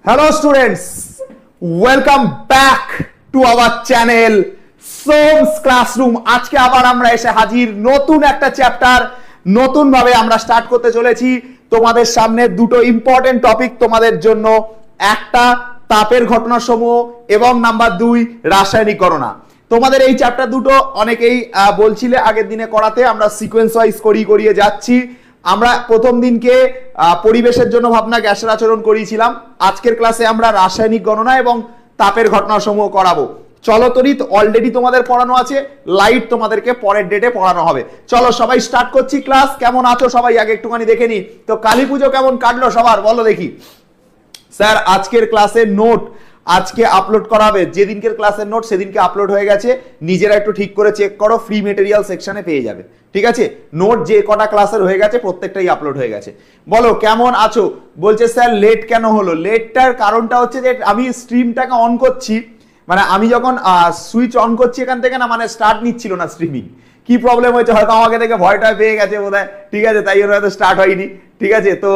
Hello students, welcome back to our channel সোমস classroom. আজকে আবার আমরা এসে হাজির নতুন একটা চ্যাপ্টার নতুন ভাবে আমরা স্টার্ট করতে চলেছি। তোমাদের সামনে দুটো ইম্পর্টেন্ট টপিক তোমাদের জন্য, একটা তাপের ঘটনাসমূহ এবং নাম্বার 2 রাসায়নিক গণনা। তোমাদের এই চ্যাপ্টার দুটো অনেকেই বলছিলে আগের দিনে করাতে, আমরা সিকোয়েন্স ওয়াইজ করিয়ে যাচ্ছি। আমরা প্রথম দিনকে পরিবেশের জন্য ভাবনা গ্যাসের আচরণ করিয়েছিলাম। আজকের ক্লাসে আমরা রাসায়নিক গণনা এবং তাপের ঘটনাসমূহ করাবো। চলতরিৎ অলরেডি তোমাদের পড়ানো আছে, লাইট তোমাদেরকে পরের ডেটে পড়ানো হবে। চলো সবাই স্টার্ট করছি ক্লাস। কেমন আছো সবাই আগে একটুখানি দেখে নি। তো কালী পুজো কেমন কাটলো সবার বলো দেখি। স্যার আজকের ক্লাসের নোট আজকে আপলোড করা হবে, যেদিনকের ক্লাসের নোট সেদিনকে আপলোড হয়ে গেছে, নিজেরা একটু ঠিক করে চেক করো, ফ্রি মেটেরিয়াল সেকশনে পেয়ে যাবে। ঠিক আছে, নোট যে কটা ক্লাসের হয়ে গেছে প্রত্যেকটাই আপলোড হয়ে গেছে। বলো কেমন আছো। বলছে স্যার লেট কেন হলো। লেটটার কারণটা হচ্ছে যে আমি স্ট্রিমটাকে অন করছি, মানে আমি যখন সুইচ অন করছি এখান থেকে না, মানে স্টার্ট নিচ্ছিল না স্ট্রিমিং। কি প্রবলেম হয়েছে হয়তো আমাকে দেখে ভয়টা পেয়ে গেছে বোধহয়, ঠিক আছে, তাই জন্য হয়তো স্টার্ট হয়নি। ঠিক আছে, তো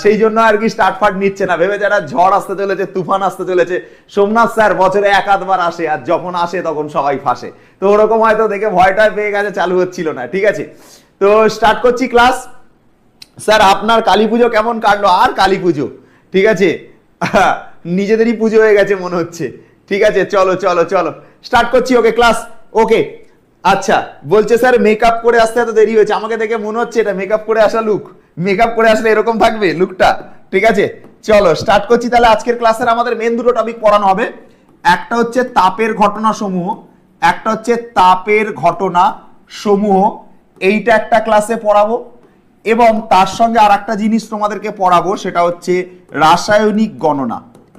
সেই জন্য আর কি স্টার্ট ফাট নিচ্ছে না, ভেবে যারা ঝড় আসতে চলেছে, তুফান আসতে চলেছে। সোমনাথ স্যার বছরে এক আধবার আসে, আর যখন আসে তখন সবাই ফাঁসে, তো ওরকম হয়তো দেখে ভয়টা পেয়ে গেছে, চালু হচ্ছিল না। ঠিক আছে, তো স্টার্ট করছি ক্লাস। স্যার আপনার কালী পুজো কেমন কাটলো। আর কালী পুজো ঠিক আছে, নিজেদেরই পুজো হয়ে গেছে মনে হচ্ছে। ঠিক আছে, চলো চলো চলো স্টার্ট করছি। ওকে ক্লাস ওকে। আচ্ছা বলছে স্যার মেকআপ করে আসতে এত দেরি হয়েছে। আমাকে দেখে মনে হচ্ছে এটা মেকআপ করে আসা লুক। মেকআপ করে আসলে এরকম থাকবে লুকটা। ঠিক আছে চলো স্টার্ট করছি তাহলে। আজকের ক্লাসের আমাদের মেন দুটো টপিক পড়ানো হবে, একটা হচ্ছে তাপের ঘটনা সমূহ, একটা হচ্ছে তাপের ঘটনা সমূহ। এইটা একটা ক্লাসে পড়াবো, এবং তার সঙ্গে আর একটা জিনিস তোমাদেরকে পড়াবো, সেটা হচ্ছে রাসায়নিক গণনা।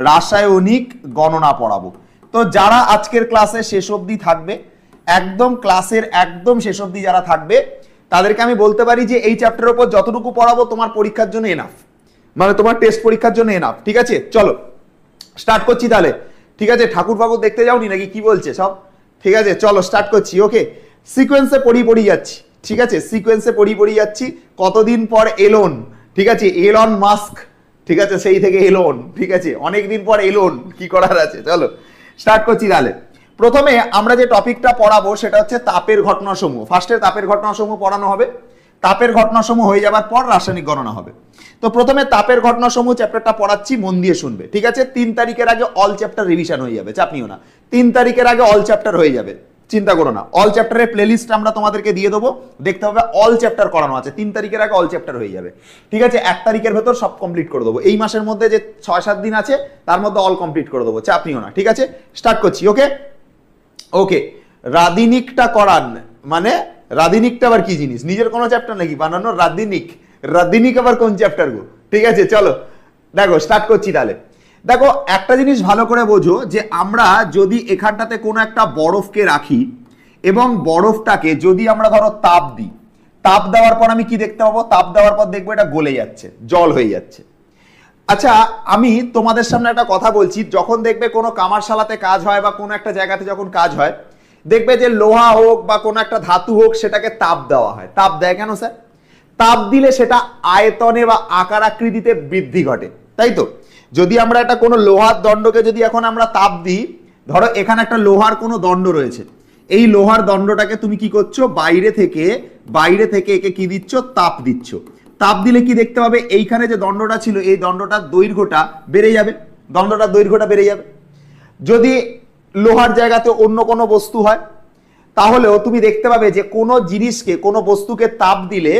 রাসায়নিক গণনা পড়াবো। তো যারা আজকের ক্লাসে শেষ অবধি থাকবে, একদম ক্লাসের একদম শেষ অবধি যারা থাকবে, তাদেরকে আমি বলতে পারি যে এই চ্যাপ্টারের উপর যতটুকু পড়াবো তোমার পরীক্ষার জন্য এনাফ, মানে তোমার টেস্ট পরীক্ষার জন্য এনাফ। ঠিক আছে চলো স্টার্ট করছি তাহলে। ঠিক আছে, ঠাকুর ফাকুর দেখতে যাওনি নাকি, কি বলছে সব। ঠিক আছে চলো স্টার্ট করছি। ওকে, সিকোয়েন্সে পড়ি যাচ্ছি। ঠিক আছে, সিকোয়েন্সে পড়ি যাচ্ছি। কতদিন পর এলোন, ঠিক আছে, এলন মাস্ক, ঠিক আছে, সেই থেকে এলোন। ঠিক আছে, অনেকদিন পর এলোন, কি করার আছে। চলো স্টার্ট করছি তাহলে। প্রথমে আমরা যে টপিকটা পড়াবো সেটা হচ্ছে তাপের ঘটনাসমূহ। ফার্স্টে তাপের ঘটনাসমূহ পড়ানো হবে, তাপের ঘটনাসমূহ হয়ে যাবার পর রাসায়নিক গণনা হবে। তো প্রথমে তাপের ঘটনাসমূহ চ্যাপ্টারটা পড়াচ্ছি, মন দিয়ে শুনবে। ঠিক আছে, 3 তারিখের আগে অল চ্যাপ্টার রিভিশন হয়ে যাবে, চাপ নিও না। 3 তারিখের আগে অল চ্যাপ্টার হয়ে যাবে, চিন্তা করো না। অল চ্যাপ্টারের প্লেলিস্ট আমরা তোমাদেরকে দিয়ে দেবো, দেখতে হবে অল চ্যাপ্টার করানো আছে। 3 তারিখের আগে অল চ্যাপ্টার হয়ে যাবে। ঠিক আছে, 1 তারিখের ভেতর সব কমপ্লিট করে দেবো। এই মাসের মধ্যে যে 6-7 দিন আছে তার মধ্যে অল কমপ্লিট করে দেবো, চাপ নিও না। ঠিক আছে স্টার্ট করছি। ওকে ওকে, রাদিনিকটা করান, মানে রাদিনিকটা আবার কি জিনিস, নিজের কোনো চ্যাপ্টার নাকি বানানো রাদিনিক। রাদিনিক আবার কোন চ্যাপ্টার গো। ঠিক আছে চলো দেখো স্টার্ট করছি তাহলে। দেখো একটা জিনিস ভালো করে বোঝো, যে আমরা যদি এখানটাতে কোনো একটা বরফকে রাখি এবং বরফটাকে যদি আমরা ধরো তাপ দিই, তাপ দেওয়ার পর আমি কি দেখতে পাবো, তাপ দেওয়ার পর দেখবো এটা গলে যাচ্ছে, জল হয়ে যাচ্ছে। আচ্ছা আমি তোমাদের সামনে একটা কথা বলছি, যখন দেখবে কোনো কামারশালাতে কাজ হয় বা কোনো একটা জায়গাতে যখন কাজ হয়, দেখবে যে লোহা হোক বা কোনো একটা ধাতু হোক, সেটাকে তাপ দেওয়া হয়। তাপ দেয় কেন স্যার? তাপ দিলে সেটা আয়তনে বা আকার আকৃতিতে বৃদ্ধি ঘটে, তাই তো। যদি আমরা একটা কোনো লোহার দণ্ডকে যদি এখন আমরা তাপ দিই, ধরো এখানে একটা লোহার কোনো দণ্ড রয়েছে, এই লোহার দণ্ডটাকে তুমি কি করছো, বাইরে থেকে একে কি দিচ্ছ, তাপ দিচ্ছ। তাপ দিলে কি দেখতে পাবে, এইখানে যে দণ্ডটা ছিল এই দণ্ডটার দৈর্ঘ্যটা বেড়ে যাবে, দণ্ডটার দৈর্ঘ্যটা বেড়ে যাবে। যদি লোহার জায়গাতে অন্য কোনো বস্তু হয়, তাহলেও তুমি দেখতে পাবে যে কোনো জিনিসকে, কোনো বস্তুকে তাপ দিলে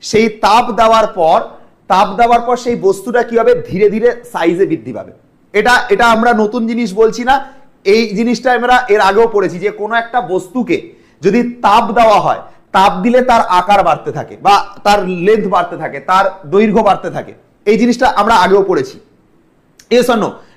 সেই তাপ দেওয়ার পর সেই বস্তুটা কি হবে, ধীরে ধীরে সাইজে বৃদ্ধি পাবে। এটা আমরা নতুন জিনিস বলছি না, এই জিনিসটা আমরা এর আগেও পড়েছি, যে কোনো একটা বস্তুকে যদি তাপ দেওয়া হয়, তাপ দিলে তার আকার বাড়তে থাকে বা তার লেন্থ বাড়তে থাকে, তার দৈর্ঘ্য বাড়তে থাকে। এই জিনিসটা আমরা আগেও পড়েছি।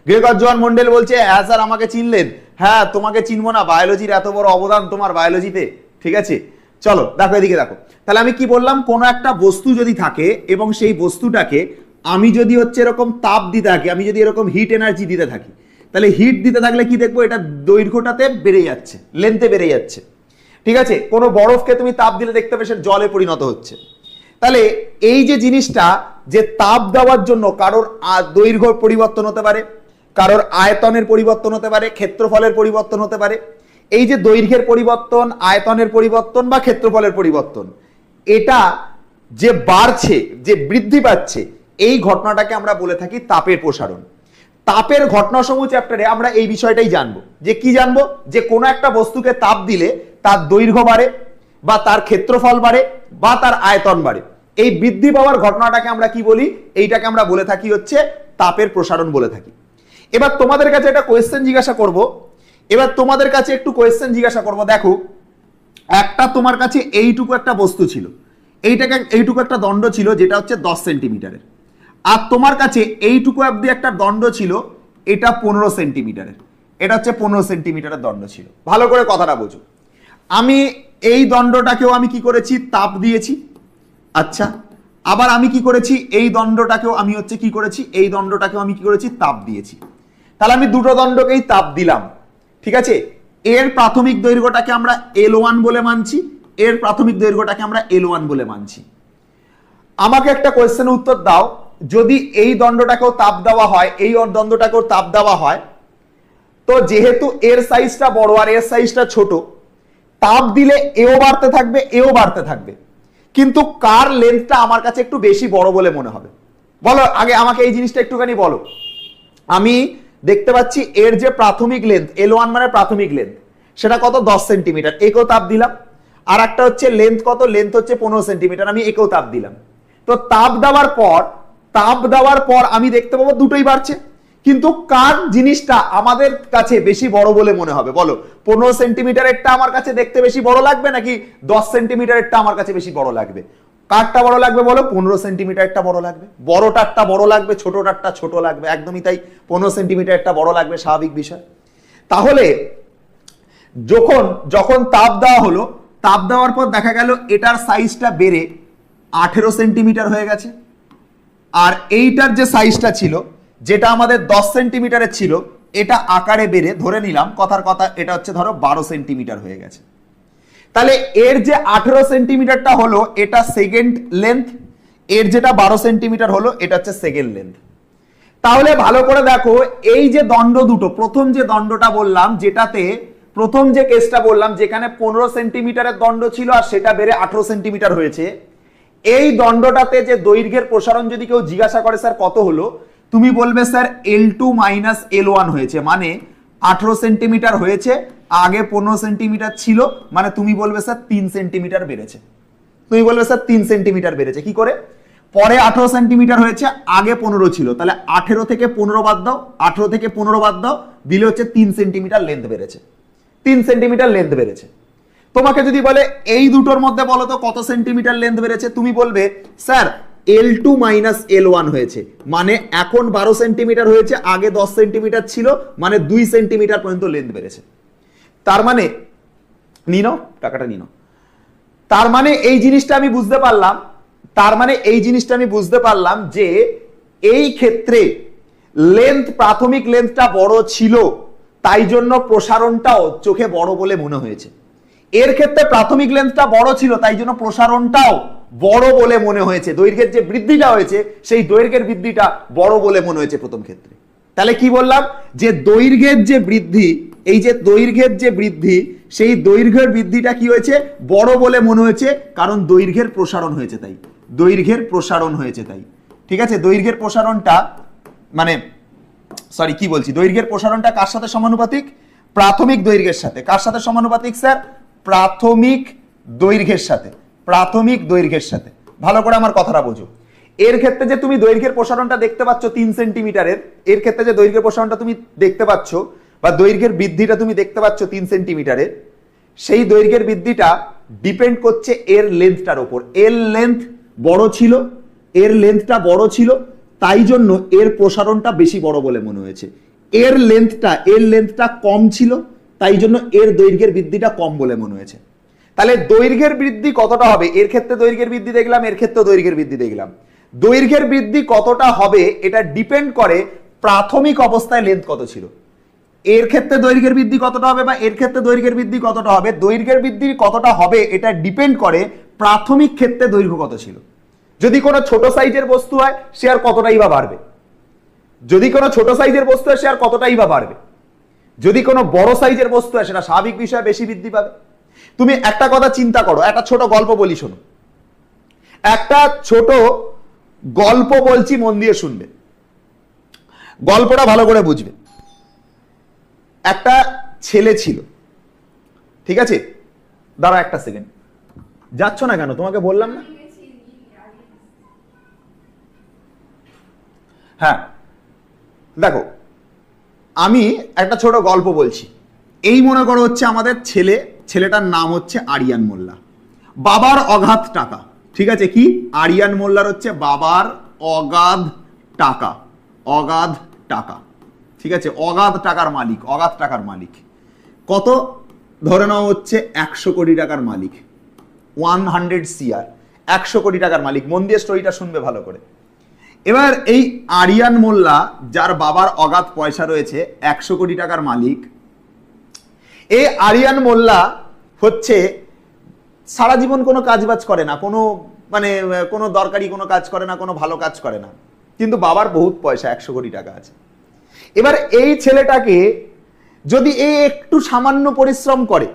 গ্রেগর জোহান মন্ডেল বলছে হ্যাঁ স্যার আমাকে চিনলেন। হ্যাঁ তোমাকে চিনবো না, বায়োলজির এত বড় অবদান তোমার বায়োলজিতে। ঠিক আছে চলো দেখো এদিকে দেখো। তাহলে আমি কি বললাম, কোনো একটা বস্তু যদি থাকে এবং সেই বস্তুটাকে আমি যদি হচ্ছে এরকম তাপ দিতে থাকি, আমি যদি এরকম হিট এনার্জি দিতে থাকি, তাহলে হিট দিতে থাকলে কি দেখবো, এটা দৈর্ঘ্যটাতে বেড়ে যাচ্ছে, লেন্থে বেড়ে যাচ্ছে। ঠিক আছে, কোনো বরফকে তুমি তাপ দিলে দেখতে পাবে সে জলে পরিণত হচ্ছে। তাহলে এই যে জিনিসটা, যে তাপ দেওয়ার জন্য কারোর দৈর্ঘ্য পরিবর্তন হতে পারে, কারোর আয়তনের পরিবর্তন হতে পারে, ক্ষেত্রফলের পরিবর্তন হতে পারে, এই যে দৈর্ঘ্যের পরিবর্তন, আয়তনের পরিবর্তন বা ক্ষেত্রফলের পরিবর্তন, এটা যে বাড়ছে, যে বৃদ্ধি পাচ্ছে, এই ঘটনাটাকে আমরা বলে থাকি তাপের প্রসারণ। তাপের ঘটনাসমূহ চ্যাপ্টারে আমরা এই বিষয়টাই জানবো। যে কি জানবো? যে কোনো একটা বস্তুকে তাপ দিলে তার দৈর্ঘ্য বাড়ে বা তার ক্ষেত্রফল বাড়ে বা তার আয়তন বাড়ে। এই বৃদ্ধি পাওয়ার ঘটনাটাকে আমরা কি বলি? এইটাকে আমরা বলে থাকি হচ্ছে তাপের প্রসারণ বলে থাকি। এবার তোমাদের কাছে একটা কোয়েশ্চেন জিজ্ঞাসা করব। এবার তোমাদের কাছে একটু কোয়েশ্চেন জিজ্ঞাসা করব। দেখো, একটা তোমার কাছে এইটুকু একটা বস্তু ছিল, এইটুকু একটা দণ্ড ছিল যেটা হচ্ছে 10 সেন্টিমিটারের, আর তোমার কাছে এইটুকু অব্দি একটা দণ্ড ছিল, এটা 15 সেন্টিমিটারের, এটা হচ্ছে 15 সেন্টিমিটারের দণ্ড ছিল। ভালো করে কথাটা বোঝো। আমি এই দণ্ডটাকেও আমি কি করেছি? তাপ দিয়েছি। আচ্ছা, আবার আমি কি করেছি? এই দণ্ডটাকেও আমি হচ্ছে কি করেছি? এই দণ্ডটাকেও আমি কি করেছি? তাপ দিয়েছি। তাহলে আমি দুটো দণ্ডকেই তাপ দিলাম, ঠিক আছে? এর প্রাথমিক দৈর্ঘ্যটাকে আমরা L1 বলে মানছি, এর প্রাথমিক দৈর্ঘ্যটাকে আমরা L1 বলে মানছি। আমাকে একটা কোয়েশ্চেনের উত্তর দাও, যদি এই দণ্ডটাকেও তাপ দেওয়া হয়, এই দণ্ডটাকেও তাপ দেওয়া হয়, তো যেহেতু এর সাইজটা বড় আর এর সাইজটা ছোট, তাপ দিলে এও বাড়তে থাকবে, এও বাড়তে থাকবে, কিন্তু কার লেন্থটা আমার কাছে একটু বেশি বড় বলে মনে হবে? বলো আগে আমাকে এই জিনিসটা একটুখানি বলো। আমি দেখতে পাচ্ছি এর যে প্রাথমিক লেন্থ, L1 মানে প্রাথমিক লেন্থ, সেটা কত? 10 সেন্টিমিটার, একেও তাপ দিলাম। আর একটা হচ্ছে লেন্থ কত? লেন্থ হচ্ছে 15 সেন্টিমিটার, আমি একেও তাপ দিলাম। তো তাপ দেওয়ার পর আমি দেখতে পাবো দুটোই বাড়ছে, কিন্তু কার জিনিসটা আমাদের কাছে বেশি বড় বলে মনে হবে? বলো, 15 সেন্টিমিটারেরটা আমার কাছে দেখতে বেশি বড় লাগবে নাকি 10 সেন্টিমিটারেরটা আমার কাছে বেশি বড় লাগবে? কারটা বড় লাগবে বলো? 15 সেন্টিমিটারটা বড় লাগবে। বড়টারটা বড় লাগবে, ছোটটারটা ছোট লাগবে, একদমই তাই। 15 সেন্টিমিটারটা বড় লাগবে, স্বাভাবিক বিষয়। তাহলে যখন তাপ দেওয়া হলো, তাপ দেওয়ার পর দেখা গেল এটার সাইজটা বেড়ে 18 সেন্টিমিটার হয়ে গেছে, আর এইটার যে সাইজটা ছিল, যেটা আমাদের 10 সেন্টিমিটারের ছিল, এটা আকারে বেড়ে ধরে নিলাম কথার কথা এটা হচ্ছে ধরো 12 সেন্টিমিটার হয়ে গেছে। তাহলে এর যে 18 সেন্টিমিটারটা হলো এটা সেকেন্ড লেন্থ, এর যেটা 12 সেন্টিমিটার হলো এটা হচ্ছে সেকেন্ড লেন্থ। তাহলে ভালো করে দেখো, এই যে দণ্ড দুটো, প্রথম যে দণ্ডটা বললাম, যেটাতে প্রথম যে কেসটা বললাম যেখানে 15 সেন্টিমিটারের দণ্ড ছিল আর সেটা বেড়ে 18 সেন্টিমিটার হয়েছে, এই দণ্ডটাতে যে দৈর্ঘ্যের প্রসারণ যদি কেউ জিজ্ঞাসা করে স্যার কত হলো, তুমি বলবে স্যার L2 মাইনাস L1 হয়েছে, মানে 18 সেন্টিমিটার হয়েছে, আগে 15 সেন্টিমিটার ছিল, মানে তুমি বলবে স্যার 3 সেন্টিমিটার বেড়েছে। তুমি বলবে স্যার 3 সেন্টিমিটার বেড়েছে। কি করে? পরে 18 সেন্টিমিটার হয়েছে, আগে 15 ছিল, তাহলে 18 থেকে 15 বাদ দাও, 18 থেকে 15 বাদ দাও, দিলে হচ্ছে 3 সেন্টিমিটার লেন্থ বেড়েছে। 3 সেন্টিমিটার লেন্থ বেড়েছে। তোমাকে যদি বলে এই দুটোর মধ্যে বলো তো কত সেন্টিমিটার লেন্থ বেড়েছে, তুমি বলবে স্যার L2 মাইনাস L1 হয়েছে, মানে এখন 12 সেন্টিমিটার হয়েছে, আগে 10 সেন্টিমিটার ছিল, মানে 2 সেন্টিমিটার পর্যন্ত লেন্থ বেড়েছে। তার মানে নিনো টাকাটা নিনো। তার মানে এই জিনিসটা আমি বুঝতে পারলাম, যে এই ক্ষেত্রে লেন্থ, প্রাথমিক লেন্থটা বড় ছিল, তাই জন্য প্রসারণটাও চোখে বড় বলে মনে হয়েছে। এর ক্ষেত্রে প্রাথমিক লেন্থটা বড় ছিল, তাই জন্য প্রসারণটাও বড় বলে মনে হয়েছে। দৈর্ঘ্যের যে বৃদ্ধিটা হয়েছে, সেই দৈর্ঘ্যের বৃদ্ধিটা বড় বলে মনে হয়েছে প্রথম ক্ষেত্রে। তাহলে কি বললাম? যে দৈর্ঘ্যের যে বৃদ্ধি, এই যে দৈর্ঘ্যের যে বৃদ্ধি, সেই দৈর্ঘ্যের বৃদ্ধিটা কি হয়েছে? বড় বলে মনে হয়েছে, কারণ দৈর্ঘ্যের প্রসারণ হয়েছে তাই। দৈর্ঘ্যের প্রসারণ হয়েছে তাই, ঠিক আছে? দৈর্ঘ্যের প্রসারণটা মানে দৈর্ঘ্যের প্রসারণটা কার সাথে সমানুপাতিক? প্রাথমিক দৈর্ঘ্যের সাথে। কার সাথে সমানুপাতিক স্যার? প্রাথমিক দৈর্ঘ্যের সাথে। প্রাথমিক দৈর্ঘ্যের সাথে। ভালো করে আমার কথাটা বোঝো। এর ক্ষেত্রে যে তুমি দৈর্ঘ্যের প্রসারণটা দেখতে পাচ্ছ 3 সেন্টিমিটারের, এর ক্ষেত্রে যে দৈর্ঘ্যের প্রসারণটা তুমি দেখতে পাচ্ছ বা দৈর্ঘ্যের বৃদ্ধিটা তুমি দেখতে পাচ্ছ 3 সেন্টিমিটারের, সেই দৈর্ঘ্যের বৃদ্ধিটা ডিপেন্ড করছে এর লেন্থটার উপর। এর লেন্থ বড় ছিল, এর লেন্থটা বড় ছিল, তাই জন্য এর প্রসারণটা বেশি বড় বলে মনে হয়েছে। এর লেন্থটা কম ছিল, তাই জন্য এর দৈর্ঘ্যের বৃদ্ধিটা কম বলে মনে হয়েছে। তাহলে দৈর্ঘ্যের বৃদ্ধি কতটা হবে? এর ক্ষেত্রে দৈর্ঘ্যের বৃদ্ধি দেখলাম, এর ক্ষেত্রে দৈর্ঘ্যের বৃদ্ধি দেখলাম। দৈর্ঘ্যের বৃদ্ধি কতটা হবে এটা ডিপেন্ড করে প্রাথমিক অবস্থায় লেন্থ কত ছিল। এর ক্ষেত্রে দৈর্ঘ্যের বৃদ্ধি কতটা হবে বা এর ক্ষেত্রে দৈর্ঘ্যের বৃদ্ধি কতটা হবে, দৈর্ঘ্যের বৃদ্ধি কতটা হবে এটা ডিপেন্ড করে প্রাথমিক ক্ষেত্রে দৈর্ঘ্য কত ছিল। যদি কোনো ছোট সাইজের বস্তু হয় সে আর কতটাই বা বাড়বে, যদি কোনো ছোট সাইজের বস্তু হয় সে আর কতটাই বা বাড়বে, যদি কোনো বড় সাইজের বস্তু হয় সেটা স্বাভাবিক বিষয় বেশি বৃদ্ধি পাবে। তুমি একটা কথা চিন্তা করো, একটা ছোট গল্প বলি শোনো, একটা ছোট গল্প বলছি, মন দিয়ে শুনবে, গল্পটা ভালো করে বুঝবে। একটা ছেলে ছিল, ঠিক আছে? দাঁড়া একটা সেকেন্ড, যাচ্ছ না কেন? তোমাকে বললাম না? হ্যাঁ দেখো, আমি একটা ছোট গল্প বলছি। এই মনে করো হচ্ছে আমাদের ছেলেটার নাম হচ্ছে আরিয়ান মোল্লা, বাবার অগাধ টাকা, ঠিক আছে? কি আরিয়ান মোল্লার হচ্ছে বাবার অগাধ টাকা, অগাধ টাকা, ঠিক আছে? অগাধ টাকার মালিক, অগাধ টাকার মালিক। কত? ধরে নাও হচ্ছে 100 কোটি টাকার মালিক, 100 CR, 100 কোটি টাকার মালিক। মন দিয়ে স্টোরিটা শুনবে ভালো করে। এবার এই আরিয়ান মোল্লা, যার বাবার অগাধ পয়সা রয়েছে, 100 কোটি টাকার মালিক, এই আরিয়ান মোল্লা হচ্ছে সারা জীবন কোনো কাজবাজ করে না, কোনো দরকারি কোনো কাজ করে না, কোনো ভালো কাজ করে না, কিন্তু বাবার বহুত পয়সা, 100 কোটি টাকা আছে। এবার এই ছেলেটাকে যদি একটু সামান্য পরিশ্রম করে,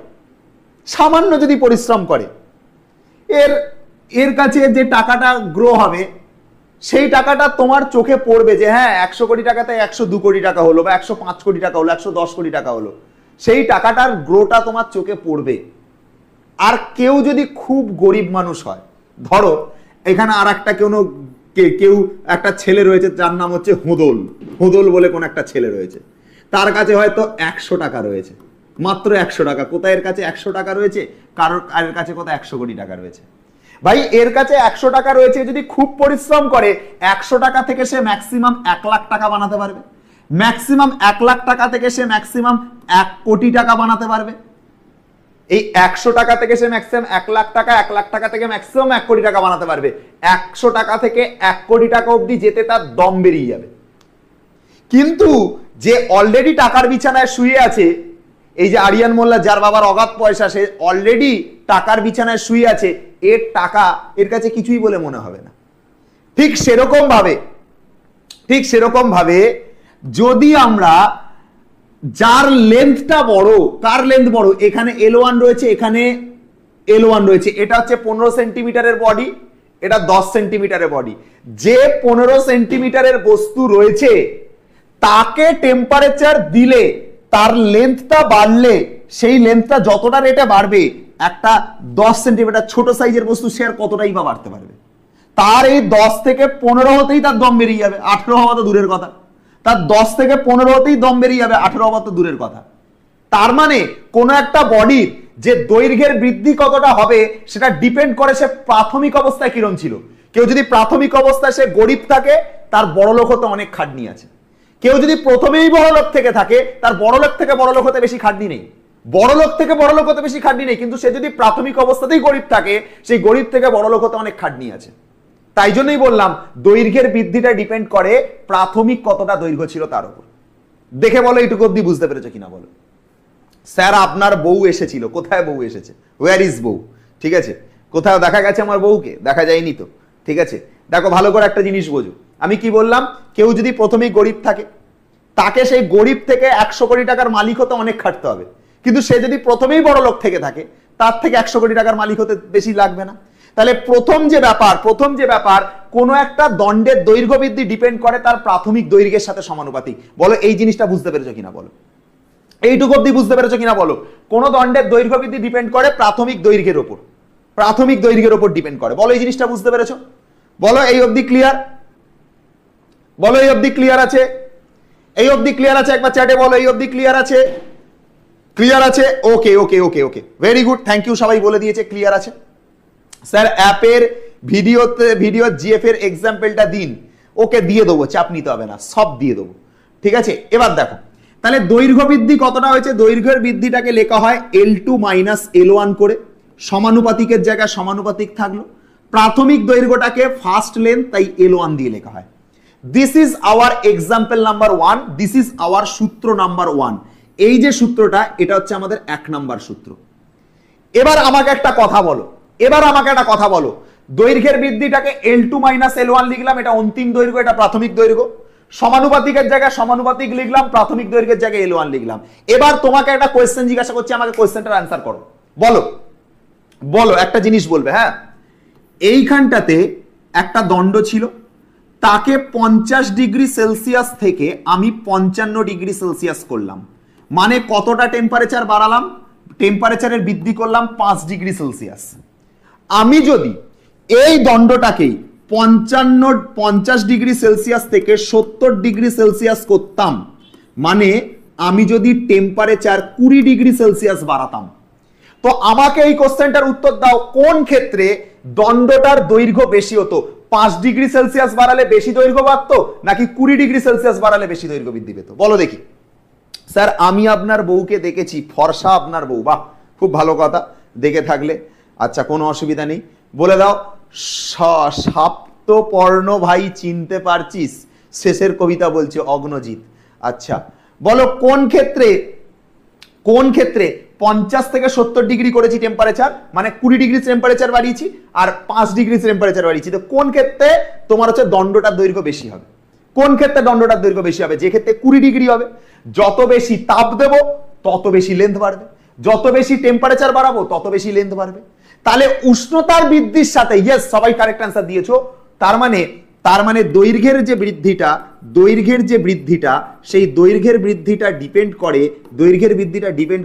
সামান্য যদি পরিশ্রম করে, এর কাছে যে টাকাটা গ্রো হবে, সেই টাকাটা তোমার চোখে পড়বে যে হ্যাঁ 100 কোটি টাকাতে 102 কোটি টাকা হলো, বা 105 কোটি টাকা হলো, 110 কোটি টাকা হলো, সেই টাকাটার গ্রোটা তোমার চোখে পড়বে। আর কেউ যদি খুব গরিব মানুষ হয়, ধরো এখানে আর একটা কেউ একটা ছেলে রয়েছে যার নাম হচ্ছে হুদল বলে কোন একটা ছেলে রয়েছে, তার কাছে হয়তো 100 টাকা রয়েছে, মাত্র 100 টাকা। কোথায় এর কাছে 100 টাকা রয়েছে? কারোর কাছে কোথায় 100 কোটি টাকা রয়েছে। ভাই এর কাছে 100 টাকা রয়েছে, যদি খুব পরিশ্রম করে 100 টাকা থেকে সে ম্যাক্সিমাম 1 লাখ টাকা বানাতে পারবে, ম্যাক্সিমাম 1 লাখ টাকা থেকে সে ম্যাক্সিমাম 1 কোটি টাকা বানাতে পারবে। এই 100 টাকা থেকে সে ম্যাক্সিমাম 1 লাখ টাকা, 1 লাখ টাকা থেকে ম্যাক্সিমাম 1 কোটি টাকা বানাতে পারবে। 100 টাকা থেকে 1 কোটি টাকা অবধি যেতে তার দম বেরিয়ে যাবে। কিন্তু যে অলরেডি টাকার বিছানায় শুয়ে আছে, এই যে আরিয়ান মোল্লা, যার বাবার অগাধ পয়সা, সে অলরেডি টাকার বিছানায় শুয়ে আছে, এর টাকা এর কাছে কিছুই বলে মনে হবে না। ঠিক সেরকম ভাবে যদি আমরা, যার লেন্থটা বড়, কার লেন্থ বড়, এখানে L1 রয়েছে, এখানে L1 রয়েছে, এটা হচ্ছে 15 সেন্টিমিটারের বডি, এটা 10 সেন্টিমিটারের বডি। যে 15 সেন্টিমিটারের বস্তু রয়েছে তাকে টেম্পারেচার দিলে, তার লেন্থটা বাড়লে, সেই লেন্থটা যতটা রেটে বাড়বে, একটা 10 সেন্টিমিটার ছোট সাইজের বস্তু সে আর কতটাই বা বাড়তে পারবে। তার এই 10 থেকে 15 হতেই তার দম বেরিয়ে যাবে, 18 হওয়া তো দূরের কথা। তার 10 থেকে 15 হতেই দম বেরিয়ে যাবে, 18 হওয়া তো দূরের কথা। তার মানে কোনো একটা বডির যে দৈর্ঘ্যের বৃদ্ধি কতটা হবে সেটা ডিপেন্ড করে সে প্রাথমিক অবস্থায় কিরম ছিল। কেউ যদি প্রাথমিক অবস্থায় সে গরিব থাকে, তার বড়লোক হতে অনেক খাটনি আছে। কেউ যদি প্রথমেই বড়লোক থেকে থাকে, তার বড়লোক থেকে বড়লোক হতে বেশি খাটনি নেই, বড়লোক থেকে বড়লোক হতে বেশি খাটনি নেই। কিন্তু সে যদি প্রাথমিক অবস্থাতেই গরিব থাকে, সেই গরিব থেকে বড়লোক হতে অনেক খাটনি আছে। তাই জন্যই বললাম দৈর্ঘ্যের বৃদ্ধিটা ডিপেন্ড করে প্রাথমিক কতটা দৈর্ঘ্য ছিল তার উপর। দেখে বলো এইটুকু অব্দি বুঝতে পেরেছো কিনা বলো। স্যার আপনার বউ এসেছিল, কোথায় বউ এসেছে? ওয়্যার ইজ বউ? ঠিক আছে, কোথাও দেখা গেছে আমার বউকে? দেখা যায়নি তো। ঠিক আছে, দেখো ভালো করে একটা জিনিস বোঝো। আমি কি বললাম? কেউ যদি প্রথমেই গরিব থাকে, তাকে সেই গরিব থেকে 100 কোটি টাকার মালিক হতে অনেক খাটতে হবে। কিন্তু সে যদি প্রথমেই বড় লোক থেকে থাকে, তার থেকে 100 কোটি টাকার মালিক হতে বেশি লাগবে না। তাহলে প্রথম যে ব্যাপার কোনো একটা দণ্ডের দৈর্ঘ্য বৃদ্ধি ডিপেন্ড করে তার প্রাথমিক দৈর্ঘ্যের সাথে সমানুপাতিক। বলো এই জিনিসটা বুঝতে পেরেছো কিনা বলো, এইটুকু অব্দি বুঝতে পেরেছো কিনা বলো। কোন দণ্ডের দৈর্ঘ্য বৃদ্ধি ডিপেন্ড করে প্রাথমিক দৈর্ঘ্যের উপর, প্রাথমিক দৈর্ঘ্যের উপর ডিপেন্ড করে। বলো এই জিনিসটা বুঝতে পেরেছো? বলো এই অবধি ক্লিয়ার? বলো এই অবধি ক্লিয়ার আছে? এই অবধি ক্লিয়ার আছে? একবার চ্যাটে বলো এই অবধি ক্লিয়ার আছে? ক্লিয়ার আছে? ওকে ওকে ওকে ওকে, ভেরি গুড, থ্যাংক ইউ, সবাই বলে দিয়েছে ক্লিয়ার আছে। স্যার অ্যাপের ভিডিও জিএফ এর এক্সাম্পলটা দিন। ওকে দিয়ে দেবো, চাপ নিতে হবে না, সব দিয়ে দেবো। ঠিক আছে, এবার দেখো তাহলে দৈর্ঘ্য বৃদ্ধি কতটা হয়েছে। দৈর্ঘ্যের বৃদ্ধিটাকে লেখা হয় L2 মাইনাস L1 করে, সমানুপাতিকের জায়গায় সমানুপাতিক থাকলো। প্রাথমিক দৈর্ঘ্যটাকে ফার্স্ট লেন্থ, তাই L1 দিয়ে লেখা হয়। This is our example number 1, this is our সূত্র নাম্বার 1। এই যে সূত্রটা, এটা হচ্ছে আমাদের 1 নাম্বার সূত্র। এবার আমাকে একটা কথা বলো, দৈর্ঘ্যের বৃদ্ধিটাকে L2 মাইনাস L1 লিখলাম, এটা অন্তিম দৈর্ঘ্য, এটা প্রাথমিক দৈর্ঘ্য। সমানুপাতিকের জায়গায় সমানুপাতিক লিখলাম, প্রাথমিক দৈর্ঘ্যের জায়গায় L1 লিখলাম। এবার তোমাকে একটা কোয়েশ্চেন জিজ্ঞাসা করছি, আমাকে কোয়েশ্চেনটার অ্যান্সার করো। বলো বলো একটা জিনিস বলবে। হ্যাঁ, এইখানটাতে একটা দণ্ড ছিল, তাকে 50 ডিগ্রি সেলসিয়াস থেকে আমি 55 ডিগ্রি সেলসিয়াস করলাম, মানে কতটা টেম্পারেচার বাড়ালাম? টেম্পারেচারের বৃদ্ধি করলাম 5 ডিগ্রি সেলসিয়াস। আমি যদি এই দণ্ডটাকেই 50 ডিগ্রি সেলসিয়াস থেকে 70 ডিগ্রি সেলসিয়াস করতাম, মানে আমি যদি টেম্পারেচার 20 ডিগ্রি সেলসিয়াস বাড়াতাম, তো আমাকে এই কোশ্চেনটার উত্তর দাও, কোন ক্ষেত্রে দণ্ডটার দৈর্ঘ্য বেশি হতো? 5 ডিগ্রি সেলসিয়াস বাড়ালে বেশি দৈর্ঘ্য বাড়তো, নাকি 20 ডিগ্রি সেলসিয়াস বাড়ালে বেশি দৈর্ঘ্য বৃদ্ধি পেত? বলো দেখি। স্যার আমি আপনার বউকে দেখেছি, ফর্সা আপনার বউ, বাহ খুব ভালো কথা, দেখে থাকলে আচ্ছা কোনো অসুবিধা নেই। বলে দাও, সপ্তপর্ণ ভাই চিনতে পারছিস? শেষের কবিতা বলছে অগ্নজিৎ। আচ্ছা বলো কোন ক্ষেত্রে 50 থেকে 70 ডিগ্রি করেছি টেম্পারেচার, মানে 20 ডিগ্রি টেম্পারেচার বাড়িয়েছি আর 5 ডিগ্রি টেম্পারেচার বাড়িয়েছি, তো কোন ক্ষেত্রে তোমার হচ্ছে দণ্ডটার দৈর্ঘ্য বেশি হবে? কোন ক্ষেত্রে দণ্ডটার দৈর্ঘ্য বেশি হবে? যে ক্ষেত্রে 20 ডিগ্রি হবে। যত বেশি তাপ দেব তত বেশি লেন্থ বাড়বে, যত বেশি টেম্পারেচার বাড়াবো তত বেশি লেন্থ বাড়বে। তাহলে উষ্ণতার বৃদ্ধির সাথে, ইয়েস সবাই কারেক্ট অ্যান্সার দিয়েছো, তার মানে দৈর্ঘ্যের যে বৃদ্ধিটা সেই দৈর্ঘ্যের বৃদ্ধিটা ডিপেন্ড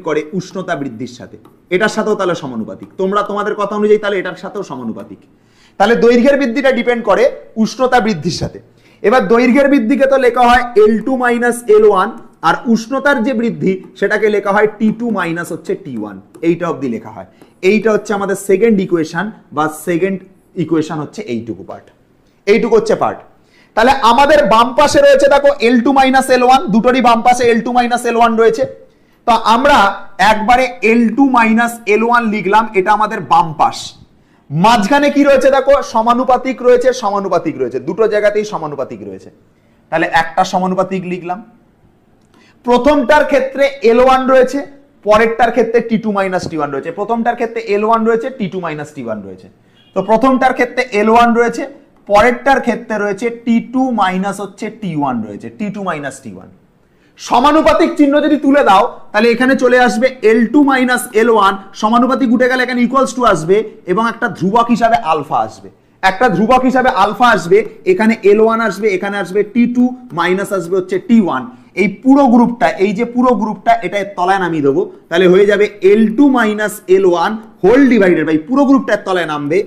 করে উষ্ণতা বৃদ্ধির সাথে, এটার সাথেও তাহলে সমানুপাতিক। তোমাদের কথা অনুযায়ী তাহলে এটার সাথেও সমানুপাতিক। তাহলে দৈর্ঘ্যের বৃদ্ধিটা ডিপেন্ড করে উষ্ণতা বৃদ্ধির সাথে। এবার দৈর্ঘ্যের বৃদ্ধিকে তো লেখা হয় L2 মাইনাস L1, আর উষ্ণতার যে বৃদ্ধি সেটাকে লেখা হয় T2 মাইনাস হচ্ছে T1, এইটা অবধি লেখা হয়। এইটা হচ্ছে আমাদের সেকেন্ড ইকুয়েশন, বা সেকেন্ড ইকুয়েশন হচ্ছে এইটুকু পার্ট, এইটুকু হচ্ছে পার্ট। তাহলে আমাদের বাম পাশে রয়েছে দেখো L2 মাইনাস L1, দুটোরই বাম পাশে L2 মাইনাস L1 রয়েছে। তো আমরা একবারে L2 মাইনাস L1 লিখলাম, এটা আমাদের বাম পাশ। মাঝখানে কি রয়েছে দেখো, সমানুপাতিক রয়েছে, দুটো জায়গাতেই সমানুপাতিক রয়েছে। তাহলে একটা সমানুপাতিক লিখলাম, প্রথমটার ক্ষেত্রে L1 রয়েছে, পরেরটার ক্ষেত্রে T2 মাইনাস T1 রয়েছে। প্রথমটার ক্ষেত্রে L1 রয়েছে, T2 মাইনাস T1 রয়েছে। তো প্রথমটার ক্ষেত্রে L1 রয়েছে, পরেরটার ক্ষেত্রে রয়েছে T2 মাইনাস হচ্ছে T1 রয়েছে, T2 মাইনাস T1। সমানুপাতিক চিহ্ন যদি তুলে দাও তাহলে এখানে চলে আসবে L2 মাইনাস L1, সমানুপাতিক উঠে গেলে এখানে ইকুয়ালস টু আসবে, এবং একটা ধ্রুবক হিসাবে আলফা আসবে, এখানে L1 আসবে, এখানে আসবে T2 মাইনাস আসবে হচ্ছে T1। এই পুরো গ্রুপটা এটা তলায় নামিয়ে দেবো, তাহলে হয়ে যাবে L2 minus L1 whole divided by পুরো গ্রুপটার তলায় নামবে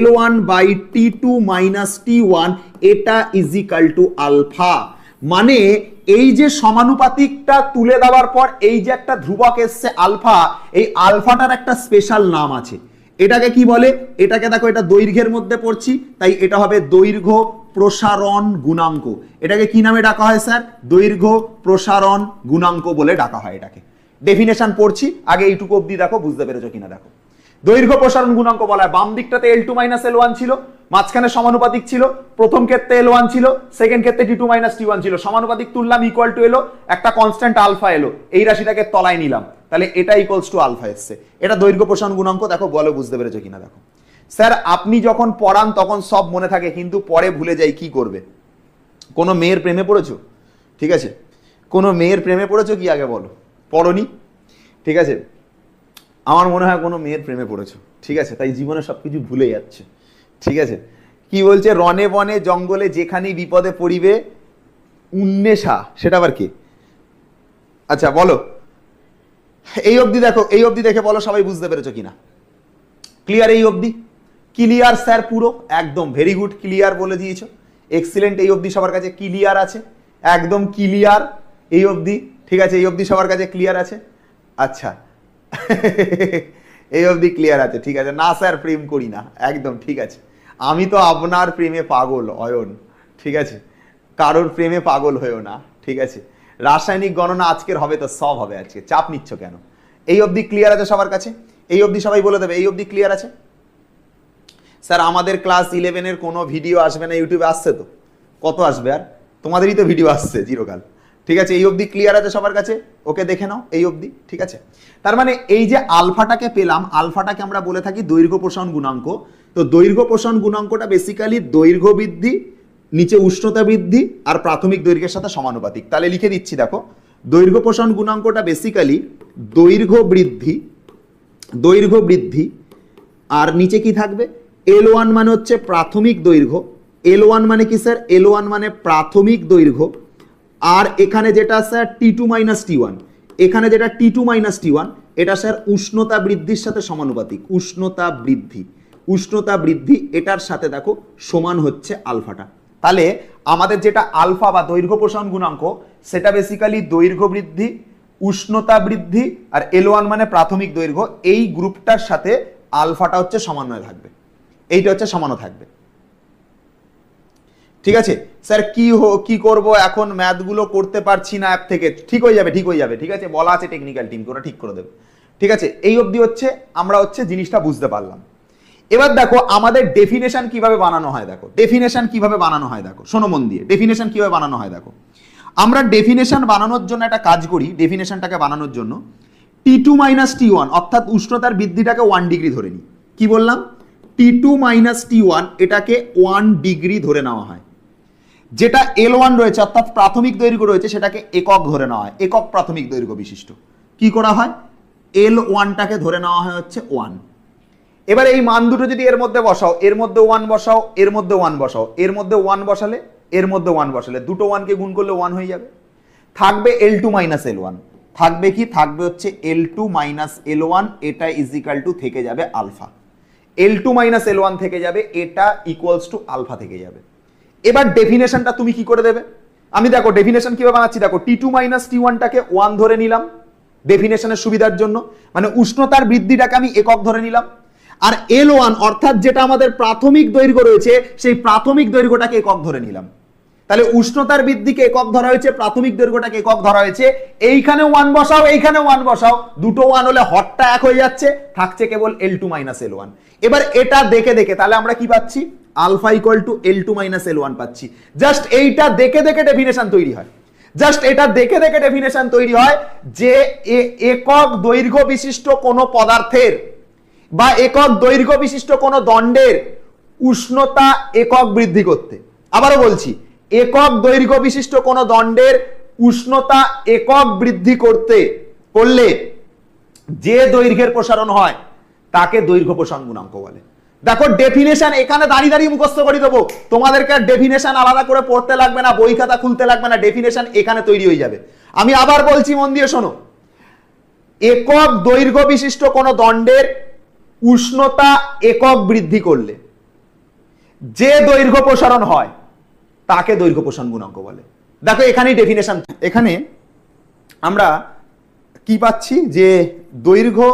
L1 by T2 minus T1, এটা ইজ ইকাল টু আলফা। মানে এই যে সমানুপাতিকটা তুলে দেওয়ার পর এই যে একটা ধ্রুবক এসছে আলফা, এই আলফাটার একটা স্পেশাল নাম আছে। এটাকে কি বলে? এটাকে দেখো, এটা দৈর্ঘ্যের মধ্যে পড়ছি, তাই এটা হবে দৈর্ঘ্য প্রসারণ গুণাঙ্ক। এটাকে কি নামে ডাকা হয় স্যার? দৈর্ঘ্য প্রসারণ গুণাঙ্ক বলে ডাকা হয় এটাকে। ডেফিনেশন পড়ছি, আগে এইটুকু অবধি দেখো, বুঝতে পেরেছো কিনা দেখো। দৈর্ঘ্য প্রসারণ গুণাঙ্ক বলা হয়, বাম দিকটাতে L2 মাইনাস L1 ছিল, মাঝখানে সমানুপাতিক ছিল, প্রথম ক্ষেত্রে L1 ছিল, সেকেন্ড ক্ষেত্রে T2 মাইনাস T1 ছিল, সমানুপাতিক তুললাম, ইকুয়াল টু এলো, একটা কনস্ট্যান্ট আলফা এলো, এই রাশিটাকে তলায় নিলাম, তাহলে এটা ইকুয়ালস টু আলফা এসছে। এটা দৈর্ঘ্য প্রসারণ গুণাঙ্ক। দেখো বলো বুঝতে পেরেছো কিনা দেখো। স্যার আপনি যখন পড়ান তখন সব মনে থাকে, কিন্তু পরে ভুলে যাই, কি করবে? কোনো মেয়ের প্রেমে পড়েছো? ঠিক আছে, কোনো মেয়ের প্রেমে পড়েছো কি আগে বলো? পড়নি? ঠিক আছে, আমার মনে হয় কোনো মেয়ের প্রেমে পড়েছো, ঠিক আছে, তাই জীবনে সবকিছু ভুলে যাচ্ছে। ঠিক আছে, কি বলছে? রনে বনে জঙ্গলে যেখানেই বিপদে পড়িবে উন্মেষা, সেটা আবার কি? আচ্ছা বলো, এই অবধি দেখো, এই অবধি দেখে বলো সবাই বুঝতে পেরেছো কিনা। ক্লিয়ার? এই অবধি ক্লিয়ার স্যার? পুরো একদম ভেরি গুড, ক্লিয়ার বলে দিয়েছো, এক্সিলেন্ট। এই অবধি সবার কাছে ক্লিয়ার আছে? একদম ক্লিয়ার এই অবধি? ঠিক আছে, এই অবধি সবার কাছে ক্লিয়ার আছে? আচ্ছা এই অবধি ক্লিয়ার আছে, ঠিক আছে। না স্যার প্রেম করি না, একদম ঠিক আছে, আমি তো আপনার প্রেমে পাগল অয়ন, ঠিক আছে, কারোর প্রেমে পাগল হয়েও না, ঠিক আছে। রাসায়নিক গণনা আজকের হবে তো সব হবে আজকে, চাপ নিচ্ছ কেন? এই অবধি ক্লিয়ার আছে সবার কাছে? এই অবধি সবাই বলে দেবে, এই অবধি ক্লিয়ার আছে? স্যার আমাদের ক্লাস 11-এর কোনো ভিডিও আসবে না ইউটিউবে? আসছে তো, কত আসবে আর, তোমাদেরই তো ভিডিও আসছে চিরকাল, ঠিক আছে। এই অবধি ক্লিয়ার আছে সবার কাছে? ওকে দেখে নাও এই অবধি, ঠিক আছে। তার মানে এই যে আলফাটাকে পেলাম, আলফাটাকে আমরা বলে থাকি দৈর্ঘ্য প্রসারণ গুণাঙ্ক। তো দৈর্ঘ্য প্রসারণ গুণাঙ্কটা বেসিক্যালি দৈর্ঘ্য বৃদ্ধি, নিচে উষ্ণতা বৃদ্ধি আর প্রাথমিক দৈর্ঘ্যের সাথে সমানুপাতিক। তাহলে লিখে দিচ্ছি, দেখো দৈর্ঘ্য প্রসারণ গুণাঙ্কটা বেসিক্যালি দৈর্ঘ্য বৃদ্ধি আর নিচে কি থাকবে, L1 মানে হচ্ছে প্রাথমিক দৈর্ঘ্য। L1 মানে কি স্যার? L1 মানে প্রাথমিক দৈর্ঘ্য। আর এখানে যেটা স্যার T2 মাইনাস T1, এখানে যেটা T2 মাইনাস T1, এটা স্যার উষ্ণতা বৃদ্ধির সাথে সমানুপাতিক। উষ্ণতা বৃদ্ধি এটার সাথে দেখো সমান হচ্ছে আলফাটা। তাহলে আমাদের যেটা আলফা বা দৈর্ঘ্য প্রসারণ গুণাঙ্ক, সেটা বেসিক্যালি দৈর্ঘ্য বৃদ্ধি, উষ্ণতা বৃদ্ধি আর L1 মানে প্রাথমিক দৈর্ঘ্য, এই গ্রুপটার সাথে আলফাটা হচ্ছে সমন্বয় থাকবে, এইটা হচ্ছে সমানো থাকবে। ঠিক আছে স্যার, কি করব এখন, ম্যাথগুলো করতে পারছি না অ্যাপ থেকে। ঠিক হয়ে যাবে ঠিক আছে, বলা আছে টেকনিক্যাল টিম ওরা ঠিক করে দেবে। ঠিক আছে, এই অবধি হচ্ছে আমরা হচ্ছে জিনিসটা বুঝতে পারলাম। এবার দেখো আমাদের ডেফিনেশন কিভাবে বানানো হয়, দেখো শোনো মন দিয়ে, ডেফিনেশন কিভাবে বানানো হয় দেখো। আমরা ডেফিনেশন বানানোর জন্য একটা কাজ করি, ডেফিনেশনটাকে বানানোর জন্য T2 মাইনাস T1 অর্থাৎ উষ্ণতার বৃদ্ধিটাকে 1 ডিগ্রি ধরে নিই। কি বললাম? T2 মাইনাস T1 এটাকে 1 ডিগ্রি ধরে নেওয়া হয়। যেটা L1 রয়েছে অর্থাৎ প্রাথমিক দৈর্ঘ্য রয়েছে সেটাকে একক ধরে নেওয়া হয়, একক প্রাথমিক দৈর্ঘ্য বিশিষ্ট। কি করা হয়? L1টাকে ধরে নেওয়া হয় হচ্ছে 1। এবার এই মান দুটো যদি এর মধ্যে বসাও, এর মধ্যে 1 বসাও, এর মধ্যে 1 বসাও, এর মধ্যে 1 বসালে, এর মধ্যে 1 বসালে, দুটো 1 কে গুণ করলে 1 হয়ে যাবে। থাকবে L2 মাইনাস L1, থাকবে কি? থাকবে হচ্ছে L2 মাইনাস L1, এটা ইজিক্যাল টু থেকে যাবে আলফা। L2 মাইনাস L1 থেকে যাবে, এটা ইকুয়ালস টু আলফা থেকে যাবে। এবার ডেফিনেশনটা তুমি কি করে দেবে? আমি দেখো ডেফিনেশন কিভাবে বানাচ্ছি, দেখো T2 মাইনাস T1টাকে 1 ধরে নিলাম ডেফিনেশনের সুবিধার জন্য, মানে উষ্ণতার বৃদ্ধিটাকে আমি একক ধরে নিলাম। আর L1 অর্থাৎ যেটা আমাদের প্রাথমিক দৈর্ঘ্য রয়েছে সেই প্রাথমিক দৈর্ঘ্যটাকে একক ধরে নিলাম। তাহলে উষ্ণতার বৃদ্ধিকে একক ধরা হয়েছে, প্রাথমিক দৈর্ঘ্যটাকে একক ধরা হয়েছে। এইখানে 1 বসাও, এইখানে 1 বসাও, দুটো 1 হলে হরটা এক হয়ে যাচ্ছে, থাকছে কেবল L2 মাইনাস L1। এবার এটা দেখে দেখে তাহলে আমরা কি পাচ্ছি? Alpha equal to L2 minus L1 পাচ্ছি। জাস্ট এইটা দেখে দেখে ডেফিনেশন তৈরি হয়, যে একক দৈর্ঘ্য বিশিষ্ট কোনো পদার্থের বা একক দৈর্ঘ্য বিশিষ্ট কোনো দণ্ডের উষ্ণতা একক বৃদ্ধি করতে, আবারও বলছি, একক দৈর্ঘ্য বিশিষ্ট কোনো দণ্ডের উষ্ণতা একক বৃদ্ধি করলে যে দৈর্ঘ্যের প্রসারণ হয় তাকে দৈর্ঘ্য প্রসারণ গুণাঙ্ক বলে। দেখো ডেফিনেশন এখানে দাঁড়িয়ে দাঁড়িয়ে মুখস্থ করে দেবো, তোমাদেরকে ডেফিনেশন আলাদা করে পড়তে লাগবে না, বই খাতা খুলতে লাগবে না, ডেফিনেশন এখানে তৈরি হয়ে যাবে। আমি আবার বলছি, মন দিয়ে শোনো, একক দৈর্ঘ্য বিশিষ্ট কোনো দণ্ডের উষ্ণতা একক বৃদ্ধি করলে যে দৈর্ঘ্য প্রসারণ হয় তাকে দৈর্ঘ্য প্রসারণ গুণাঙ্ক বলে। দেখো এখানেই ডেফিনেশন। এখানে আমরা কি পাচ্ছি, যে দৈর্ঘ্য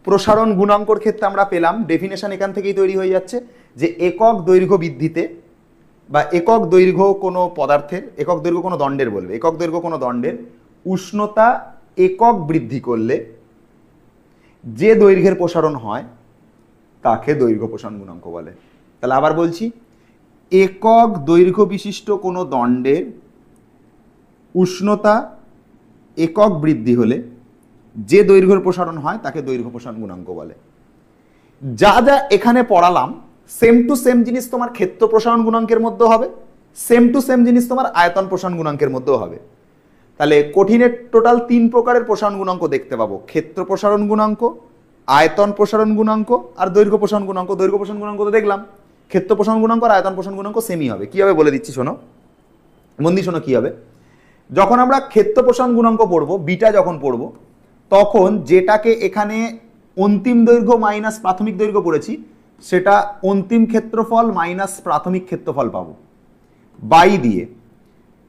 প্রসারণ গুণাঙ্কর ক্ষেত্রে আমরা পেলাম ডেফিনেশন এখান থেকেই তৈরি হয়ে যাচ্ছে, যে একক দৈর্ঘ্য বৃদ্ধিতে বা একক দৈর্ঘ্য কোনো পদার্থের, একক দৈর্ঘ্য কোনো দণ্ডের বলবে, একক দৈর্ঘ্য কোনো দণ্ডের উষ্ণতা একক বৃদ্ধি করলে যে দৈর্ঘ্যের প্রসারণ হয় তাকে দৈর্ঘ্য প্রসারণ গুণাঙ্ক বলে। তাহলে আবার বলছি, একক দৈর্ঘ্য বিশিষ্ট কোনো দণ্ডের উষ্ণতা একক বৃদ্ধি হলে যে দৈর্ঘ্যের প্রসারণ হয় তাকে দৈর্ঘ্য প্রসারণ গুণাঙ্ক বলে। যা যা এখানে পড়ালাম সেম টু সেম জিনিস তোমার ক্ষেত্র প্রসারণ গুণাঙ্কের মধ্যে হবে, সেম টু সেম জিনিস তোমার আয়তন প্রসারণ গুণাঙ্কের মধ্যেও হবে। তাহলে কঠিনের টোটাল 3 প্রকারের প্রসারণ গুণাঙ্ক দেখতে পাবো, ক্ষেত্র প্রসারণ গুণাঙ্ক, আয়তন প্রসারণ গুণাঙ্ক আর দৈর্ঘ্য প্রসারণ গুণাঙ্ক। দৈর্ঘ্য প্রসারণ গুণাঙ্ক তো দেখলাম, ক্ষেত্র প্রসারণ গুণাঙ্ক আর আয়তন প্রসারণ গুণাঙ্ক সেমই হবে। কি হবে বলে দিচ্ছি, শোনো মন দিয়ে শোনো। কি হবে, যখন আমরা ক্ষেত্র প্রসারণ গুণাঙ্ক পড়বো, বিটা যখন পড়বো, তখন যেটাকে এখানে অন্তিম দৈর্ঘ্য মাইনাস প্রাথমিক দৈর্ঘ্য পড়েছি, সেটা অন্তিম ক্ষেত্রফল মাইনাস প্রাথমিক ক্ষেত্রফল পাবো, বাই দিয়ে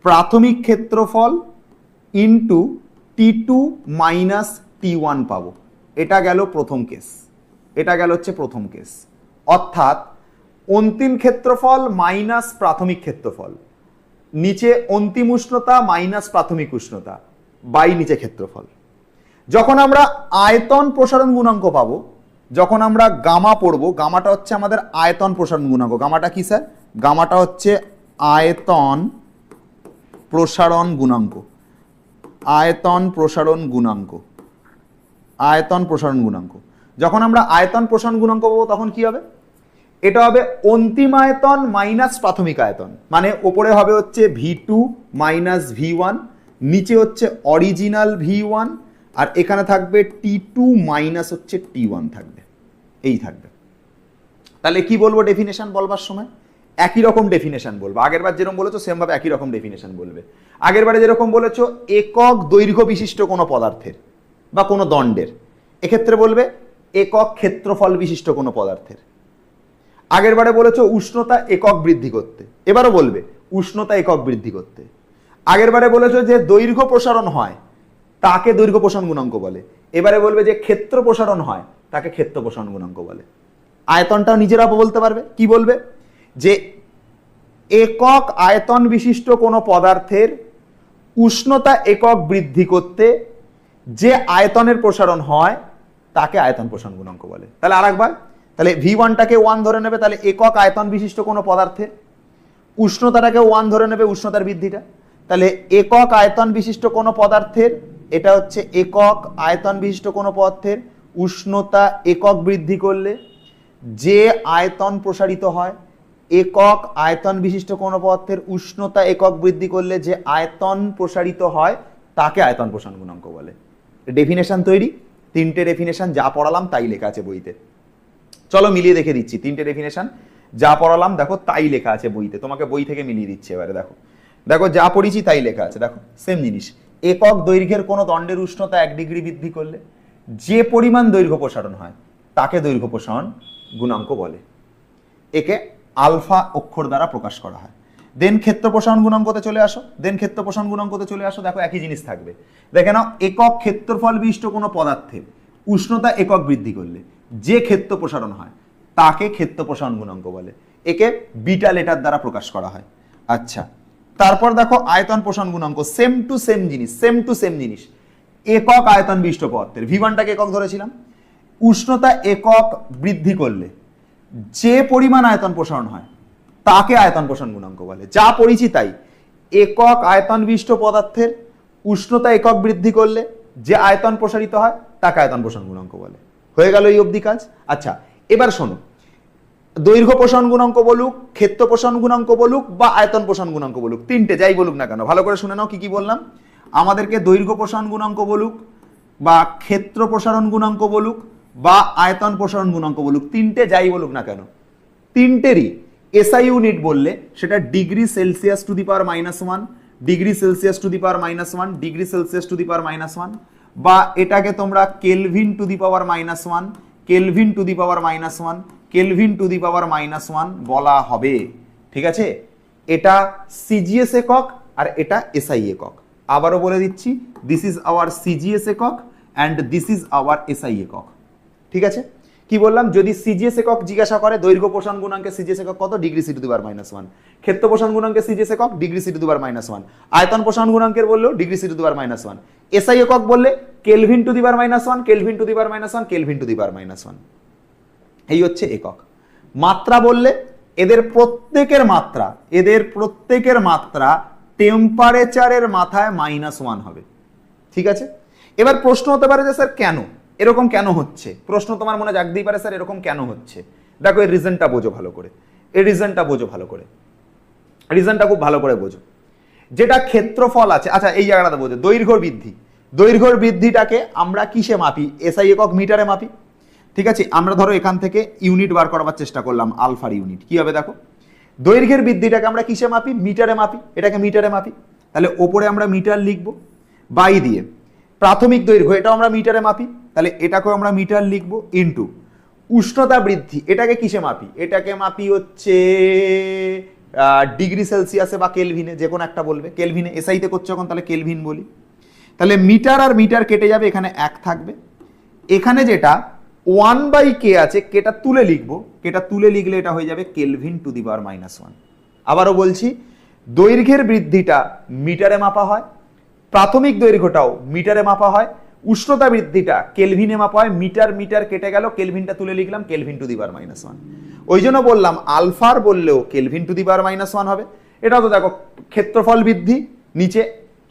প্রাথমিক ক্ষেত্রফল ইন্টু T2 মাইনাস T1 পাবো। এটা গেল প্রথম কেস, এটা গেল হচ্ছে প্রথম কেস। অর্থাৎ অন্তিম ক্ষেত্রফল মাইনাস প্রাথমিক ক্ষেত্রফল, নিচে অন্তিম উষ্ণতা মাইনাস প্রাথমিক উষ্ণতা, বাই নিচে ক্ষেত্রফল। যখন আমরা আয়তন প্রসারণ গুণাঙ্ক পাবো, যখন আমরা গামা পড়বো, গামাটা হচ্ছে আমাদের আয়তন প্রসারণ গুণাঙ্ক। গামাটা কি স্যার? গামাটা হচ্ছে আয়তন প্রসারণ গুণাঙ্ক, আয়তন প্রসারণ গুণাঙ্ক, আয়তন প্রসারণ গুণাঙ্ক। যখন আমরা আয়তন প্রসারণ গুণাঙ্ক পাবো তখন কি হবে, এটা হবে অন্তিম আয়তন মাইনাস প্রাথমিক আয়তন, মানে ওপরে হবে হচ্ছে V2 মাইনাস V1, নিচে হচ্ছে অরিজিনাল V1, আর এখানে থাকবে T2 মাইনাস হচ্ছে T1 থাকবে, এই থাকবে। তাহলে কি বলবো ডেফিনেশন বলবার সময়? একই রকম ডেফিনেশন বলবো, আগেরবার যেরকম বলেছো সেম ভাবে একই রকম ডেফিনেশন বলবে। আগেরবারে যেরকম বলেছো একক দৈর্ঘ্য বিশিষ্ট কোনো পদার্থের বা কোনো দণ্ডের, এক্ষেত্রে বলবে একক ক্ষেত্রফল বিশিষ্ট কোনো পদার্থের। আগেরবারে বলেছো উষ্ণতা একক বৃদ্ধি করতে, এবারও বলবে উষ্ণতা একক বৃদ্ধি করতে। আগেরবারে বলেছো যে দৈর্ঘ্য প্রসারণ হয় তাকে দৈর্ঘ্য প্রসারণ গুণাঙ্ক বলে, এবারে বলবে যে ক্ষেত্র প্রসারণ হয় তাকে ক্ষেত্র প্রসারণ গুণাঙ্ক বলে। আয়তনটাও নিজেরা বলতে পারবে, কি বলবে? যে একক আয়তন বিশিষ্ট কোনো পদার্থের উষ্ণতা একক বৃদ্ধি করতে যে আয়তনের প্রসারণ হয় তাকে আয়তন প্রসারণ গুণাঙ্ক বলে। তাহলে আরেকবার, তাহলে V1টাকে 1 ধরে নেবে, তাহলে একক আয়তন বিশিষ্ট কোনো পদার্থের উষ্ণতাটাকে 1 ধরে নেবে, উষ্ণতার বৃদ্ধিটা। তাহলে একক আয়তন বিশিষ্ট কোনো পদার্থের, এটা হচ্ছে একক আয়তন বিশিষ্ট কোনো পদার্থের উষ্ণতা একক বৃদ্ধি করলে যে আয়তন প্রসারিত হয়, একক আয়তন বিশিষ্ট কোনো পদার্থের উষ্ণতা একক বৃদ্ধি করলে যে আয়তন প্রসারিত হয় তাকে আয়তন প্রসারণ গুণাঙ্ক বলে। ডেফিনেশন তৈরি, তিনটে ডেফিনেশন যা পড়ালাম তাই লেখা আছে বইতে। চলো মিলিয়ে দেখে দিচ্ছি, তিনটে ডেফিনেশন যা পড়ালাম দেখো তাই লেখা আছে বইতে, তোমাকে বই থেকে মিলিয়ে দিচ্ছি। এবারে দেখো, দেখো যা পড়িছি তাই লেখা আছে, দেখো সেম জিনিস। একক দৈর্ঘ্যের কোনো দণ্ডের উষ্ণতা 1 ডিগ্রি বৃদ্ধি করলে যে পরিমাণ দৈর্ঘ্য প্রসারণ হয় তাকে দৈর্ঘ্য প্রসারণ গুণাঙ্ক বলে, একে আলফা অক্ষর দ্বারা প্রকাশ করা হয়। দেন ক্ষেত্র প্রসারণ গুণাঙ্কতে চলে আসো, দেন ক্ষেত্র প্রসারণ গুণাঙ্কতে চলে আসো, দেখো একই জিনিস থাকবে। দেখে নাও, একক ক্ষেত্রফল বিশিষ্ট কোনো পদার্থের উষ্ণতা একক বৃদ্ধি করলে যে ক্ষেত্র প্রসারণ হয় তাকে ক্ষেত্র প্রসারণ গুণাঙ্ক বলে, একে বিটা লেটার দ্বারা প্রকাশ করা হয়। আচ্ছা, তারপর দেখো আয়তন প্রসারণ গুণাঙ্ক, সেম টু সেম জিনিস, সেম টু সেম জিনিস। একক আয়তন বিশিষ্ট পদার্থের V1টাকে একক ধরেছিলাম, উষ্ণতা একক বৃদ্ধি করলে যে পরিমাণ আয়তন প্রসারণ হয় তাকে আয়তন প্রসারণ গুণাঙ্ক বলে। যা পড়িছি তাই, একক আয়তন বিশিষ্ট পদার্থের উষ্ণতা একক বৃদ্ধি করলে যে আয়তন প্রসারিত হয় তাকে আয়তন প্রসারণ গুণাঙ্ক বলে। হয়ে গেল এই অবধি কাজ। আচ্ছা, এবার শোনো, দৈর্ঘ্য প্রসারণ গুণাঙ্ক বলুক, ক্ষেত্র প্রসারণ গুণাঙ্ক বলুক বা আয়তন প্রসারণ গুণাঙ্ক বলুক, তিনটে যাই বলুক না কেন, ভালো করে শুনে নাও কি কি বললাম। আমাদেরকে দৈর্ঘ্য প্রসারণ গুণাঙ্ক বলুক বা ক্ষেত্র প্রসারণ গুণাঙ্ক বলুক বা আয়তন প্রসারণ গুণাঙ্ক বলুক, তিনটে যাই বলুক না কেন, তিনটেরই এসআই ইউনিট বললে সেটা degree Celsius to the power -1, degree Celsius to the power -1, degree Celsius to the power -1, বা এটাকে তোমরা kelvin to the power -1, kelvin to the power -1, kelvin to the power -1 বলা হবে। ঠিক আছে, এটা সিজিএস একক আর এটা এসআই একক। আবারও বলে দিচ্ছি, দিস ইজ আওয়ার সিজিএস একক and this is our SI একক। ঠিক আছে, কি বললাম? যদি সিজিএস একক জিজ্ঞাসা করে, দৈর্ঘ্য প্রসারণ গুণাঙ্কে সিজিএস একক কত? Degree C to the power -1। ক্ষেত্র প্রসারণ গুণাঙ্কে সিজিএস একক degree C to the power -1। আয়তন প্রসারণ গুণাঙ্কের বললেও degree C to the power -1। SI একক বললে kelvin to the power -1, kelvin to the power -1, kelvin to the power -1। এই হচ্ছে একক। মাত্রা বললে এদের প্রত্যেকের মাত্রা টেম্পারেচারের মাথায় -1 হবে। ঠিক আছে, এবার প্রশ্ন হতে পারে যে স্যার কেন এরকম কেন হচ্ছে, প্রশ্ন তোমার মনে জাগতেই পারে স্যার এরকম কেন হচ্ছে। দেখো এর রিজনটা বোঝো ভালো করে, এর রিজনটা বোঝো ভালো করে, রিজনটা খুব ভালো করে বোঝো। যেটা ক্ষেত্রফল আছে, আচ্ছা এই জায়গাটা বোঝো, দৈর্ঘ্য বৃদ্ধি, দৈর্ঘ্যর বৃদ্ধিটাকে আমরা কিসে মাপি? এসআই একক মিটারে মাপি। ঠিক আছে, আমরা ধরো এখান থেকে ইউনিট বার করার চেষ্টা করলাম, আলফার ইউনিট কি হবে দেখো। দৈর্ঘ্যের বৃদ্ধিটাকে আমরা কিসে মাপি? মিটারে মাপি, এটাকে মিটারে মাপি। তাহলে ওপরে আমরা মিটার লিখবো, বাই দিয়ে প্রাথমিক দৈর্ঘ্য এটাও আমরা মিটারে মাপি, তাহলে এটাকেও আমরা মিটার লিখবো, ইনটু উষ্ণতা বৃদ্ধি এটাকে কিসে মাপি? এটাকে মাপি হচ্ছে ডিগ্রি সেলসিয়াসে বা কেলভিনে, যে কোনো একটা বলবে। কেলভিনে এসআইতে করছে যখন, তাহলে কেলভিন বলি। তাহলে মিটার আর মিটার কেটে যাবে, এখানে 1 থাকবে। এখানে যেটা 1/k আছে, কেটা তুলে লিখবো, কেটা তুলে লিখলে এটা হয়ে যাবে কেলভিন টু দি পাওয়ার -1। আবারও বলছি, দৈর্ঘ্যের বৃদ্ধিটা মিটারে মাপা হয়, প্রাথমিক দৈর্ঘ্যটাও মিটারে মাপা হয়, উষ্ণতা বৃদ্ধিটা কেলভিনে মাপা হয়। মিটার মিটার কেটে গেল, কেলভিনটা তুলে লিখলাম কেলভিন টু দি পাওয়ার -1। ওই জন্য বললাম আলফার বললেও কেলভিন টু দি পাওয়ার -1 হবে। এটাও তো দেখো ক্ষেত্রফল বৃদ্ধি, নিচে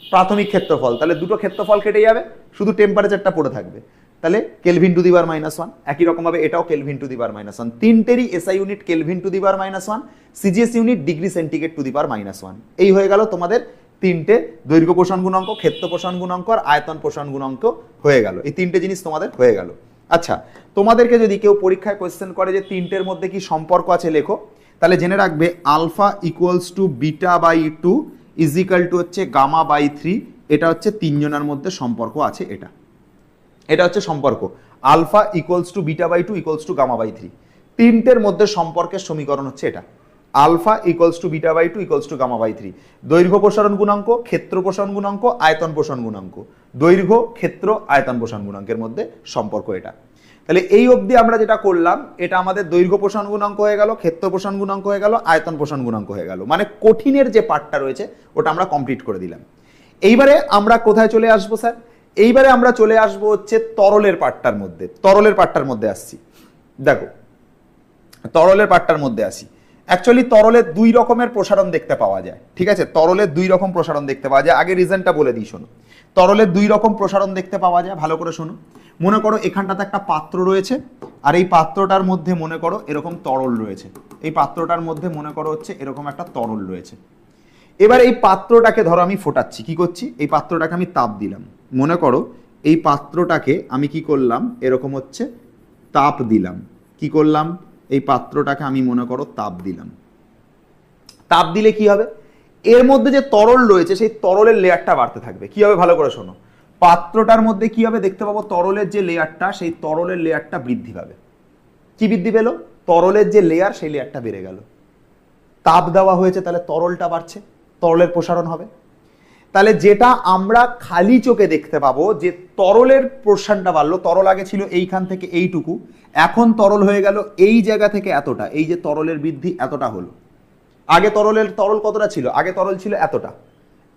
প্রাথমিক ক্ষেত্রফল, তাহলে দুটো ক্ষেত্রফল কেটে যাবে, শুধু টেম্পারেচারটা পড়ে থাকবে। তাহলে কেলভিন টু দি পাওয়ার -1। একই রকম ভাবে এটাও কেলভিন টু দি পাওয়ার -1। তিনটেরই SI unit kelvin to the power -1, CGS unit degree centigrade to the power -1। এই হয়ে গেল তোমাদের তিনটে দৈর্ঘ্য প্রসারণ গুণাঙ্ক, ক্ষেত্র প্রসারণ গুণাঙ্ক আর আয়তন প্রসারণ গুণাঙ্ক হয়ে গেল। এই তিনটে জিনিস তোমাদের হয়ে গেল। আচ্ছা, তোমাদেরকে যদি কেউ পরীক্ষায় কোয়েশ্চেন করে যে তিনটের মধ্যে কি সম্পর্ক আছে লেখো, তাহলে জেনে রাখবে alpha equals to beta by 2 is equal to হচ্ছে গামা বাই 3। এটা হচ্ছে তিনজনের মধ্যে সম্পর্ক আছে। এটা হচ্ছে সম্পর্ক, alpha equals to beta by 2 equals to gamma by 3। তিনটের মধ্যে সম্পর্কের সমীকরণ হচ্ছে এটা, alpha equals to beta by 2 equals to gamma by 3। দৈর্ঘ্য প্রসারণ গুণাঙ্ক, ক্ষেত্র প্রসারণ গুণাঙ্ক, আয়তন প্রসারণ গুণাঙ্ক, দৈর্ঘ্য ক্ষেত্র আয়তন প্রসারণ গুণাঙ্কের মধ্যে সম্পর্ক এটা। তাহলে এই অবধি আমরা যেটা করলাম, এটা আমাদের দৈর্ঘ্য প্রসারণ গুণাঙ্ক হয়ে গেল, ক্ষেত্র প্রসারণ গুণাঙ্ক হয়ে গেল, আয়তন প্রসারণ গুণাঙ্ক হয়ে গেল। মানে কঠিনের যে পার্টটা রয়েছে ওটা আমরা কমপ্লিট করে দিলাম। এইবারে আমরা কোথায় চলে আসবো স্যার? এইবারে আমরা চলে আসবো হচ্ছে তরলের পার্টটার মধ্যে। তরলের পার্টটার মধ্যে আসছি, দেখো তরলের পার্টটার মধ্যে আসি। অ্যাকচুয়ালি তরলের দুই রকমের প্রসারণ দেখতে পাওয়া যায়, ঠিক আছে? তরলের দুই রকম প্রসারণ দেখতে পাওয়া যায়। আগে রিজনটা বলে দিই, শোনো। তরলের দুই রকম প্রসারণ দেখতে পাওয়া যায়, ভালো করে শোনো। মনে করো এখানটাতে একটা পাত্র রয়েছে, আর এই পাত্রটার মধ্যে মনে করো এরকম তরল রয়েছে। এই পাত্রটার মধ্যে মনে করো হচ্ছে এরকম একটা তরল রয়েছে। এবার এই পাত্রটাকে ধরো আমি ফোটাচ্ছি, কি করছি? এই পাত্রটাকে আমি তাপ দিলাম। মনে করো এই পাত্রটাকে আমি কি করলাম, এরকম হচ্ছে তাপ দিলাম। কি করলাম? এই পাত্রটাকে আমি মনে করো তাপ দিলাম। তাপ দিলে কি হবে? এর মধ্যে যে তরল রয়েছে সেই তরলের লেয়ারটা বাড়তে থাকবে। কি হবে? ভালো করে শোনো। পাত্রটার মধ্যে কি হবে দেখতে পাবো, তরলের যে লেয়ারটা সেই তরলের লেয়ারটা বৃদ্ধি পাবে। কি বৃদ্ধি পেল? তরলের যে লেয়ার সেই লেয়ারটা বেড়ে গেল। তাপ দেওয়া হয়েছে, তাহলে তরলটা বাড়ছে, তরলের প্রসারণ হবে। তাহলে যেটা আমরা খালি চোখে দেখতে পাবো যে তরলের প্রসারণটা বাড়লো, তরল আগে ছিল এইখান থেকে এইটুকু, এখন তরল হয়ে গেল এই জায়গা থেকে এতটা। এই যে তরলের বৃদ্ধি এতটা হলো। আগে তরল কতটা ছিল? আগে তরল ছিল এতটা।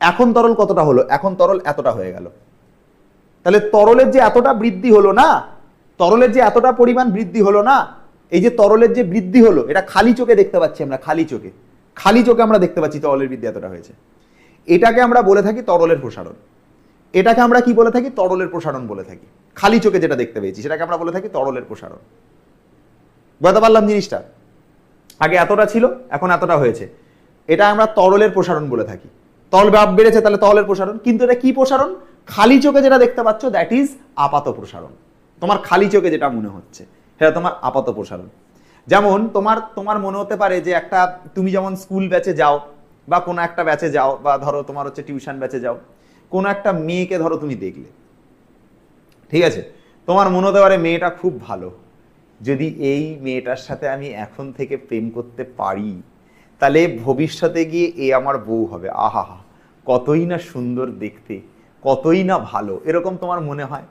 এখন তরল কতটা হলো? এখন তরল এতটা হয়ে গেল। তাহলে তরলের যে এতটা বৃদ্ধি হলো না, তরলের যে এতটা পরিমাণ বৃদ্ধি হলো না, এই যে তরলের যে বৃদ্ধি হলো, এটা খালি চোখে দেখতে পাচ্ছি আমরা। খালি চোখে আমরা দেখতে পাচ্ছি তরলের বৃদ্ধি এতটা হয়েছে। এটাকে আমরা বলে থাকি তরলের প্রসারণ। এটাকে আমরা কি বলে থাকি? তরলের প্রসারণ বলে থাকি। খালি চোখে যেটা দেখতে পেয়েছি সেটাকে আমরা বলে থাকি তরলের প্রসারণ। বুঝতে পারলাম জিনিসটা? আগে এতটা ছিল, এখন এতটা হয়েছে, এটা আমরা তরলের প্রসারণ বলে থাকি। তরল বেড়েছে, তাহলে তরলের প্রসারণ। কিন্তু এটা কি প্রসারণ? খালি চোখে যেটা দেখতে পাচ্ছ দ্যাট ইজ আপাত প্রসারণ। তোমার খালি চোখে যেটা মনে হচ্ছে সেটা তোমার আপাত প্রসারণ। যেমন তোমার মনে হতে পারে যে একটা, তুমি যেমন স্কুল ব্যাচে যাও বা কোনো একটা ব্যাচে যাও, বা ধরো তোমার হচ্ছে টিউশন ব্যাচে যাও, কোনো একটা মেয়েকে ধরো তুমি দেখলে, ঠিক আছে? তোমার মনে হতে পারে মেয়েটা খুব ভালো, যদি এই মেয়েটার সাথে আমি এখন থেকে প্রেম করতে পারি তাহলে ভবিষ্যতে গিয়ে এ আমার বউ হবে। আহা, কতই না সুন্দর দেখতে, কতই না ভালো। এরকম তোমার মনে হয়?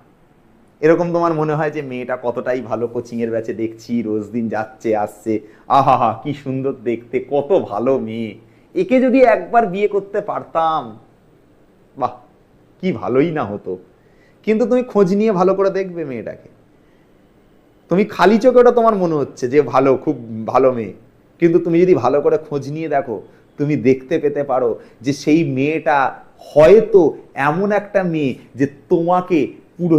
এরকম তোমার মনে হয় যে মেয়েটা কতটাই ভালো, কোচিংয়ের ব্যাচে দেখছি রোজ দিন যাচ্ছে আসছে, আহা কি সুন্দর দেখতে, কত ভালো মেয়ে, একে যদি একবার বিয়ে করতে পারতাম, বাহ কি ভালোই না হতো। কিন্তু তুমি খোঁজ নিয়ে ভালো করে দেখবে মেয়েটাকে, তুমি খালি চোখে ওটা তোমার মনে হচ্ছে যে ভালো, খুব ভালো মেয়ে, কিন্তু তুমি যদি ভালো করে খোঁজ নিয়ে দেখো তুমি দেখতে পেতে পারো যে সেই মেয়েটা হয়তো এমন একটা মেয়ে যে তোমাকে পুরো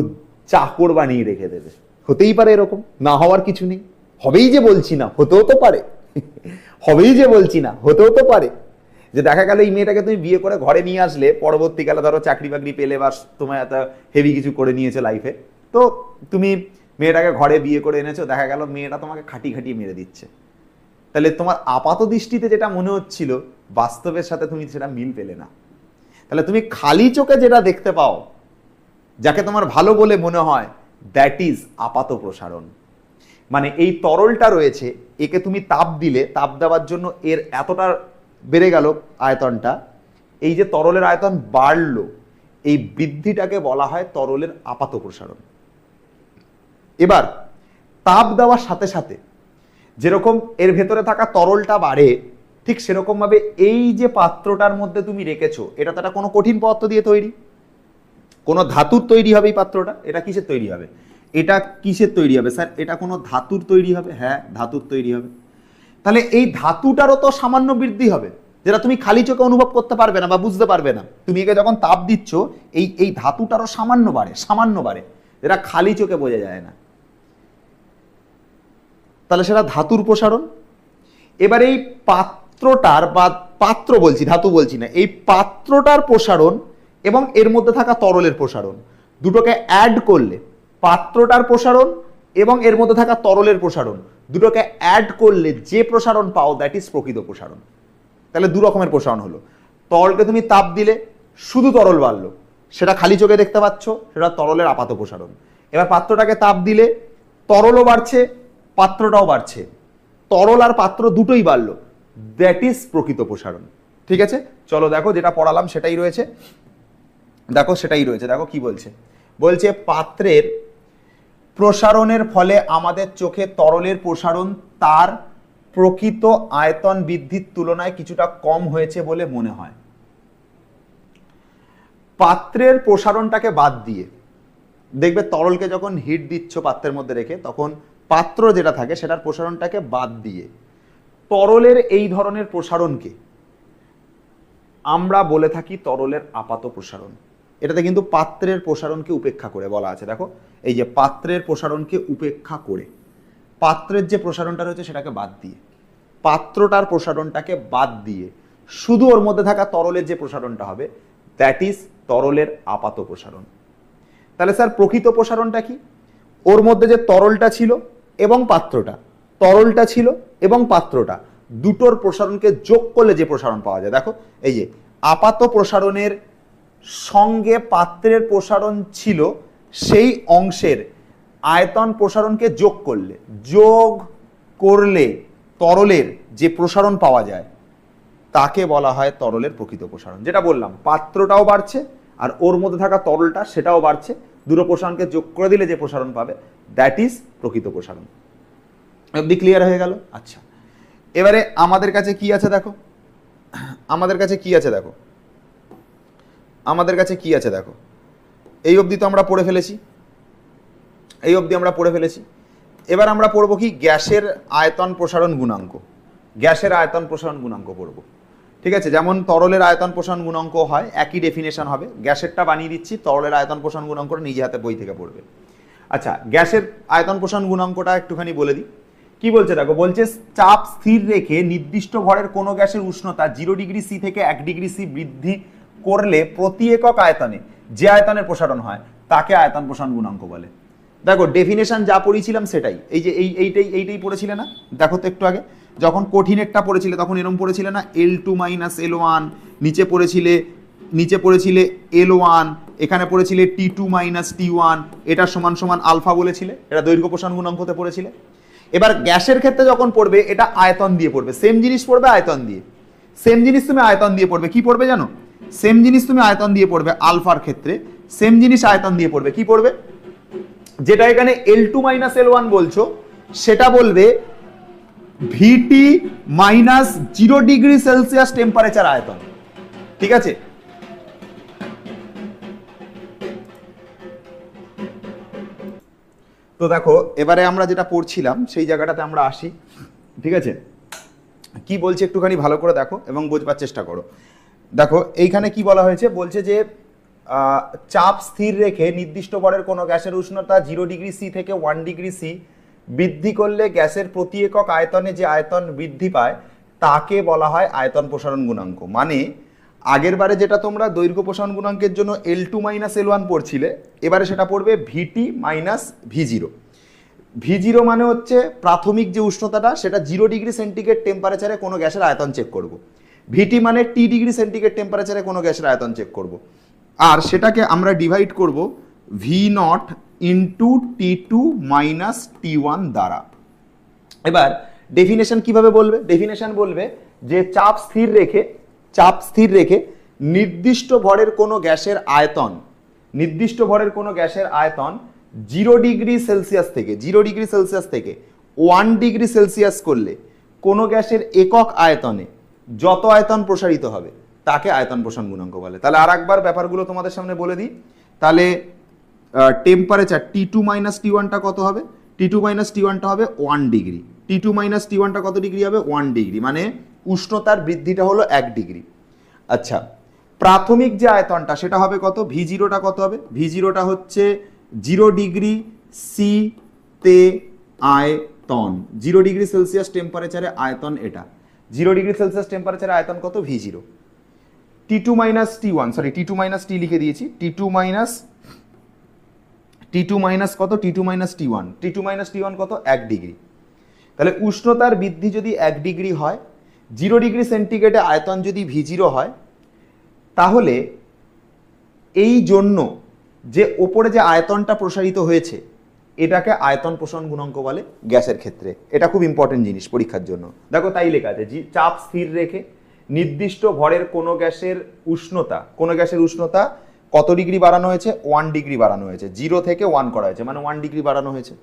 চাকর বানিয়ে রেখে দেবে। হতেই পারে এরকম, না হওয়ার কিছু নেই। হবেই যে বলছি না, হতেও তো পারে। হবেই যে বলছি না, হতেও তো পারে যে দেখা গেল এই মেয়েটাকে তুমি বিয়ে করে ঘরে নিয়ে আসলে, পরবর্তীকালে ধরো চাকরি বাকরি পেলে বা তোমার এত হেভি কিছু করে নিয়েছো লাইফে, তো তুমি মেয়েটাকে ঘরে বিয়ে করে এনেছো, দেখা গেল মেয়েটা তোমাকে খাটিয়ে মেরে দিচ্ছে। তাহলে তোমার আপাত দৃষ্টিতে যেটা মনে হচ্ছিল বাস্তবের সাথে তুমি সেটা মিল পেলে না। তাহলে তুমি খালি চোখে যেটা দেখতে পাও, যাকে তোমার ভালো বলে মনে হয়, দ্যাট ইজ আপাত প্রসারণ। মানে এই তরলটা রয়েছে, একে তুমি তাপ দিলে, তাপ দেওয়ার জন্য এর এতটা বেড়ে গেল আয়তনটা, এই যে তরলের আয়তন বাড়লো, এই বৃদ্ধিটাকে বলা হয় তরলের আপাত প্রসারণ। এবার তাপ দেওয়ার সাথে সাথে যেরকম এর ভেতরে থাকা তরলটা বাড়ে, ঠিক সেরকম ভাবে এই যে পাত্রটার মধ্যে তুমি রেখেছো, এটা তো একটা কোনো কঠিন পদার্থ দিয়ে তৈরি, কোনো ধাতুর তৈরি হবে এই পাত্রটা। এটা কিসের তৈরি হবে? এটা কিসের তৈরি হবে স্যার? এটা কোনো ধাতুর তৈরি হবে। হ্যাঁ, ধাতুর তৈরি হবে। তাহলে এই ধাতুটারও তো সামান্য বৃদ্ধি হবে, যেটা তুমি খালি চোখে অনুভব করতে পারবে না বা বুঝতে পারবে না। তুমি একে যখন তাপ দিচ্ছ, এই ধাতুটারও সামান্য বাড়ে। যেটা খালি চোখে বোঝা যায় না, তাহলে সেটা ধাতুর প্রসারণ। এবার এই পাত্রটার বা পাত্র বলছি, ধাতু বলছি না, এই পাত্রটার প্রসারণ এবং এর মধ্যে থাকা তরলের প্রসারণ দুটোকে অ্যাড করলে, পাত্রটার প্রসারণ এবং এর মধ্যে থাকা তরলের প্রসারণ দুটোকে অ্যাড করলে যে প্রসারণ পাও দ্যাট ইজ প্রকৃত প্রসারণ। তাহলে দু রকমের প্রসারণ হলো। তরলকে তুমি তাপ দিলে শুধু তরল বাড়লো, সেটা খালি চোখে দেখতে পাচ্ছ, সেটা তরলের আপাত প্রসারণ। এবার পাত্রটাকে তাপ দিলে তরলও বাড়ছে, পাত্রটাও বাড়ছে, তরল আর পাত্র দুটোই বাড়লো, দ্যাট ইজ প্রকৃত প্রসারণ। ঠিক আছে, চলো দেখো যেটা পড়ালাম সেটাই রয়েছে, দেখো সেটাই রয়েছে। দেখো কি বলছে, বলছে পাত্রের প্রসারণের ফলে আমাদের চোখে তরলের প্রসারণ তার প্রকৃত আয়তন বৃদ্ধির তুলনায় কিছুটা কম হয়েছে বলে মনে হয়। পাত্রের প্রসারণটাকে বাদ দিয়ে দেখবে তরলকে যখন হিট দিচ্ছ পাত্রের মধ্যে রেখে, তখন পাত্র যেটা থাকে সেটার প্রসারণটাকে বাদ দিয়ে তরলের এই ধরনের প্রসারণকে আমরা বলে থাকি তরলের আপাত প্রসারণ। এটাতে কিন্তু পাত্রের প্রসারণকে উপেক্ষা করে বলা আছে। দেখো এই যে পাত্রের প্রসারণকে উপেক্ষা করে, পাত্রের যে প্রসারণটা রয়েছে সেটাকে বাদ দিয়ে, পাত্রটার প্রসারণটাকে বাদ দিয়ে শুধু ওর মধ্যে থাকা তরলের যে প্রসারণটা হবে দ্যাট ইজ তরলের আপাত প্রসারণ। তাহলে স্যার প্রকৃত প্রসারণটা কি? ওর মধ্যে যে তরলটা ছিল এবং পাত্রটা, তরলটা ছিল এবং পাত্রটা দুটোর প্রসারণকে যোগ করলে যে প্রসারণ পাওয়া যায়। দেখো এই যে আপাত প্রসারণের সঙ্গে পাত্রের প্রসারণ ছিল সেই অংশের আয়তন প্রসারণকে যোগ করলে তরলের যে প্রসারণ পাওয়া যায় তাকে বলা হয় তরলের প্রকৃত প্রসারণ। যেটা বললাম, পাত্রটাও বাড়ছে আর ওর মধ্যে থাকা তরলটা সেটাও বাড়ছে, দুটো প্রসারণকে যোগ করে দিলে যে প্রসারণ পাবে দ্যাট ইজ প্রকৃত প্রসারণ। অবধি ক্লিয়ার হয়ে গেল? আচ্ছা, এবারে আমাদের কাছে কি আছে দেখো, আমাদের কাছে কি আছে দেখো, আমাদের কাছে কি আছে দেখো। এই অবধি তো আমরা পড়ে ফেলেছি, এই অবধি আমরা পড়ে ফেলেছি। এবার আমরা পড়বো কি, গ্যাসের আয়তন প্রসারণ গুণাঙ্ক। গ্যাসের আয়তন প্রসারণ গুণাঙ্ক পড়বো। ঠিক আছে, যেমন তরলের আয়তন প্রসারণ গুণাঙ্ক হয়, একই ডেফিনেশন হবে। গ্যাসেরটা বানিয়ে দিচ্ছি, তরলের আয়তন প্রসারণ গুণাঙ্কটা নিজে হাতে বই থেকে পড়বে। আচ্ছা, গ্যাসের আয়তন প্রসারণ গুণাঙ্কটা একটুখানি বলে দিই। কি বলছে দেখো, বলছে চাপ স্থির রেখে নির্দিষ্ট ভরের কোনো গ্যাসের উষ্ণতা 0 ডিগ্রি সি থেকে 1 ডিগ্রি সি বৃদ্ধি করলে প্রতি একক আয়তনে যে আয়তনের প্রসারণ হয় তাকে আয়তন প্রসারণ গুণাঙ্ক বলে। দেখো ডেফিনেশন যা পড়েছিলাম সেটাই, এই যে এইটাই পড়েছিলে না? দেখো তো একটু আগে যখন কঠিনেরটা পড়েছিলে তখন এরকম পড়েছিলে না, L2 - L1, নিচে পড়েছিলে L1, এখানে পড়েছিলে T2 - T1, এটা সমান সমান আলফা বলেছিলে, এটা দৈর্ঘ্য প্রসারণ গুণাঙ্কতে পড়েছিলে। এবার গ্যাসের ক্ষেত্রে যখন পড়বে এটা আয়তন দিয়ে পড়বে, সেম জিনিস পড়বে আয়তন দিয়ে, সেম জিনিস তুমি আয়তন দিয়ে পড়বে। কি পড়বে জানো? সেম জিনিস তুমি আয়তন দিয়ে পড়বে আলফার ক্ষেত্রে, সেম জিনিস আয়তন দিয়ে পড়বে। কি পড়বে? যেটা এখানে L2 - L1 বলছো সেটা বলবে VT - 0 ডিগ্রি সেলসিয়াস টেম্পারেচার আয়তন। ঠিক আছে, তো দেখো এবারে আমরা যেটা পড়ছিলাম সেই জায়গাটাতে আমরা আসি। ঠিক আছে, কি বলছে একটুখানি ভালো করে দেখো এবং বোঝবার চেষ্টা করো। দেখো এইখানে কি বলা হয়েছে, বলছে যে চাপ স্থির রেখে নির্দিষ্ট ভরের কোনো গ্যাসের উষ্ণতা 0 ডিগ্রি সি থেকে 1 ডিগ্রি সি বৃদ্ধি করলে গ্যাসের প্রতি একক আয়তনে যে আয়তন বৃদ্ধি পায় তাকে বলা হয় আয়তন প্রসারণ গুণাঙ্ক। মানে আগের বারে যেটা তোমরা দৈর্ঘ্য প্রসারণ গুণাঙ্কের জন্য L2 - L1 পড়ছিলে, এবারে সেটা পড়বে VT - V0। V0 মানে হচ্ছে প্রাথমিক যে উষ্ণতাটা সেটা 0 ডিগ্রি সেন্টিগ্রেড টেম্পারেচারে কোনো গ্যাসের আয়তন চেক করব। VT মানে T ডিগ্রি সেন্টিগ্রেড টেম্পারেচারে কোনো গ্যাসের আয়তন চেক করব, আর সেটাকে আমরা ডিভাইড করব V0 ইন্টু T2 - T1 দ্বারা। এবার ডেফিনেশন কিভাবে বলবে? ডেফিনেশন বলবে যে চাপ স্থির রেখে নির্দিষ্ট ভরের কোনো গ্যাসের আয়তন 0 ডিগ্রি সেলসিয়াস থেকে 1 ডিগ্রি সেলসিয়াস করলে কোনো গ্যাসের একক আয়তনে যত আয়তন প্রসারিত হবে তাকে আয়তন প্রসারণ গুণাঙ্ক বলে। তাহলে আর একবার ব্যাপারগুলো তোমাদের সামনে বলে দিই। তাহলে টেম্পারেচার T2 - T1টা কত হবে? T2 - T1টা হবে 1 ডিগ্রি। T2 - T1টা কত ডিগ্রি হবে? 1 ডিগ্রি, মানে উষ্ণতার বৃদ্ধিটা হলো 1 ডিগ্রি। আচ্ছা, প্রাথমিক যে আয়তনটা সেটা হবে কত? V0টা কত হবে? V0টা হচ্ছে 0 ডিগ্রি সি তে আয়তন, 0 ডিগ্রি সেলসিয়াস টেম্পারেচারে আয়তন এটা। 0 ডিগ্রি সেলসিয়াস টেম্পারেচারে আয়তন কত? V0। T2 minus T1, sorry T2 minus T লিখে দিয়েছি, T2 মাইনাস কত? T2 minus T1, T2 minus T1 কত? 1 ডিগ্রি। তাহলে উষ্ণতার বৃদ্ধি যদি 1 ডিগ্রি হয়, 0 ডিগ্রি সেন্টিগ্রেডে আয়তন যদি V0 হয়, তাহলে এই জন্য যে ওপরে যে আয়তনটা প্রসারিত হয়েছে এটাকে আয়তন প্রসারণ গুণাঙ্ক বলে গ্যাসের ক্ষেত্রে। এটা খুব ইম্পর্টেন্ট জিনিস পরীক্ষার জন্য। দেখো তাই লেখা আছে, চাপ স্থির রেখে নির্দিষ্ট ভরের কোনো গ্যাসের উষ্ণতা কত ডিগ্রি বাড়ানো হয়েছে? 1 ডিগ্রি বাড়ানো হয়েছে। 0 থেকে 1 করা হয়েছে, মানে 1 ডিগ্রি বাড়ানো হয়েছে।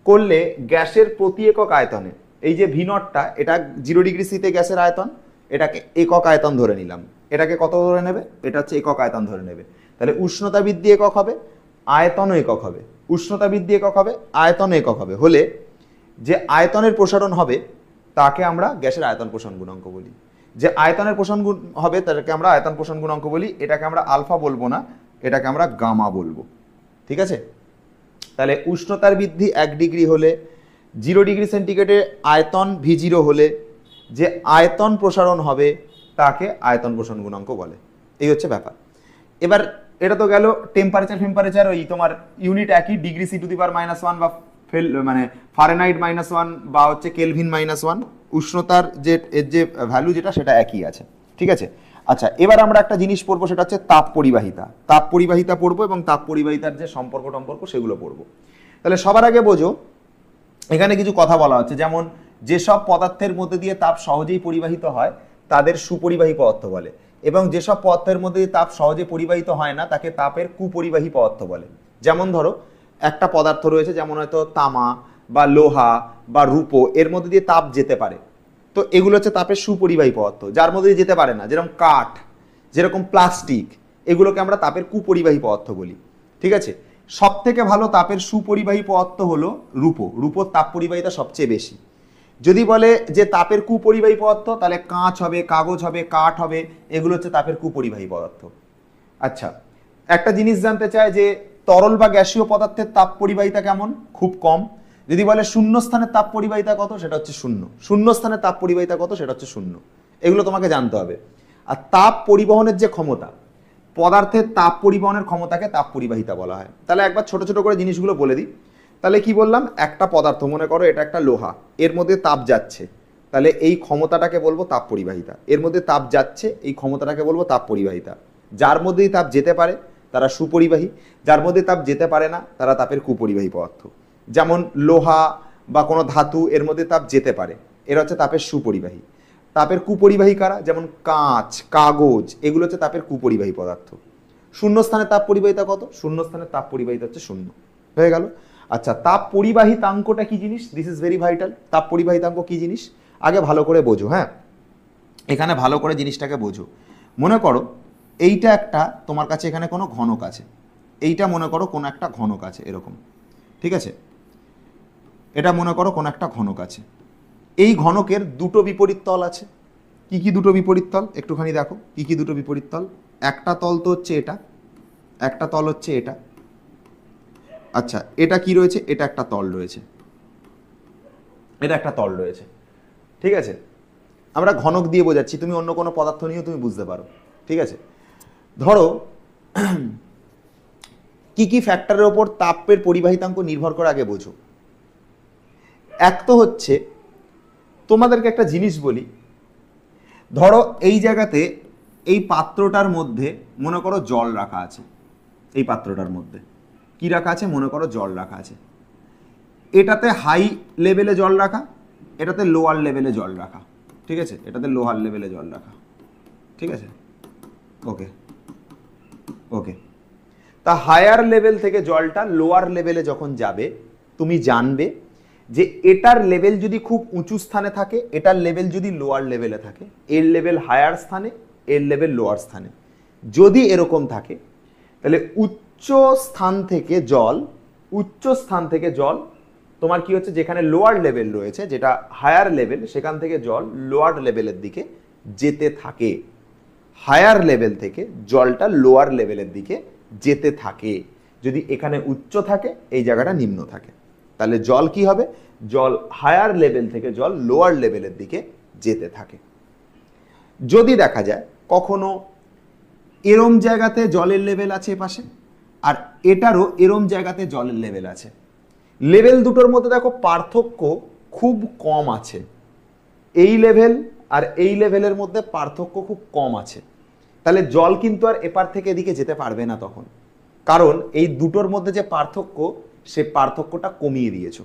করলে গ্যাসের প্রতি একক আয়তনে, এই যে V0টা, এটা 0 ডিগ্রি সিতে গ্যাসের আয়তন, এটাকে একক আয়তন ধরে নিলাম। এটাকে কত ধরে নেবে? এটা হচ্ছে একক আয়তন ধরে নেবে। তাহলে উষ্ণতা বৃদ্ধি একক হবে, আয়তনও একক হবে। উষ্ণতা বৃদ্ধি একক হবে, আয়তন একক হবে। হলে যে আয়তনের প্রসারণ হবে তাকে আমরা গ্যাসের আয়তন প্রসারণ গুণাঙ্ক বলি। যে আয়তনের প্রসারণ হবে তাকে আমরা আয়তন প্রসারণ গুণাঙ্ক বলি। এটাকে আমরা আলফা বলবো না, এটাকে আমরা গামা বলবো। ঠিক আছে? তাহলে উষ্ণতার বৃদ্ধি 1 ডিগ্রি হলে, 0 ডিগ্রি সেন্টিগ্রেডে আয়তন V0 হলে যে আয়তন প্রসারণ হবে তাকে আয়তন প্রসারণ গুণাঙ্ক বলে। এই হচ্ছে ব্যাপার। এবার এটা তো গেল টেম্পারেচার, ওই তোমার ইউনিট একই, ডিগ্রি C⁻⁻1 বা মানে ফারেনহাইট -1 বা হচ্ছে কেলভিন -1, উষ্ণতার যে এর যে ভ্যালু যেটা সেটা একই আছে। ঠিক আছে? আচ্ছা, এবার আমরা একটা জিনিস পড়বো, সেটা হচ্ছে তাপ পরিবাহিতা পড়বো এবং তাপ পরিবাহিতার যে সম্পর্ক সেগুলো পড়বো। তাহলে সবার আগে বোঝো, এখানে কিছু কথা বলা হচ্ছে, যেমন যেসব পদার্থের মধ্যে দিয়ে তাপ সহজেই পরিবাহিত হয় তাদের সুপরিবাহী পদার্থ বলে, এবং যেসব পদার্থের মধ্যে দিয়ে তাপ সহজে পরিবাহিত হয় না তাকে তাপের কুপরিবাহী পদার্থ বলে। যেমন ধরো একটা পদার্থ রয়েছে, যেমন হয়তো তামা বা লোহা বা রূপো, এর মধ্যে দিয়ে তাপ যেতে পারে, তো এগুলো হচ্ছে তাপের সুপরিবাহী পদার্থ। যার মধ্যে দিয়ে যেতে পারে না, যেরকম কাঠ, যেরকম প্লাস্টিক, এগুলোকে আমরা তাপের কুপরিবাহী পদার্থ বলি। ঠিক আছে? সব থেকে ভালো তাপের সুপরিবাহী পদার্থ হলো রূপো। রূপোর তাপ পরিবাহিতা সবচেয়ে বেশি। যদি বলে যে তাপের কুপরিবাহী পদার্থ, তাহলে কাঁচ হবে, কাগজ হবে, কাঠ হবে, এগুলো হচ্ছে তাপের কুপরিবাহী পদার্থ। আচ্ছা, একটা জিনিস জানতে চায় যে তরল বা গ্যাসীয় পদার্থের তাপ পরিবাহিতা কেমন? খুব কম। যদি বলে শূন্য স্থানের তাপ পরিবাহিতা কত, সেটা হচ্ছে 0। শূন্য স্থানের তাপ পরিবাহিতা কত, সেটা হচ্ছে 0। এগুলো তোমাকে জানতে হবে। আর তাপ পরিবহনের যে ক্ষমতা, পদার্থের তাপ পরিবহনের ক্ষমতাকে তাপ পরিবাহিতা বলা হয়। তাহলে একবার ছোট ছোট করে জিনিসগুলো বলে দিই। তাহলে কি বললাম? একটা পদার্থ, মনে করো এটা একটা লোহা, এর মধ্যে তাপ যাচ্ছে, তাহলে এই ক্ষমতাটাকে বলবো তাপ পরিবাহিতা। এর মধ্যে তাপ যাচ্ছে, এই ক্ষমতাটাকে বলবো তাপ পরিবাহিতা। যার মধ্যেই তাপ যেতে পারে তারা সুপরিবাহী, যার মধ্যে তাপ যেতে পারে না তারা তাপের কুপরিবাহী পদার্থ। যেমন লোহা বা কোনো ধাতু, এর মধ্যে তাপ যেতে পারে, এরা হচ্ছে তাপের সুপরিবাহী। তাপের কুপরিবাহী কারা? যেমন কাঁচ, কাগজ, এগুলো হচ্ছে তাপের কুপরিবাহী পদার্থ। শূন্য স্থানে তাপ পরিবাহিতা কত? শূন্য স্থানে তাপ পরিবাহিতা হচ্ছে 0। হয়ে গেল। আচ্ছা, তাপ পরিবাহিতাঙ্কটা কি জিনিস? This is very vital. তাপ পরিবাহিতাঙ্ক কি জিনিস আগে ভালো করে বোঝো। হ্যাঁ, এখানে ভালো করে জিনিসটাকে বোঝো। মনে করো এইটা একটা, তোমার কাছে এখানে কোনো ঘনক আছে, এইটা মনে করো কোনো একটা ঘনক আছে এরকম। ঠিক আছে? এটা মনে করো কোনো একটা ঘনক আছে। এই ঘনকের দুটো বিপরীত তল আছে। কি কি দুটো বিপরীত তল? একটুখানি দেখো কি কি দুটো বিপরীত তল। একটা তল তো হচ্ছে এটা, একটা তল হচ্ছে এটা। আচ্ছা, এটা কি রয়েছে? এটা একটা তল রয়েছে, এটা একটা তল রয়েছে। ঠিক আছে? আমরা ঘনক দিয়ে বোঝাচ্ছি, তুমি অন্য কোনো পদার্থ নিয়েও তুমি বুঝতে পারো। ঠিক আছে? ধরো কি কি ফ্যাক্টরের ওপর তাপের পরিবাহিতাঙ্ক নির্ভর করে আগে বোঝো। এক তো হচ্ছে, তোমাদেরকে একটা জিনিস বলি, ধরো এই জায়গাতে এই পাত্রটার মধ্যে মনে করো জল রাখা আছে। এই পাত্রটার মধ্যে কি রাখা আছে? মনে করো জল রাখা আছে। এটাতে হাই লেভেলে জল রাখা, এটাতে লোয়ার লেভেলে জল রাখা। ঠিক আছে? এটাতে লোয়ার লেভেলে জল রাখা। ঠিক আছে? ওকে ওকে। তা হায়ার লেভেল থেকে জলটা লোয়ার লেভেলে যখন যাবে, তুমি জানবে যে এটার লেভেল যদি খুব উঁচু স্থানে থাকে, এটার লেভেল যদি লোয়ার লেভেলে থাকে, এর লেভেল হায়ার স্থানে, এর লেভেল লোয়ার স্থানে। যদি এরকম থাকে তাহলে উচ্চ স্থান থেকে জল তোমার কি হচ্ছে, যেখানে লোয়ার লেভেল রয়েছে, যেটা হায়ার লেভেল, সেখান থেকে জল লোয়ার লেভেলের দিকে যেতে থাকে। হায়ার লেভেল থেকে জলটা লোয়ার লেভেলের দিকে যেতে থাকে। যদি এখানে উচ্চ থাকে এই জায়গাটা নিম্ন থাকে, তাহলে জল কি হবে, জল হায়ার লেভেল থেকে জল লোয়ার লেভেলের দিকে যেতে থাকে। যদি দেখা যায় কখনো এরম জায়গাতে জলের লেভেল আছে পাশে, আর এটারও এরম জায়গাতে জলের লেভেল আছে, লেভেল দুটোর মধ্যে দেখো পার্থক্য খুব কম আছে, এই লেভেল আর এই লেভেলের মধ্যে পার্থক্য খুব কম আছে, তাহলে জল কিন্তু আর এপার থেকে এদিকে যেতে পারবে না তখন, কারণ এই দুটোর মধ্যে যে পার্থক্য সে পার্থক্যটা কমিয়ে দিয়েছো।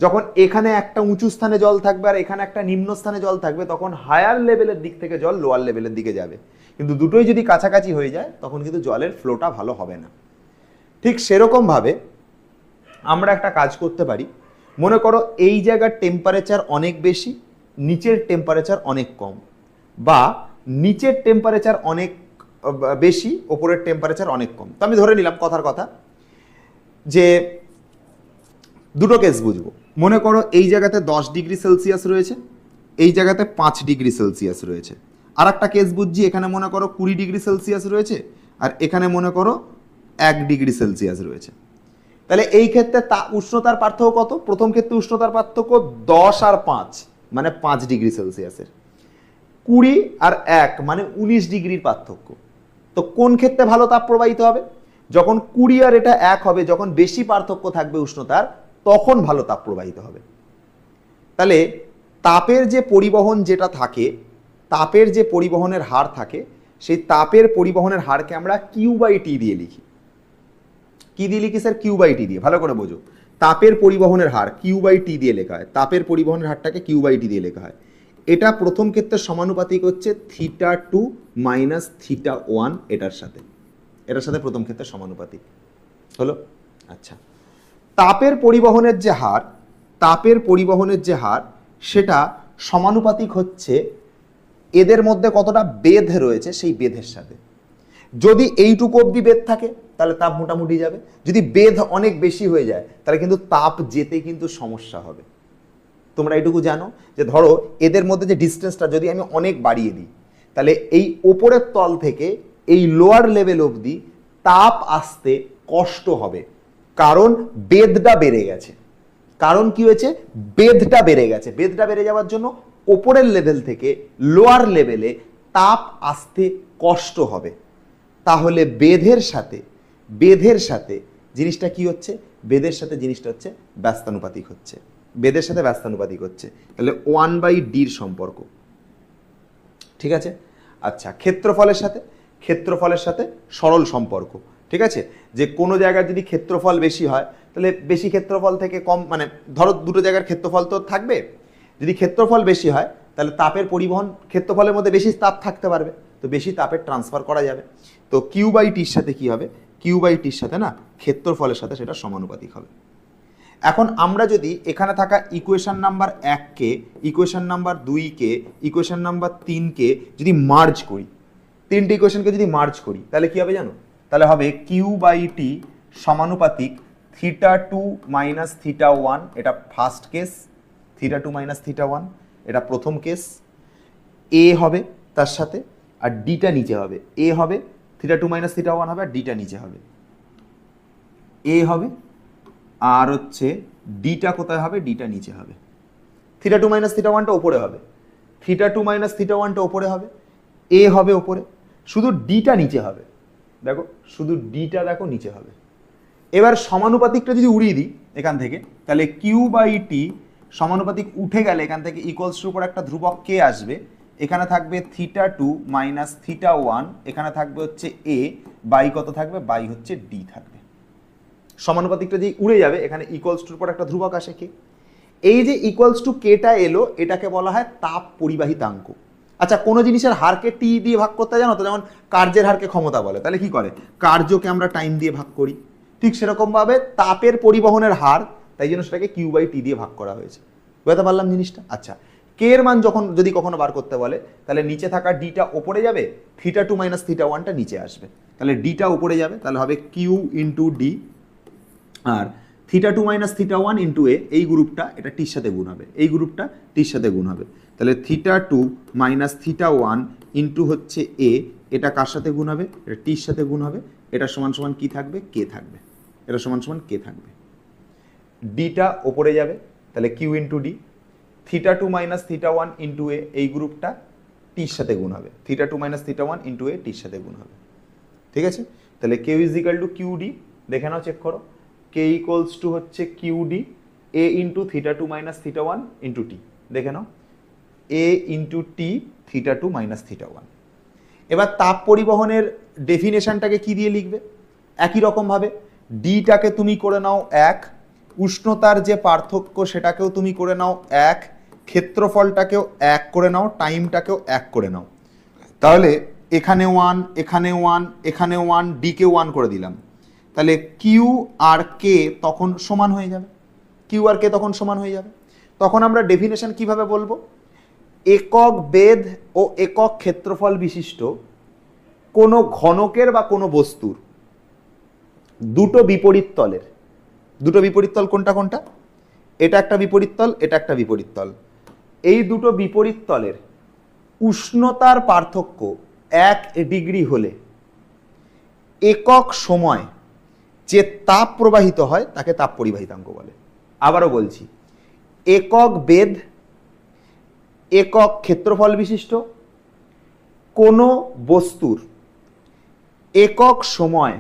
যখন এখানে একটা উঁচু স্থানে জল থাকবে আর এখানে একটা নিম্ন স্থানে জল থাকবে, তখন হায়ার লেভেলের দিক থেকে জল লোয়ার লেভেলের দিকে যাবে, কিন্তু দুটোই যদি কাছাকাছি হয়ে যায় তখন কিন্তু জলের ফ্লোটা ভালো হবে না। ঠিক সেরকম ভাবে আমরা একটা কাজ করতে পারি, মনে করো এই জায়গার টেম্পারেচার অনেক বেশি, নিচের টেম্পারেচার অনেক কম, বা নিচের টেম্পারেচার অনেক বেশি, ওপরের টেম্পারেচার অনেক কম। তো আমি ধরে নিলাম কথার কথা যে দুটো কেস বুঝবো, মনে করো এই জায়গাতে 10 ডিগ্রি সেলসিয়াস রয়েছে, এই জায়গাতে 5 ডিগ্রি সেলসিয়াস রয়েছে। আর একটা কেস বুঝছি, এখানে মনে করো 20 ডিগ্রি সেলসিয়াস রয়েছে আর এখানে মনে করো 1 ডিগ্রি সেলসিয়াস রয়েছে। তাহলে এই ক্ষেত্রে উষ্ণতার পার্থক্য কত? প্রথম ক্ষেত্রে উষ্ণতার পার্থক্য 10 আর 5 মানে 5 ডিগ্রি সেলসিয়াসের, 20 আর 1 মানে 19 ডিগ্রির পার্থক্য। তো কোন ক্ষেত্রে ভালো তাপ প্রবাহিত হবে? যখন 20 আর এটা 1 হবে, যখন বেশি পার্থক্য থাকবে উষ্ণতার, তখন ভালো তাপ প্রবাহিত হবে। তাহলে তাপের যে পরিবহন যেটা থাকে, তাপের যে পরিবহনের হার থাকে, সেই তাপের পরিবহনের হারকে আমরা কিউ/টি দিয়ে লিখি। কি দিয়ে লিখি স্যার? কিউ/টি দিয়ে। ভালো করে বোঝো, তাপের পরিবহনের হার কিউ/টি দিয়ে লেখা হয়, তাপের পরিবহনের হারটাকে কিউ/টি দিয়ে লেখা হয়। এটা প্রথম ক্ষেত্রে সমানুপাতিক হচ্ছে θ2 - θ1, এটার সাথে প্রথম ক্ষেত্রে সমানুপাতিক হলো। আচ্ছা, তাপের পরিবহনের যে হার সেটা সমানুপাতিক হচ্ছে এদের মধ্যে কতটা বেধ রয়েছে সেই বেধের সাথে। যদি এইটুকু অবধি বেধ থাকে তাহলে তাপ মোটামুটি যাবে, যদি বেধ অনেক বেশি হয়ে যায় তাহলে কিন্তু তাপ যেতে কিন্তু সমস্যা হবে। তোমরা এইটুকু জানো যে ধরো এদের মধ্যে যে ডিস্টেন্সটা যদি আমি অনেক বাড়িয়ে দিই, তাহলে এই ওপরের তল থেকে এই লোয়ার লেভেল অবধি তাপ আসতে কষ্ট হবে, কারণ বেধটা বেড়ে গেছে। কারণ কি হয়েছে? বেধটা বেড়ে গেছে। বেধটা বেড়ে যাওয়ার জন্য ওপরের লেভেল থেকে লোয়ার লেভেলে তাপ আসতে কষ্ট হবে। তাহলে বেধের সাথে জিনিসটা কি হচ্ছে? বেধের সাথে জিনিসটা হচ্ছে ব্যস্তানুপাতিক হচ্ছে, বেধের সাথে ব্যস্তানুপাতিক হচ্ছে। তাহলে 1/d সম্পর্ক, ঠিক আছে। আচ্ছা, ক্ষেত্রফলের সাথে সরল সম্পর্ক, ঠিক আছে। যে কোনো জায়গায় যদি ক্ষেত্রফল বেশি হয় তাহলে বেশি ক্ষেত্রফল থেকে কম, মানে ধরো দুটো জায়গার ক্ষেত্রফল তো থাকবে, যদি ক্ষেত্রফল বেশি হয় তাহলে তাপের পরিবহন, ক্ষেত্রফলের মধ্যে বেশি তাপ থাকতে পারবে, তো বেশি তাপের ট্রান্সফার করা যাবে। তো কিউ/টির সাথে কি হবে? কিউ/টির সাথে না ক্ষেত্রফলের সাথে সেটা সমানুপাতিক হবে। এখন আমরা যদি এখানে থাকা ইকুয়েশন নাম্বার 1কে, ইকুয়েশন নাম্বার 2কে, ইকুয়েশন নাম্বার 3কে যদি মার্জ করি, তিনটে ইকুয়েশনকে যদি মার্জ করি তাহলে কি হবে জানো? তাহলে হবে কিউ/টি সমানুপাতিক θ2 - θ1, এটা ফার্স্ট কেস, θ2 - θ1 এটা প্রথম কেস। এ হবে তার সাথে আর ডিটা নিচে হবে, এ হবে θ2 - θ1 হবে আর ডিটা নিচে হবে, এ হবে আর হচ্ছে ডিটা কোথায় হবে? ডিটা নিচে হবে। θ2 - θ1টা ওপরে হবে, θ2 - θ1টা ওপরে হবে, এ হবে ওপরে, শুধু ডিটা নিচে হবে। দেখো শুধু ডিটা দেখো নিচে হবে। এবার সমানুপাতিকটা যদি উড়িয়ে দিই এখান থেকে, তাহলে কিউ/টি সমানুপাতিক উঠে গেলে এখান থেকে ইকুয়ালস টু উপর একটা ধ্রুবক কে আসবে, এখানে থাকবে θ2 - θ1, এখানে থাকবে হচ্ছে এ, বাই কত থাকবে? বাই হচ্ছে ডি থাকবে। সমানুপাতিকটা যে উড়ে যাবে, এখানে ইকুয়ালস টুর পর একটা ধ্রুবক আসে কে। এই যে ইকুয়ালস টু কেটা এলো, এটাকে বলা হয় তাপ পরিবাহিতাঙ্ক। আচ্ছা, কোনো জিনিসের হারকে টি দিয়ে ভাগ করতে জানো তো? যেমন কার্যের হারকে ক্ষমতা বলে, তাহলে কি করে? কার্যকে আমরা টাইম দিয়ে ভাগ করি। ঠিক সেরকম ভাবে তাপের পরিবহনের হার, তাই জন্য সেটাকে কিউ/টি দিয়ে ভাগ করা হয়েছে। বুঝতে পারলাম জিনিসটা? আচ্ছা, কে এর মান যদি কখনো বার করতে বলে, তাহলে নিচে থাকা ডিটা ওপরে যাবে, θ2 - θ1টা নিচে আসবে, তাহলে ডিটা উপরে যাবে, তাহলে হবে Q into D, R θ2 - θ1 into A, এই গ্রুপটা এটা টির সাথে গুণ হবে, এই গ্রুপটা টির সাথে গুণ হবে, তাহলে θ2 - θ1 ইন্টু হচ্ছে এ, এটা কার সাথে গুণ হবে? এটা টির সাথে গুণ হবে, এটা সমান সমান কি থাকবে, কে থাকবে, এটা সমান সমান কে থাকবে। ডিটা ওপরে যাবে, তাহলে Q into D, theta two minus theta one into A, এই গ্রুপটা টির সাথে গুণ হবে, theta two minus theta one into A টির সাথে গুণ হবে। ঠিক আছে, তাহলে Q is equal to Q D, দেখে নাও, চেক করো, কে ইকুয়ালস টু হচ্ছে Q D A into theta two minus theta one into T, দেখে নাও, A into T theta two minus theta one. এবার তাপ পরিবহনের ডেফিনেশনটাকে কি দিয়ে লিখবে, একই রকমভাবে ডিটাকে তুমি করে নাও এক, উষ্ণতার যে পার্থক্য সেটাকেও তুমি করে নাও এক, ক্ষেত্রফলটাকেও এক করে নাও, টাইমটাকেও এক করে নাও। তাহলে এখানে ওয়ান, এখানে ওয়ান, এখানে ওয়ান, ডিকে ওয়ান করে দিলাম, তাহলে কিউ আর কে তখন সমান হয়ে যাবে, কিউ আর কে তখন সমান হয়ে যাবে। তখন আমরা ডেফিনেশন কিভাবে বলবো, একক বেধ ও একক ক্ষেত্রফল বিশিষ্ট কোনো ঘনকের বা কোনো বস্তুর দুটো বিপরীত তলের, দুটো বিপরীত তল কোনটা কোনটা, এটা একটা বিপরীত তল, এটা একটা বিপরীত তল, এই দুটো বিপরীত তলের উষ্ণতার পার্থক্য 1 ডিগ্রি হলে একক সময় যে তাপ প্রবাহিত হয় তাকে তাপ পরিবাহিতাঙ্ক বলে। আবারও বলছি, একক বেধ একক ক্ষেত্রফল বিশিষ্ট কোনো বস্তুর একক সময়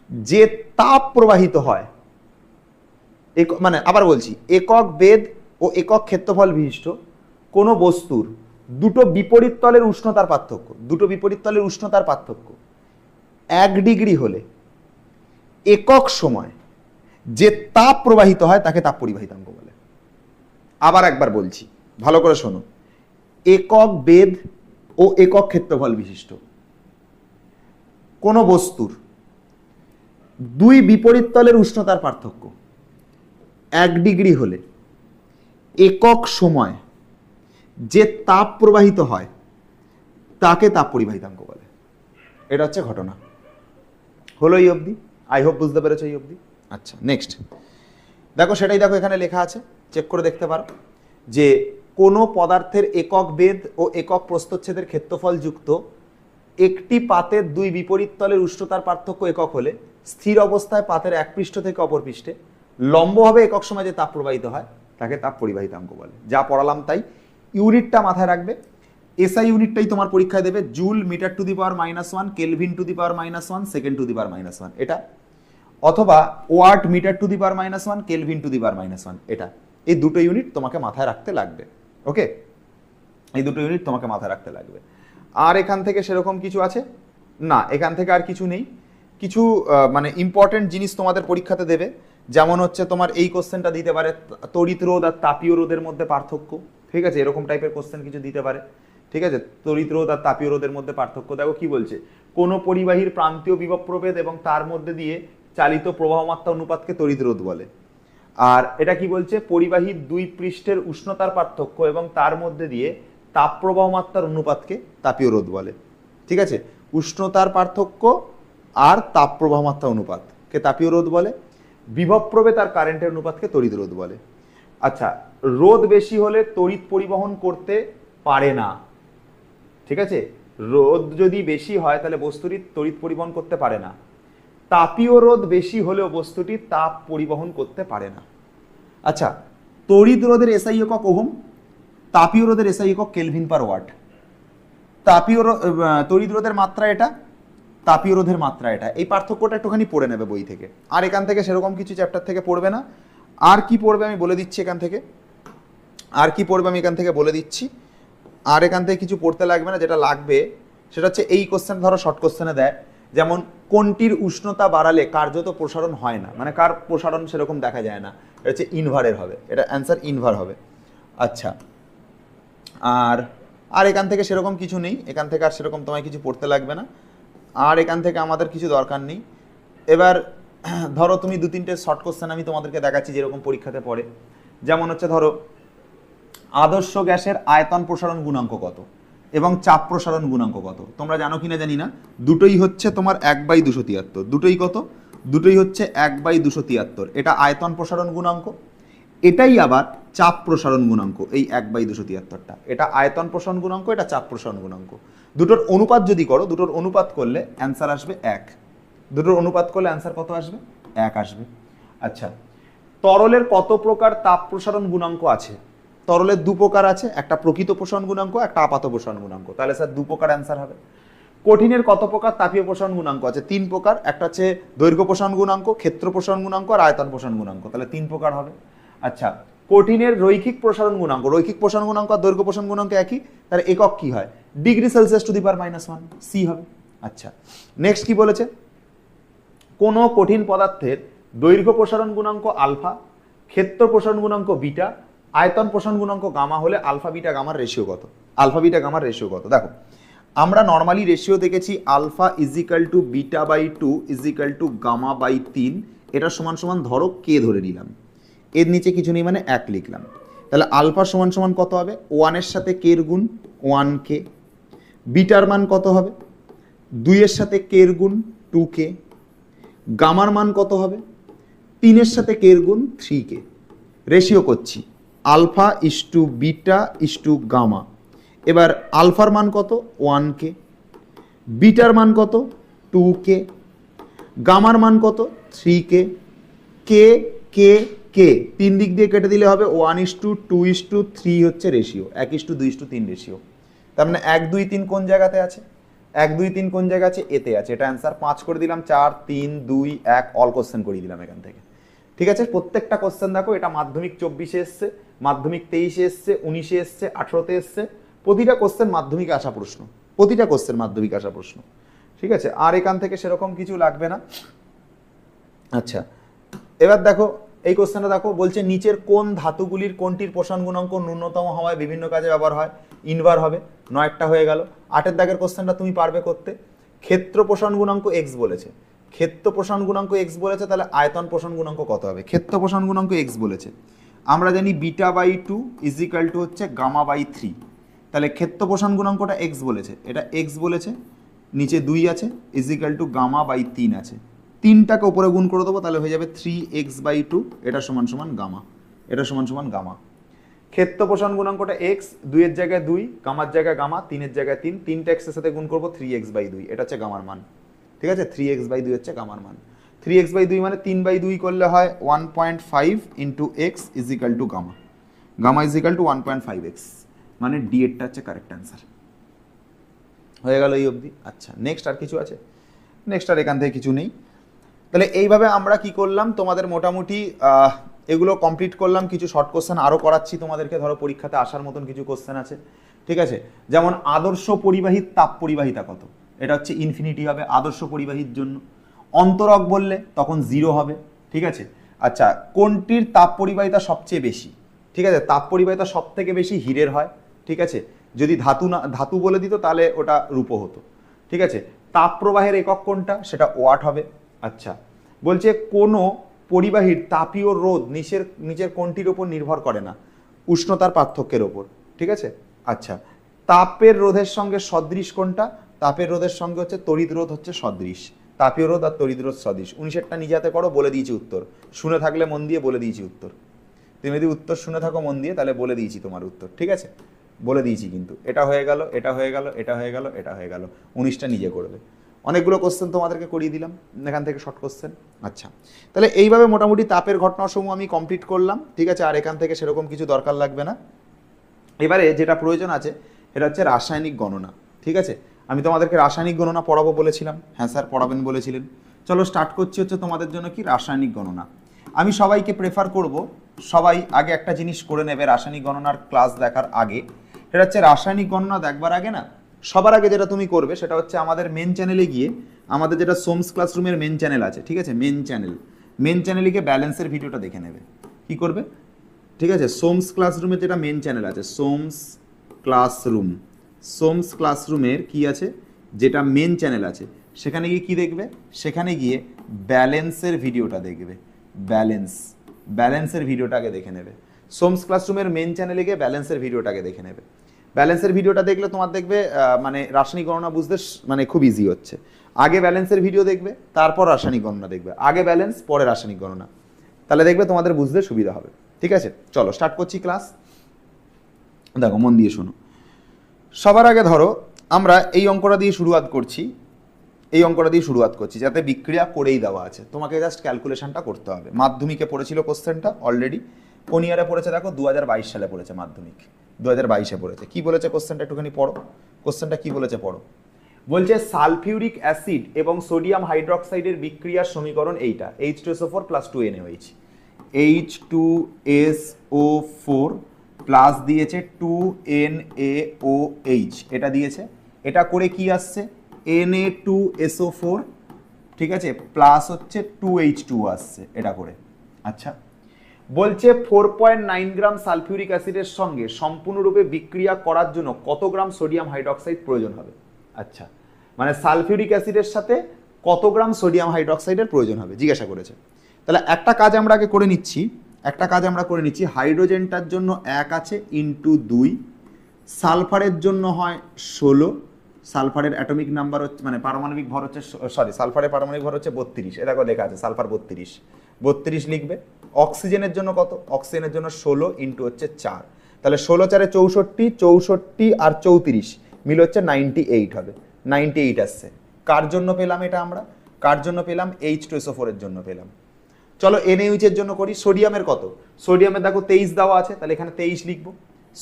যে তাপ প্রবাহিত হয়, মানে আবার বলছি, একক বেধ ও একক ক্ষেত্রফল বিশিষ্ট কোনো বস্তুর দুটো বিপরীত তলের উষ্ণতার পার্থক্য, দুটো বিপরীত তলের উষ্ণতার পার্থক্য 1 ডিগ্রি হলে একক সময় যে তাপ প্রবাহিত হয় তাকে তাপ পরিবাহিতাঙ্ক বলে। আবার একবার বলছি, ভালো করে শোনো, একক বেধ ও একক ক্ষেত্রফল বিশিষ্ট কোনো বস্তুর দুই বিপরীত তলের উষ্ণতার পার্থক্য 1 ডিগ্রি হলে একক সময় যে তাপ প্রবাহিত হয় তাকে তাপ পরিবাহিতাঙ্ক বলে। এটা হচ্ছে ঘটনা। হলো এই অবধি? আই হোপ বুঝতে পেরেছো এই অবধি। আচ্ছা, নেক্সট দেখো, সেটাই দেখো এখানে লেখা আছে, চেক করে দেখতে পারো যে কোনো পদার্থের একক বেধ ও একক প্রস্থচ্ছেদের ক্ষেত্রফল যুক্ত একটি পাতের দুই বিপরীত তলের উষ্ণতার পার্থক্য একক হলে স্থির অবস্থায় পাতের এক পৃষ্ঠ থেকে অপর পৃষ্ঠে লম্বভাবে একক সময় যে তাপ প্রবাহিত হয় তাকে তাপ পরিবাহিতাঙ্ক বলে। যা পড়ালাম তাই, ইউনিটটা মাথায় রাখবে, এসআই ইউনিটটাই তোমার পরীক্ষায় দেবে, joule metre to the power -1, kelvin to the power -1, second to the power -1 এটা, অথবা watt metre to the power -1, kelvin to the power -1 এটা। এই দুটো ইউনিট তোমাকে মাথায় রাখতে লাগবে। ওকে, এই দুটো ইউনিট তোমাকে মাথায় রাখতে লাগবে। আর এখান থেকে সেরকম কিছু আছে না, এখান থেকে আর কিছু নেই। কিছু মানে ইম্পর্টেন্ট জিনিস তোমাদের পরীক্ষাতে দেবে, যেমন হচ্ছে তোমার এই কোশ্চেনটা দিতে পারে, তড়িৎ রোধ আর তাপীয় রোধের মধ্যে পার্থক্য, ঠিক আছে, এরকম টাইপের কোশ্চেন কিছু দিতে পারে, ঠিক আছে, তড়িৎ রোধ আর তাপীয় রোধের মধ্যে পার্থক্য। দেখো কি বলছে, কোনো পরিবাহীর প্রান্তীয় বিভব প্রভেদ এবং তার মধ্যে দিয়ে চালিত প্রবাহমাত্রা অনুপাতকে তড়িৎ রোধ বলে। আর এটা কি বলছে, পরিবাহীর দুই পৃষ্ঠের উষ্ণতার পার্থক্য এবং তার মধ্যে দিয়ে তাপ প্রবাহ মাত্রার অনুপাতকে তাপীয় রোধ বলে। ঠিক আছে, উষ্ণতার পার্থক্য আর তাপ প্রবাহ মাত্রা অনুপাতকে তাপীয় রোধ বলে, বিভব প্রভেদ আর কারেন্টের অনুপাতকে তড়িৎ রোধ বলে। আচ্ছা, রোধ বেশি হলে তড়িৎ পরিবহন করতে পারে না। ঠিক আছে, রোধ যদি বেশি হয় তাহলে বস্তুটি তড়িৎ পরিবহন করতে পারে না। তাপীয় রোধ বেশি হলেও বস্তুটি তাপ পরিবহন করতে পারে না। আচ্ছা, তড়িৎ রোধের এসআই একক ওহম, তাপীয় রোধের এসআই একক কেলভিন পার ওয়াট। তড়িৎ রোধের মাত্রা এটা, তাপীয় রোধের মাত্রা এটা। এই পার্থক্যটা একটুখানি পড়ে নেবে বই থেকে, আর এখান থেকে সেরকম কিছু চ্যাপ্টার থেকে পড়বে না। আর কি পড়বে আমি বলে দিচ্ছি এখান থেকে, আর কি পড়বে আমি এখান থেকে বলে দিচ্ছি। আর এখান থেকে কিছু পড়তে লাগবে না, যেটা লাগবে সেটা হচ্ছে এই কোশ্চেন, ধরো শর্ট কোশ্চেনে দেয়, যেমন কোনটির উষ্ণতা বাড়ালে কার্যত প্রসারণ হয় না, মানে কার প্রসারণ সেরকম দেখা যায় না, এটা হচ্ছে ইনভারের হবে, এটা অ্যান্সার ইনভার হবে। আচ্ছা, আর এখান থেকে সেরকম কিছু নেই, এখান থেকে আর সেরকম তোমায় কিছু পড়তে লাগবে না, আর এখান থেকে আমাদের কিছু দরকার নেই। এবার ধরো তুমি দু তিনটে শর্ট কোশ্চেন আমি তোমাদেরকে দেখাচ্ছি যেরকম পরীক্ষাতে পড়ে, যেমন হচ্ছে ধরো আদর্শ গ্যাসের আয়তন প্রসারণ গুণাঙ্ক কত এবং চাপ প্রসারণ গুণাঙ্ক কত, তোমরা জানো কিনা জানি না, দুটোই হচ্ছে তোমার 1/273, দুটোই কত, দুটোই হচ্ছে 1/273, এটা আয়তন প্রসারণ গুণাঙ্ক, এটাই আবার চাপ প্রসারণ গুণাঙ্ক। এই 1/273টা এটা আয়তন প্রসারণ গুণাঙ্ক, এটা চাপ প্রসারণ গুণাঙ্ক। দুটোর অনুপাত যদি করো, দুটোর অনুপাত করলে অ্যান্সার আসবে 1। দুটোর অনুপাত করলে অ্যান্সার কত আসবে? 1 আসবে। আচ্ছা, তরলের কত প্রকার তাপ প্রসারণ গুণাঙ্ক আছে? তরলের 2 প্রকার আছে, একটা প্রকৃত প্রসারণ গুণাঙ্ক, একটা আপাত প্রসারণ গুণাঙ্ক। তাহলে স্যার 2 প্রকার অ্যান্সার হবে। কঠিনের কত প্রকার তাপীয় প্রসারণ গুণাঙ্ক আছে? 3 প্রকার, একটা হচ্ছে দৈর্ঘ্য প্রসারণ গুণাঙ্ক, ক্ষেত্র প্রসারণ গুণাঙ্ক আর আয়তন প্রসারণ গুণাঙ্ক। তাহলে 3 প্রকার হবে। আচ্ছা, কঠিনের রৈখিক প্রসারণ গুণাঙ্ক, রৈখিক প্রসারণ গুণাঙ্ক আর দৈর্ঘ্য প্রসারণ গুণাঙ্ক একই, তাহলে একক কি হয়? Degree Celsius to the power -1, C হবে। আচ্ছা, নেক্সট কি বলেছে? কোন কঠিন পদার্থের দৈর্ঘ্য প্রসারণ গুণাঙ্ক আলফা, ক্ষেত্র প্রসারণ গুণাঙ্ক বিটা, আয়তন প্রসারণ গুণাঙ্ক গামা হলে আলফা বিটা গামার রেশিও কত? আলফা বিটা গামার রেশিও কত? দেখো, আমরা নর্মালি রেশিও দেখেছি alpha equal to beta by 2 equal to gamma by 3। এটা সমান সমান ধরো কে ধরে নিলাম, এর নিচে কিছু নেই মানে 1 লিখলাম। তাহলে আলফা সমান সমান কত হবে? 1 এর সাথে কে এর গুণ 1k। বিটার মান কত হবে? 2 এর সাথে কে এর গুণ 2k। গামার মান কত হবে? 3 এর সাথে কে এর গুণ 3k। রেশিও করছি alpha is to beta is to gamma. এবার আলফার মান কত? 1k। বিটার মান কত? 2k। গামার মান কত? 3k। কে কে কে 3 দিক দিয়ে কেটে দিলে হবে 1:2:3 হচ্ছে রেশিও, 1:2:3 রেশিও। তার মানে 1 2 3 কোন জায়গাতে আছে? 1 2 3 কোন জায়গা আছে? এতে আছে। এটা অ্যান্সার 5 করে দিলাম, 4 3 2 1 অল কোশ্চেন করে দিলাম এখান থেকে। ঠিক আছে, প্রত্যেকটা কোশ্চেন দেখো, এটা মাধ্যমিক 24-এ এসছে, মাধ্যমিক 23-এ এসছে, 19-এ এসছে, 18-তে এসছে। প্রতিটা কোশ্চেন মাধ্যমিকে আসা প্রশ্ন, প্রতিটা কোশ্চেন মাধ্যমিক আসা প্রশ্ন। ঠিক আছে, আর এখান থেকে সেরকম কিছু লাগবে না। আচ্ছা, এবার দেখো এই কোশ্চেনটা দেখো, বলছে নিচের কোন ধাতুগুলির কোনটির প্রসারণ গুণাঙ্ক ন্যূনতম হওয়ায় বিভিন্ন কাজে ব্যবহার হয়? ইনভার হবে। 9টা হয়ে গেল। 8এর দাগের কোশ্চেনটা তুমি পারবে করতে। ক্ষেত্র প্রসারণ গুণাঙ্ক x বলেছে, ক্ষেত্র প্রসারণ গুণাঙ্ক x বলেছে, তাহলে আয়তন প্রসারণ গুণাঙ্ক কত হবে? ক্ষেত্র প্রসারণ গুণাঙ্ক x বলেছে, আমরা জানি বিটা বাই 2 ইজিক্যাল টু হচ্ছে গামা বাই 3। তাহলে ক্ষেত্র প্রসারণ গুণাঙ্কটা x বলেছে, এটা x বলেছে, নিচে 2 আছে ইজিক্যাল টু গামা বাই 3 আছে। 3টাকে উপরে গুণ করে দেবো, তাহলে হয়ে যাবে 3x/2। এটা সমান সমান গামা, এটা সমান সমান গামা। ক্ষেত্র প্রসারণ গুণাঙ্কটা x, 2 এর জায়গায় 2, গামার জায়গায় গামা, 3 এর জায়গায় 3, 3টা x এর সাথে গুণ করবো 3x/2, এটা হচ্ছে গামার মান। ঠিক আছে, 3x/2 হচ্ছে গামার মান। 3x/2 মানে 3/2 করলে হয় 1.5 into x equal to gamma, gamma equal to 1.5x, মানে ডি এরটা হচ্ছে কারেক্ট অ্যান্সার। হয়ে গেল এই অবধি। আচ্ছা, নেক্সট আর কিছু আছে? নেক্সট আর এখান থেকে কিছু নেই। তাহলে এইভাবে আমরা কি করলাম, তোমাদের মোটামুটি এগুলো কমপ্লিট করলাম। কিছু শর্ট কোশ্চেন আরও করাচ্ছি তোমাদেরকে, ধরো পরীক্ষাতে আসার মতন কিছু কোশ্চেন আছে। ঠিক আছে, যেমন আদর্শ পরিবাহীর তাপ পরিবাহিতা কত? এটা হচ্ছে ইনফিনিটি হবে আদর্শ পরিবাহীর জন্য। অন্তরক বললে তখন 0 হবে। ঠিক আছে, আচ্ছা, কোনটির তাপ পরিবাহিতা সবচেয়ে বেশি? ঠিক আছে, তাপ পরিবাহিতা সব থেকে বেশি হীরের হয়। ঠিক আছে, যদি ধাতু বলে দিত তাহলে ওটা রূপো হতো। ঠিক আছে, তাপ প্রবাহের একক কোনটা? সেটা ওয়াট হবে। আচ্ছা, বলছে কোনো পরিবাহীর তাপীয় রোধ নিচের কোনটির ওপর নির্ভর করে না? উষ্ণতার পার্থক্যের ওপর। ঠিক আছে, আচ্ছা, তাপের রোধের সঙ্গে সদৃশ কোনটা? তাপের রোধের সঙ্গে হচ্ছে তড়িৎ রোধ হচ্ছে সদৃশ। তাপীয় রোধ আর তড়িৎ রোধ সদৃশ। 19-এরটা নিজে হাতে করো, বলে দিয়েছি উত্তর। শুনে থাকলে মন দিয়ে বলে দিয়েছি উত্তর। তুমি যদি উত্তর শুনে থাকো মন দিয়ে, তাহলে বলে দিয়েছি তোমার উত্তর। ঠিক আছে, বলে দিয়েছি কিন্তু। এটা হয়ে গেল, এটা হয়ে গেল, এটা হয়ে গেল, এটা হয়ে গেল। 19টা নিজে করবে। অনেকগুলো কোশ্চেন তোমাদেরকে করিয়ে দিলাম এখান থেকে, শর্ট কোশ্চেন। আচ্ছা, তাহলে এইভাবে মোটামুটি তাপের ঘটনাসমূহ আমি কমপ্লিট করলাম। ঠিক আছে, আর এখান থেকে সেরকম কিছু দরকার লাগবে না। এবারে যেটা প্রয়োজন আছে এটা হচ্ছে রাসায়নিক গণনা। ঠিক আছে, আমি তোমাদেরকে রাসায়নিক গণনা পড়াবো বলেছিলাম। হ্যাঁ স্যার পড়াবেন বলেছিলেন। চলো স্টার্ট করছি হচ্ছে তোমাদের জন্য কি রাসায়নিক গণনা। আমি সবাইকে প্রেফার করব সবাই আগে একটা জিনিস করে নেবে রাসায়নিক গণনার ক্লাস দেখার আগে। সেটা হচ্ছে রাসায়নিক গণনা দেখবার আগে না, সবার আগে যেটা তুমি করবে সেটা হচ্ছে আমাদের মেন চ্যানেলে গিয়ে, আমাদের যেটা সোমস ক্লাসরুমের মেন চ্যানেল আছে, ঠিক আছে, মেন চ্যানেলে গিয়ে ব্যালেন্সের ভিডিওটা দেখে নেবে। কি করবে? ঠিক আছে, সোমস ক্লাসরুমের যেটা মেন চ্যানেল আছে, সোমস ক্লাসরুমের কি আছে, যেটা মেন চ্যানেল আছে, সেখানে গিয়ে কি দেখবে? সেখানে গিয়ে ব্যালেন্সের ভিডিওটা দেখবে। ব্যালেন্সের ভিডিওটাকে দেখে নেবে। সোমস ক্লাসরুমের মেন চ্যানেলে গিয়ে ব্যালেন্সের ভিডিওটাকে দেখে নেবে। ব্যালেন্সের ভিডিওটা দেখলে তোমার দেখবে মানে রাসায়নিক গণনা বুঝতে মানে খুব ইজি হচ্ছে। আগে ব্যালেন্সের ভিডিও দেখবে, তারপর রাসায়নিক গণনা দেখবে। আগে ব্যালেন্স, পরে রাসায়নিক গণনা, তাহলে দেখবে তোমাদের বুঝতে সুবিধা হবে। ঠিক আছে, চলো স্টার্ট করছি ক্লাস। দেখো মন দিয়ে শোনো। সবার আগে ধরো আমরা এই অঙ্কটা দিয়ে শুরুয়াত করছি। এই অঙ্কটা দিয়ে শুরুয়াত করছি, যাতে বিক্রিয়া করেই দেওয়া আছে, তোমাকে জাস্ট ক্যালকুলেশনটা করতে হবে। মাধ্যমিকে পড়েছিল কোশ্চেনটা অলরেডি, কোন ইয়ারে পড়েছে দেখো, 2022 সালে পড়েছে মাধ্যমিক, 2022-এ পড়েছে। কি বলেছে কোশ্চেনটা একটুখানি পড়ো, কোশ্চেনটা কি বলেছে পড়ো। বলছে সালফিউরিক অ্যাসিড এবং সোডিয়াম হাইড্রোক্সাইডের বিক্রিয়ার সমীকরণ এইটা, H2SO4 + 2NaOH। H2SO4 প্লাস দিয়েছে 2NaOH, এটা দিয়েছে। এটা করে কি আসছে, Na2SO4, ঠিক আছে, প্লাস হচ্ছে 2H2 আসছে এটা করে। আচ্ছা, বলছে 4.9 গ্রাম সালফিউরিক অ্যাসিডের সঙ্গে সম্পূর্ণরূপে বিক্রিয়া করার জন্য কত গ্রাম সোডিয়াম হাইড্রোক্সাইড প্রয়োজন হবে। আচ্ছা, মানে সালফিউরিক অ্যাসিডের সাথে কত গ্রাম সোডিয়াম হাইড্রোক্সাইডের প্রয়োজন হবে জিজ্ঞাসা করেছে। তাহলে একটা কাজ আমরা আগে করে নিচ্ছি, হাইড্রোজেনটার জন্য 1 আছে ইন্টু 2, সালফারের জন্য হয় 16, সালফারের অ্যাটমিক নাম্বার হচ্ছে, মানে পারমাণবিক ভর হচ্ছে, সালফারের পারমাণবিক ভর হচ্ছে 32, এটা লেখা আছে সালফার 32 লিখবে। অক্সিজেনের জন্য কত, অক্সিজেনের জন্য 16 ইন্টু হচ্ছে 4, তাহলে 16 4 64 আর 34 মিলে হচ্ছে 98 হবে, 98 আসছে। কার জন্য পেলাম এটা আমরা, কার জন্য পেলাম, H2SO4 এর জন্য পেলাম। চলো NaOH এর জন্য করি। সোডিয়ামের কত, সোডিয়ামের দেখো 23 দেওয়া আছে, তাহলে এখানে 23 লিখবো।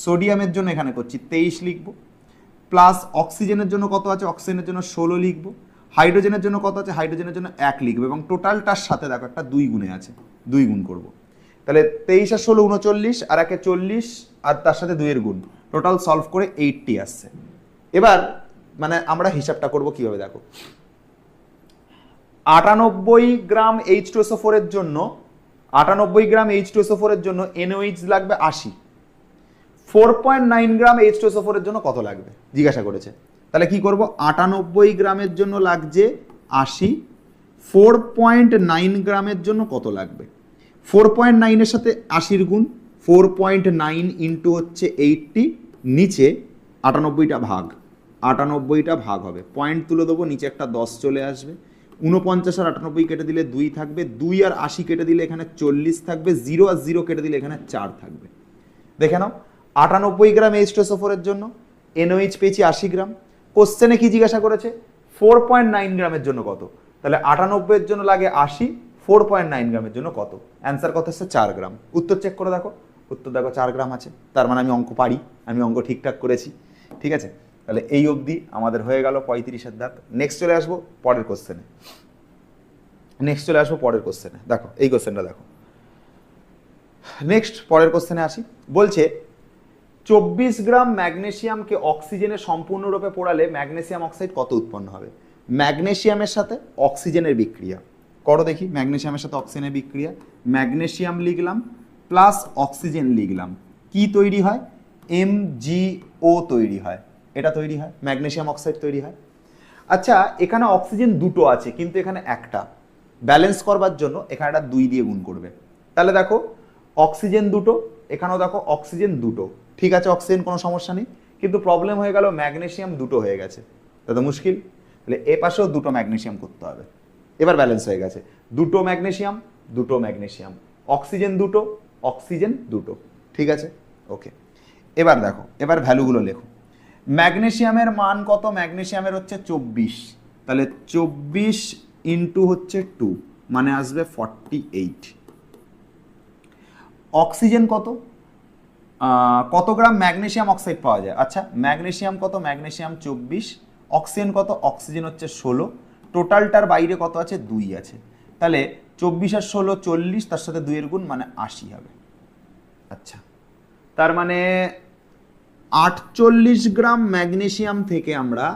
সোডিয়ামের জন্য এখানে করছি 23 লিখবো, প্লাস অক্সিজেনের জন্য কত আছে, অক্সিজেনের জন্য 16 লিখবো। হাইড্রোজেনের জন্য কত আছে, হাইড্রোজেনের জন্য 1 লিখবো, এবং টোটালটার সাথে দেখো একটা 2 গুণে আছে, 2 গুণ করব। তাহলে 23 আর 16 39, আর 1 40, আর তার সাথে 2 এর গুণ, টোটাল সলভ করে 80 আসছে। এবার মানে আমরা হিসাবটা করব কিভাবে দেখো, 98 গ্রাম H2SO4 এর জন্য, 98 গ্রাম H2SO4 এর জন্য NaOH লাগবে 80, 4.9 গ্রাম H2SO4 এর জন্য কত লাগবে জিজ্ঞাসা করেছে। তাহলে কি করব, 98 গ্রামের জন্য লাগছে 80, 4.9 গ্রামের জন্য কত লাগবে, 4.9 এর সাথে 80 গুণ, 4.9 ইন্টু হচ্ছে 80, নিচে 98টা ভাগ, 98টা ভাগ হবে, পয়েন্ট তুলে দেবো, নিচে একটা 10 চলে আসবে, 49 আর 98 কেটে দিলে 2 থাকবে, 2 আর 80 কেটে দিলে এখানে 40 থাকবে, 0 আর 0 কেটে দিলে এখানে 4 থাকবে। দেখে নাও, 98 গ্রাম H2SO4 এর জন্য NaOH পেয়েছি 80 গ্রাম। কোশ্চেনে কি জিজ্ঞাসা করেছে, 4.9 গ্রামের জন্য কত, তাহলে 98 এর জন্য লাগে 80, 4.9 গ্রামের জন্য কত, অ্যান্সার কত হচ্ছে 4 গ্রাম। উত্তর চেক করে দেখো, উত্তর দেখো 4 গ্রাম আছে, তার মানে আমি অঙ্ক পারি, আমি অঙ্ক ঠিকঠাক করেছি। ঠিক আছে, তাহলে এই অবধি আমাদের হয়ে গেল 35-এর দাগ। নেক্সট চলে আসবো পরের কোশ্চেনে, দেখো এই কোশ্চেনটা দেখো। নেক্সট পরের কোশ্চেনে আসি। বলছে 24 গ্রাম ম্যাগনেসিয়ামকে অক্সিজেনে সম্পূর্ণরূপে পোড়ালে ম্যাগনেসিয়াম অক্সাইড কত উৎপন্ন হবে। ম্যাগনেসিয়ামের সাথে অক্সিজেনের বিক্রিয়া করো দেখি, ম্যাগনেসিয়ামের সাথে অক্সিজেনের বিক্রিয়া, ম্যাগনেসিয়াম লিখলাম প্লাস অক্সিজেন লিখলাম, কি তৈরি হয়, MgO তৈরি হয়, এটা তৈরি হয়, ম্যাগনেসিয়াম অক্সাইড তৈরি হয়। আচ্ছা, এখানে অক্সিজেন দুটো আছে কিন্তু এখানে একটা, ব্যালেন্স করবার জন্য এখানে একটা 2 দিয়ে গুণ করবে। তাহলে দেখো অক্সিজেন দুটো, এখানেও দেখো অক্সিজেন দুটো, ঠিক আছে, অক্সিজেন কোনো সমস্যা নেই, কিন্তু প্রবলেম হয়ে গেল ম্যাগনেসিয়াম দুটো হয়ে গেছে, তা তো মুশকিল। তাহলে এ পাশেও দুটো ম্যাগনেসিয়াম করতে হবে। এবার ব্যালেন্স হয়ে গেছে, দুটো ম্যাগনেসিয়াম, অক্সিজেন দুটো, অক্সিজেন দুটো, ঠিক আছে, ওকে। এবার দেখো, এবার ভ্যালুগুলো লেখো। ম্যাগনেসিয়ামের মান কত, ম্যাগনেসিয়ামের হচ্ছে 24, তাহলে 24 ইন্টু হচ্ছে 2 মানে আসবে 48। অক্সিজেন কত, কত গ্রাম ম্যাগনেসিয়াম অক্সাইড পাওয়া যায়, আচ্ছা ম্যাগনেসিয়াম কত, ম্যাগনেসিয়াম 24, অক্সিজেন কত, অক্সিজেন হচ্ছে 16, টোটালটার বাইরে কত আছে, 2 আছে, তাহলে 24 আর 16 40, তার সাথে 2 এর গুণ মানে 80 হবে। আচ্ছা, তার মানে 48 গ্রাম ম্যাগনেসিয়াম থেকে আমরা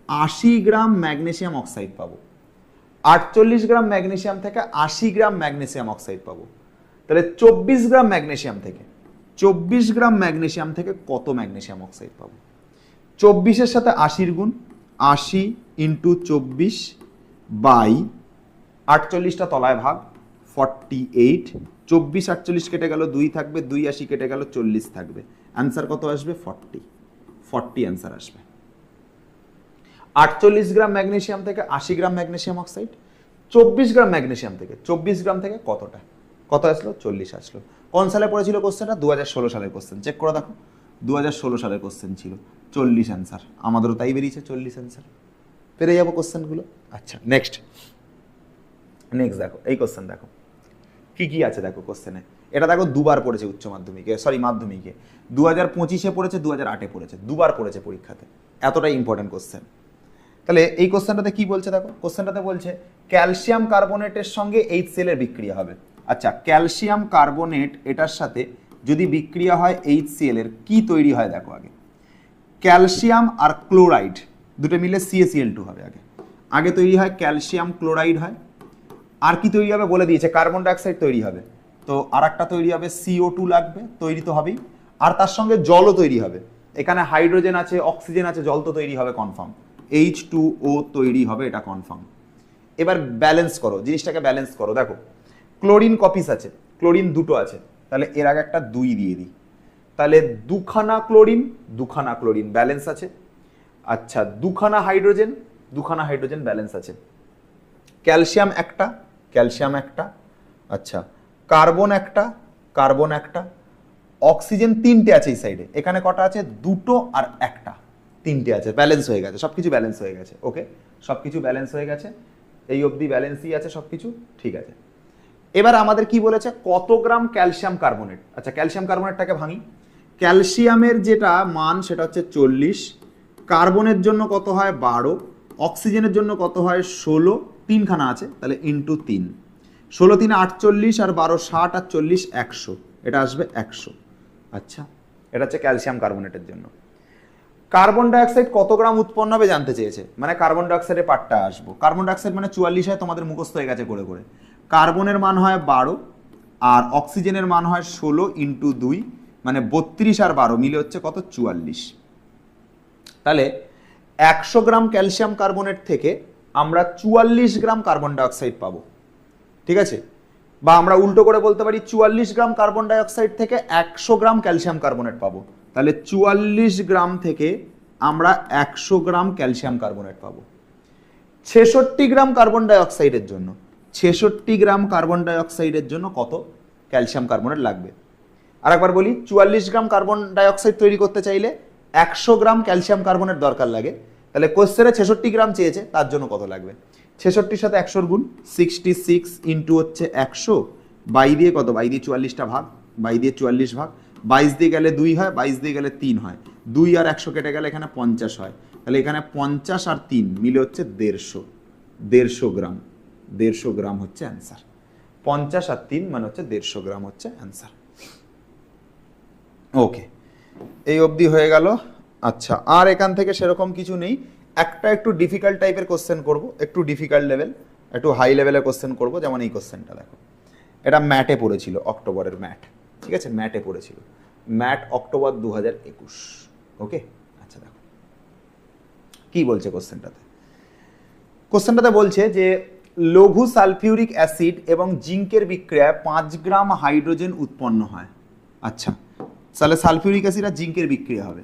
80 গ্রাম ম্যাগনেসিয়াম অক্সাইড পাবো। 48 গ্রাম ম্যাগনেসিয়াম থেকে 80 গ্রাম ম্যাগনেসিয়াম অক্সাইড পাবো। তাহলে 24 গ্রাম ম্যাগনেসিয়াম থেকে, 24 গ্রাম ম্যাগনেসিয়াম থেকে কত ম্যাগনেসিয়াম অক্সাইড পাবো। 24-এর সাথে 80-র গুণ, 80 ইন্টু 24 বাই 48টা তলায় ভাগ, 48, 24 48 কেটে গেল, 2 থাকবে, 2 80 কেটে গেল, 40 থাকবে, অ্যান্সার কত আসবে, 40 অ্যান্সার আসবে। 48 গ্রাম ম্যাগনেসিয়াম থেকে 80 গ্রাম ম্যাগনেসিয়াম অক্সাইড, 24 গ্রাম ম্যাগনেসিয়াম থেকে, 24 গ্রাম থেকে কতটা, কত আসলো, 40 আসলো। কোন সালে পড়েছিল কোশ্চেনটা, 2016 সালের কোশ্চেন, চেক করে দেখো, 2016 সালের কোশ্চেন ছিল, 40 অ্যান্সার, আমাদেরও তাই বেরিয়েছে 40 অ্যান্সার। পেরে যাবো কোশ্চেনগুলো। আচ্ছা নেক্সট দেখো, এই কোশ্চেন দেখো কি কি আছে দেখো কোশ্চেনে। এটা দেখো দুবার পড়েছে উচ্চ মাধ্যমিকে, সরি মাধ্যমিকে, 2025-এ পড়েছে, 2008-এ পড়েছে, দুবার পড়েছে পরীক্ষাতে, এতটাই ইম্পর্টেন্ট কোশ্চেন। তাহলে এই কোশ্চেনটাতে কি বলছে দেখো, কোশ্চেনটাতে বলছে ক্যালসিয়াম কার্বনেটের সঙ্গে HCl এর বিক্রিয়া হবে। আচ্ছা, ক্যালসিয়াম কার্বনেট এটার সাথে যদি বিক্রিয়া হয় HCl এর কি তৈরি হয় দেখো আগে। ক্যালসিয়াম আর ক্লোরাইড দুটো মিলে CaCl2 হবে। আগে আগে তৈরি হয় ক্যালসিয়াম ক্লোরাইড হয়, আর কি তৈরি হবে বলে দিয়েছে, কার্বন ডাইঅক্সাইড তৈরি হবে। তো আর একটা তৈরি হবে CO2 লাগবে, তৈরি তো হবেই, আর তার সঙ্গে জলও তৈরি হবে। এখানে হাইড্রোজেন আছে, অক্সিজেন আছে, জল তো তৈরি হবে কনফার্ম, H2O তৈরি হবে, এটা কনফার্ম। এবার ব্যালেন্স করো, জিনিসটাকে ব্যালেন্স করো। দেখো ক্লোরিন কপিস আছে, ক্লোরিন দুটো আছে, তাহলে এর আগে একটা 2 দিয়ে দিই, তাহলে দুখানা ক্লোরিন ব্যালেন্স আছে। আচ্ছা, দুখানা হাইড্রোজেন ব্যালেন্স আছে। ক্যালসিয়াম একটা, আচ্ছা কার্বন একটা, অক্সিজেন 3টে আছে এই সাইডে, এখানে কটা আছে, 2টো আর 1টা, 3টে আছে, ব্যালেন্স হয়ে গেছে, সবকিছু ব্যালেন্স হয়ে গেছে। ওকে, সবকিছু ব্যালেন্স হয়ে গেছে, এই অবধি ব্যালেন্সই আছে সবকিছু, ঠিক আছে। এবার আমাদের কি বলেছে, কত গ্রাম ক্যালসিয়াম কার্বনেট। আচ্ছা, ক্যালসিয়াম কার্বনেটটাকে ভাঙি, ক্যালসিয়ামের যেটা মান সেটা হচ্ছে 40, কার্বনের জন্য কত হয় 12, অক্সিজেনের জন্য কত হয় 16, 3খানা আছে তাহলে ইন্টু 3, 16 3 48 আর 12 60 আর 40 100, এটা আসবে 100। আচ্ছা, এটা হচ্ছে ক্যালসিয়াম কার্বনেটের জন্য। কার্বন ডাইঅক্সাইড কত গ্রাম উৎপন্ন হবে জানতে চেয়েছে, মানে কার্বন ডাইঅক্সাইডের পার্টটা আসবো। কার্বন ডাইঅক্সাইড মানে 44 হয়, তোমাদের মুখস্থ হয়ে গেছে করে করে। কার্বনের মান হয় 12 আর অক্সিজেনের মান হয় 16 ইন্টু 2, মানে 32 আর 12 মিলে হচ্ছে কত, 44। তাহলে 100 গ্রাম ক্যালসিয়াম কার্বনেট থেকে আমরা 44 গ্রাম কার্বন ডাইঅক্সাইড পাবো, ঠিক আছে। বা আমরা উল্টো করে বলতে পারি 44 গ্রাম কার্বন ডাইঅক্সাইড থেকে 100 গ্রাম ক্যালসিয়াম কার্বনেট পাবো। তাহলে 44 গ্রাম থেকে আমরা 100 গ্রাম ক্যালসিয়াম কার্বনেট পাবো। 66 গ্রাম কার্বন ডাইঅক্সাইডের জন্য, 66 গ্রাম কার্বন ডাইঅক্সাইডের জন্য কত ক্যালসিয়াম কার্বনেট লাগবে। আর একবার বলি, 44 গ্রাম কার্বন ডাইঅক্সাইড তৈরি করতে চাইলে 100 গ্রাম ক্যালসিয়াম কার্বনেট দরকার লাগে। তাহলে কোশ্চেনে 66 গ্রাম চেয়েছে, তার জন্য কত লাগবে, 66-র সাথে 100-র গুণ, 66 ইন্টু হচ্ছে 100, বাই দিয়ে কত, বাই দিয়ে 44টা ভাগ, বাই দিয়ে 44 ভাগ, 22 দিয়ে গেলে 2 হয়, 22 দিয়ে গেলে 3 হয়, 2 আর 100 কেটে গেলে এখানে 50 হয়। তাহলে এখানে 50 আর 3 মিলে হচ্ছে 150 গ্রাম, 150 গ্রাম হচ্ছে অ্যান্সার। 50 আর 3 মানে হচ্ছে 150 গ্রাম হচ্ছে অ্যান্সার। ওকে, এই অবধি হয়ে গেল। আচ্ছা, আর এখান থেকে সেরকম কিছু নেই, একটা একটু ডিফিকাল্ট টাইপের কোশ্চেন করব, একটু ডিফিকাল্ট লেভেল, একটু হাই লেভেলের কোশ্চেন করব। যেমন এই কোশ্চেনটা দেখো, এটা ম্যাটে পড়েছিল, অক্টোবরের ম্যাট, ঠিক আছে, ম্যাটে পড়েছিল, ম্যাট অক্টোবর 2021। ওকে, আচ্ছা দেখো কি বলছে কোশ্চেনটাতে। কোশ্চেনটাতে বলছে যে লঘু সালফিউরিক অ্যাসিড এবং জিঙ্কের বিক্রিয়ায় 5 গ্রাম হাইড্রোজেন উৎপন্ন হয়। আচ্ছা, তাহলে সালফিউরিক অ্যাসিড আর জিঙ্কের বিক্রিয়া হবে,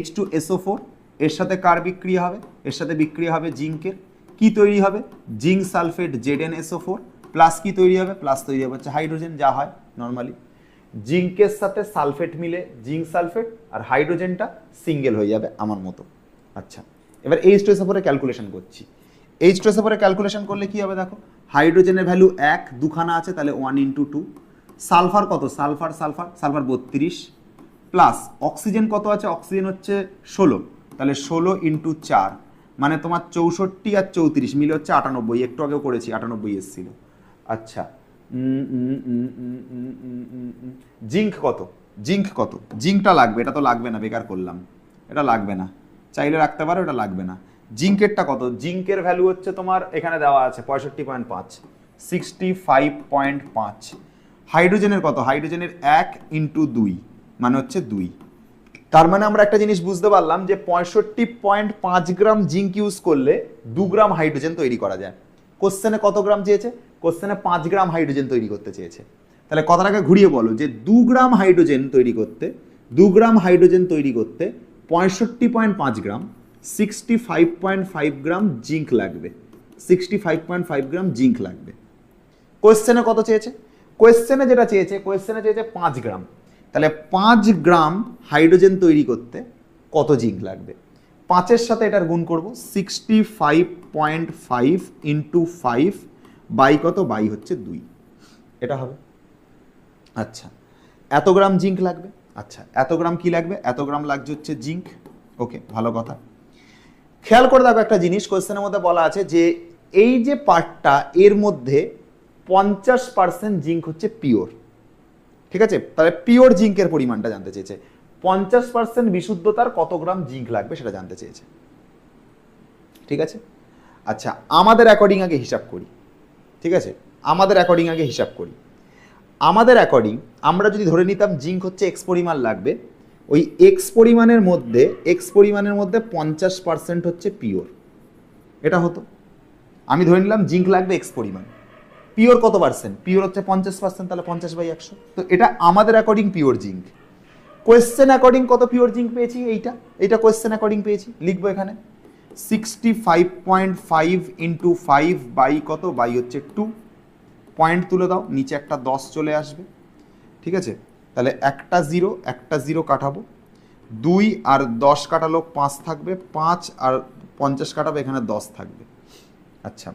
H2SO4, এর সাথে কার বিক্রিয়া হবে, এর সাথে বিক্রিয়া হবে জিঙ্কের, কি তৈরি হবে, জিঙ্ক সালফেট ZnSO4, প্লাস কি তৈরি হবে, প্লাস তৈরি হবে হচ্ছে হাইড্রোজেন, যা হয় নর্মালি। জিঙ্কের সাথে সালফেট মিলে জিঙ্ক সালফেট, আর হাইড্রোজেনটা সিঙ্গেল হয়ে যাবে আমার মতো। আচ্ছা, এবার H2SO4 এর ক্যালকুলেশন করছি। H2SO4 এর ক্যালকুলেশন করলে কি হবে দেখো, হাইড্রোজেনের ভ্যালু 1, দুখানা আছে তাহলে 1 ইন্টু 2, সালফার কত, সালফার 32, প্লাস অক্সিজেন কত আছে, অক্সিজেন হচ্ছে 16, তাহলে 16 ইন্টু 4 মানে তোমার 64 আর 34 মিলে হচ্ছে 98, একটু আগেও করেছি 98 এসেছিল। আচ্ছা, জিঙ্ক কত, জিঙ্কটা লাগবে, এটা তো লাগবে না, বেকার করলাম, এটা লাগবে না, চাইলে রাখতে পারো, এটা লাগবে না। জিঙ্কেরটা কত, জিঙ্কের ভ্যালু হচ্ছে তোমার এখানে দেওয়া আছে 65.5, 65.5। হাইড্রোজেনের কত, হাইড্রোজেনের 1 ইন্টু 2 মানে হচ্ছে 2। তার মানে আমরা একটা জিনিস বুঝতে পারলাম যে 65.5 গ্রাম জিঙ্ক ইউজ করলে 2 গ্রাম হাইড্রোজেন তৈরি করা যায়। কোশ্চেনে কত গ্রাম চেয়েছে, কোশ্চেনে 5 গ্রাম হাইড্রোজেন তৈরি করতে চেয়েছে। তাহলে কথাটাকে ঘুরিয়ে বলো যে 2 গ্রাম হাইড্রোজেন তৈরি করতে 65.5 গ্রাম, 65.5 গ্রাম জিঙ্ক লাগবে, 65.5 গ্রাম জিঙ্ক লাগবে। কোশ্চেনে কত চেয়েছে, কোশ্চেনে যেটা চেয়েছে, কোশ্চেনে চেয়েছে 5 গ্রাম, তাহলে 5 গ্রাম হাইড্রোজেন তৈরি করতে কত জিঙ্ক লাগবে, 5-এর সাথে এটার গুণ করব 65.5 ইন্টু 5 বাই কত, বাই হচ্ছে 2, এটা হবে। আচ্ছা, এত গ্রাম জিঙ্ক লাগবে। আচ্ছা, এত গ্রাম কি লাগবে, এত গ্রাম লাগছে হচ্ছে জিঙ্ক। ওকে, ভালো কথা। খেয়াল করে দেখো একটা জিনিস, কোয়েশ্চেনের মধ্যে বলা আছে যে এই যে পার্টটা এর মধ্যে 50% জিঙ্ক হচ্ছে পিওর, ঠিক আছে? তাহলে পিওর জিঙ্কের পরিমাণটা জানতে চেয়েছে। 50% বিশুদ্ধতার কত গ্রাম জিঙ্ক লাগবে সেটা জানতে চেয়েছে, ঠিক আছে? আচ্ছা, আমাদের অ্যাকর্ডিং আগে হিসাব করি, ঠিক আছে? আমাদের অ্যাকর্ডিং আগে হিসাব করি। আমাদের অ্যাকর্ডিং আমরা যদি ধরে নিতাম জিঙ্ক হচ্ছে এক্স পরিমাণ লাগবে, ওই এক্স পরিমাণের মধ্যে 50% হচ্ছে পিওর, এটা হতো। আমি ধরে নিলাম জিঙ্ক লাগবে এক্স পরিমাণ, পিওর কত পার্সেন্ট, পিওর হচ্ছে 50%, তাহলে 50/100। তো এটা আমাদের according pure zinc. Question according কত পিওর জিঙ্ক পেয়েছি, এইটা কোয়েশ্চেন অ্যাকর্ডিং পেয়েছি, লিখবো এখানে 65.5 ইন্টু 5 বাই কত, বাই হচ্ছে 2, পয়েন্ট তুলে দাও, নিচে একটা 10 চলে আসবে, ঠিক আছে? তাহলে একটা জিরো কাটাবো, 2 আর 10 কাটালো 5 থাকবে, 5 আর 50 কাটাবো, এখানে 10 থাকবে। আচ্ছা,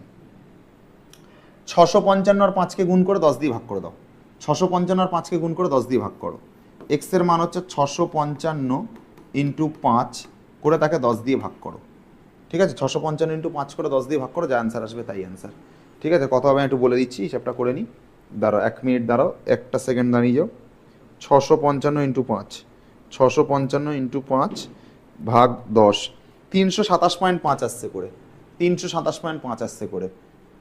655 আর 5কে গুণ করে 10 দিয়ে ভাগ করে দাও। 655 আর 5কে গুণ করে 10 দিয়ে ভাগ করো। এক্স এর মান হচ্ছে 655 ইন্টু 5 করে তাকে 10 দিয়ে ভাগ করো, ঠিক আছে? 655 ইন্টু 5 করে 10 দিয়ে ভাগ করো, যা অ্যান্সার আসবে তাই অ্যান্সার, ঠিক আছে? কত হবে একটু বলে দিচ্ছি, হিসাবটা করে নিই। দাঁড়াও 1 মিনিট, দাঁড়াও একটা সেকেন্ড দাঁড়িয়ে যাও। 655 ইন্টু 5, 655 ইন্টু 5 ভাগ 10, 327.5 আসছে করে, 327.5 আসছে করে,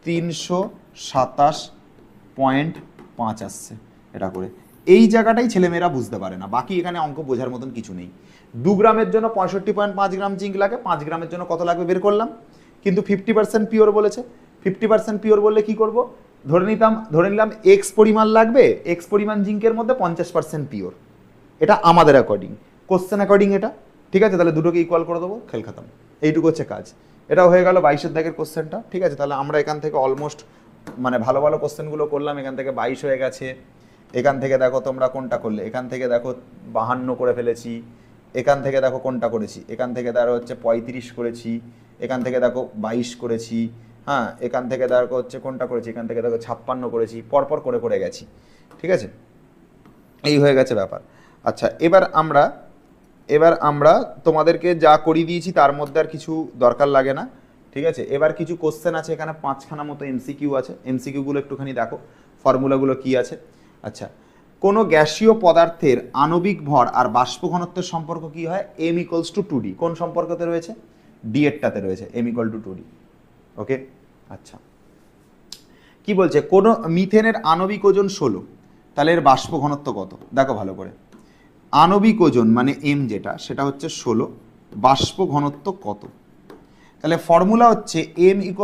327.5 আসছে এটা করে। এই জায়গাটাই ছেলেমেয়েরা বুঝতে পারে না, বাকি এখানে অঙ্ক বোঝার মতন কিছু নেই। 2 গ্রামের জন্য 65.5 গ্রাম জিঙ্ক লাগে, 5 গ্রামের জন্য কত লাগবে বের করলাম, কিন্তু 50% পিওর বলেছে। 50% পিওর বললে কি করব, ধরে নিলাম এক্স পরিমাণ লাগবে, এক্স পরিমাণ জিঙ্কের মধ্যে 50% পিওর, এটা আমাদের অ্যাকর্ডিং, কোশ্চেন অ্যাকর্ডিং এটা, ঠিক আছে? তাহলে দুটোকে ইকুয়াল করে দেবো, খেল খতম, এইটুকু হচ্ছে কাজ। এটাও হয়ে গেল 22-এর দাগের কোশ্চেনটা, ঠিক আছে? তাহলে আমরা এখান থেকে অলমোস্ট মানে ভালো ভালো কোশ্চেনগুলো করলাম, এখান থেকে 22 হয়ে গেছে। এখান থেকে দেখো তোমরা কোনটা করলে, এখান থেকে দেখো 52 করে ফেলেছি, এখান থেকে দেখো কোনটা করেছি, এখান থেকে দেখো হচ্ছে 35 করেছি, এখান থেকে দেখো 22 করেছি, হ্যাঁ, এখান থেকে দেখো হচ্ছে কোনটা করেছি, এখান থেকে দেখো 56 করেছি, পরপর করে করে গেছি, ঠিক আছে? এই হয়ে গেছে ব্যাপার। আচ্ছা, এবার আমরা তোমাদেরকে যা করিয়ে দিয়েছি তার মধ্যে আর কিছু দরকার লাগে না, ঠিক আছে? এবার কিছু কোশ্চেন আছে, এখানে 5খানা মতো এমসিকিউ আছে, এমসিকিউগুলো একটুখানি দেখো, ফর্মুলাগুলো কি আছে। আচ্ছা, কোনো গ্যাসীয় পদার্থের আণবিক ভর আর বাষ্প ঘনত্বের সম্পর্ক কি হয়, m = 2d। কোন সম্পর্কতে রয়েছে, ডি এরটাতে রয়েছে, m = 2d। ওকে, আচ্ছা, কি বলছে, কোন মিথেনের আণবিক ওজন 16, তাহলে এর বাষ্প ঘনত্ব কত, দেখো ভালো করে। আণবিক ওজন মানে m যেটা, সেটা হচ্ছে 16, বাষ্প ঘনত্ব কত, তাহলে ফর্মুলা হচ্ছে m =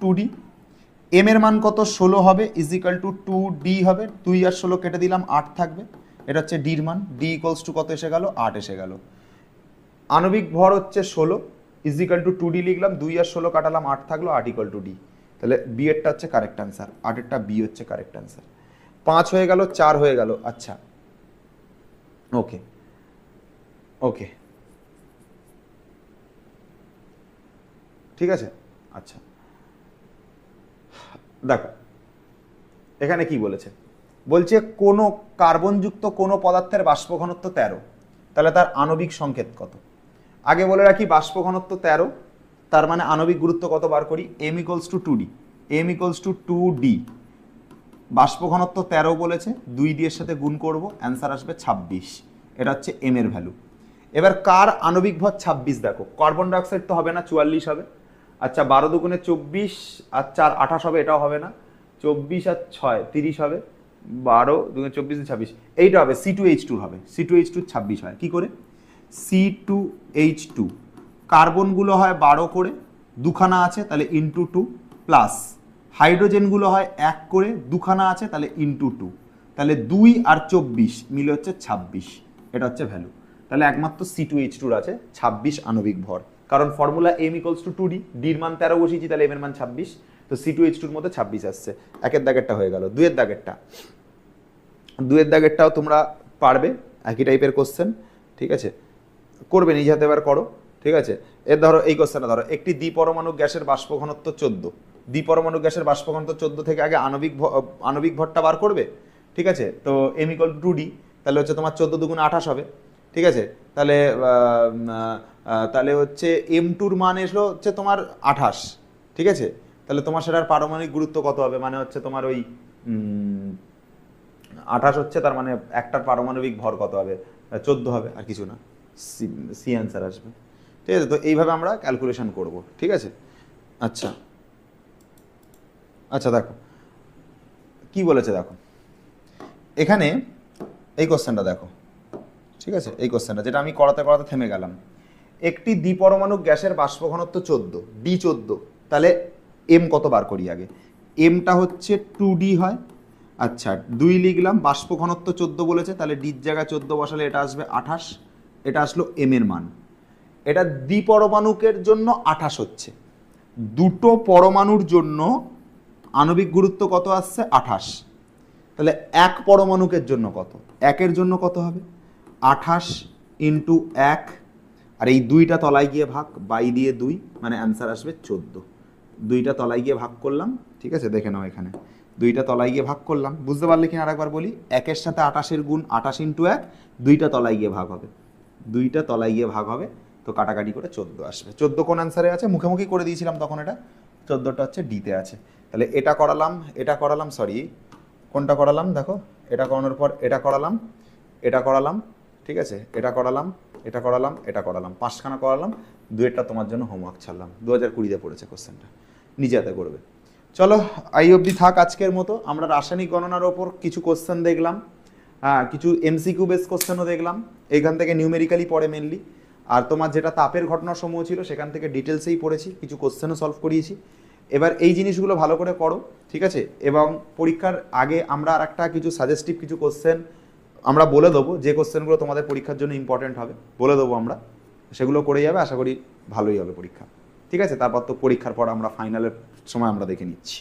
2d, m এর মান কত 16 হবে, = 2d হবে, 2 আর 16 কেটে দিলাম, 8 থাকবে, এটা হচ্ছে d এর মান, d = কত এসে গেল, 8 এসে গেল। আণবিক ভর হচ্ছে 16, = 2d লিখলাম, 2 আর 16 কাটালাম, 8 থাকলো, 8 = d, তাহলে বি এরটা হচ্ছে কারেক্ট অ্যান্সার, 8এরটা বি হচ্ছে কারেক্ট অ্যান্সার। 5 হয়ে গেল, 4 হয়ে গেল। আচ্ছা, ওকে ওকে, ঠিক আছে। আচ্ছা, দেখো এখানে কি বলেছে, বলছে কোনো কার্বনযুক্ত কোনো পদার্থের বাষ্প ঘনত্ব 13, তাহলে তার আণবিক সংকেত কত। আগে বলে রাখি বাষ্প ঘনত্ব 13, তার মানে আণবিক গুরুত্ব কত বার করি, m = 2d, m = 2d, বাষ্প ঘনত্ব 13 বলেছে, 2 দিয়ে সাথে গুণ করব, অ্যান্সার আসবে 26, এটা হচ্ছে m এর ভ্যালু। এবার কার আণবিক ভর 26, দেখো কার্বন ডাইঅক্সাইড তো হবে না, 44 হবে। আচ্ছা, 12 দুগুণে 24 আর 4 28 হবে, এটাও হবে না, 24 আর 6 30 হবে, 12 দুগুণে 24 26, এইটা হবে C2H2 হবে, C2H2 26 হয় কি করে, C2H2 কার্বনগুলো হয় 12 করে, দুখানা আছে তাহলে ইন্টু 2, প্লাস হাইড্রোজেনগুলো হয় 1 করে, দুখানা আছে তাহলে ইন্টু 2, তাহলে 2 আর 24 মিলে হচ্ছে 26, এটা হচ্ছে ভ্যালু। তাহলে একমাত্র C2H2 আছে 26 আণবিক ভর, কারণ ফর্মুলা m = 2d, d এর মান 13 বসিয়েছি, তাহলে m এর মান 26, তো C2H2 মধ্যে 26 আসছে। একের দাগেরটা হয়ে গেল। দুইয়ের দাগেরটাও তোমরা পারবে, একই টাইপের কোশ্চেন, ঠিক আছে, করবে নিজে হাতে, এবার করো, ঠিক আছে। এর ধরো এই কোশ্চেনটা ধরো, একটি দ্বিপরমাণু গ্যাসের বাষ্প ঘনত্ব 14, দ্বিপরমাণু গ্যাসের বাষ্প ঘনত্ব 14 থেকে আগে আণবিক ভরটা বার করবে, ঠিক আছে? তো m = 2d, তাহলে হচ্ছে তোমার 14 × 2 = 28 হবে, ঠিক আছে? তাহলে তাহলে হচ্ছে m2-র মান এসলো হচ্ছে তোমার 28, ঠিক আছে? তাহলে তোমার সেটার পারমাণবিক গুরুত্ব কত হবে, মানে হচ্ছে তোমার ওই 28 হচ্ছে, তার মানে একটার পারমাণবিক ভর কত হবে, 14 হবে, আর কিছু না, সি অ্যান্সার আসবে, ঠিক আছে? তো এইভাবে আমরা ক্যালকুলেশন করব, ঠিক আছে? আচ্ছা আচ্ছা, দেখো কি বলেছে, দেখো এখানে এই কোশ্চেনটা দেখো, ঠিক আছে? এই কোশ্চেনটা যেটা আমি করাতে করাতে থেমে গেলাম, একটি দ্বিপরমাণু গ্যাসের বাষ্প ঘনত্ব 14, ডি 14, তাহলে এম কত বার করি আগে, এমটা হচ্ছে 2d হয়, আচ্ছা 2 লিখলাম, বাষ্প ঘনত্ব 14 বলেছে, তাহলে ডির জায়গায় 14 বসালে এটা আসবে 28, এটা আসলো এম এর মান। এটা দ্বিপরমাণুকের জন্য 28 হচ্ছে, দুটো পরমাণুর জন্য আণবিক গুরুত্ব কত আসছে 28, তাহলে এক পরমাণুকের জন্য কত, একের জন্য কত হবে 28 × 1, আর এই 2টা তলায় গিয়ে ভাগ, বাই দিয়ে 2, মানে অ্যান্সার আসবে 14, 2টা তলায় গিয়ে ভাগ করলাম, ঠিক আছে? দেখে নাও এখানে 2টা তলায় গিয়ে ভাগ করলাম, বুঝতে পারলে কিনা আরেকবার বলি, একের সাথে 28-এর গুণ 28 × 1, 2টা তলায় গিয়ে ভাগ হবে, 2টা তলায় গিয়ে ভাগ হবে, তো কাটাকাটি করে 14 আসবে। 14 কোন অ্যান্সারে আছে, মুখোমুখি করে দিয়েছিলাম তখন, এটা 14টা হচ্ছে ডিতে আছে। তাহলে এটা করালাম, সরি কোনটা করালাম, দেখো এটা করানোর পর এটা করালাম, ঠিক আছে? এটা করালাম, এটা করালাম, 5খানা করালাম, 2টা তোমার জন্য হোমওয়ার্ক ছাড়লাম, 2020-তে পড়েছে কোশ্চেনটা, নিজে হাতে করবে। চলো এই অবধি থাক আজকের মতো। আমরা রাসায়নিক গণনার ওপর কিছু কোশ্চেন দেখলাম, হ্যাঁ কিছু এমসিকিউ বেস কোশ্চেনও দেখলাম, এইখান থেকে নিউমেরিক্যালি পড়ে মেনলি, আর তোমার যেটা তাপের ঘটনাসমূহ ছিল সেখান থেকে ডিটেলসেই পড়েছি, কিছু কোশ্চেনও সলভ করিয়েছি। এবার এই জিনিসগুলো ভালো করে করো, ঠিক আছে? এবং পরীক্ষার আগে আমরা আর একটা কিছু সাজেস্টিভ কিছু কোশ্চেন আমরা বলে দেবো, যে কোশ্চেনগুলো তোমাদের পরীক্ষার জন্য ইম্পর্টেন্ট হবে বলে দেবো আমরা, সেগুলো করে যাবে, আশা করি ভালোই হবে পরীক্ষা, ঠিক আছে? তারপর তো পরীক্ষার পর আমরা ফাইনালের সময় আমরা দেখে নিচ্ছি।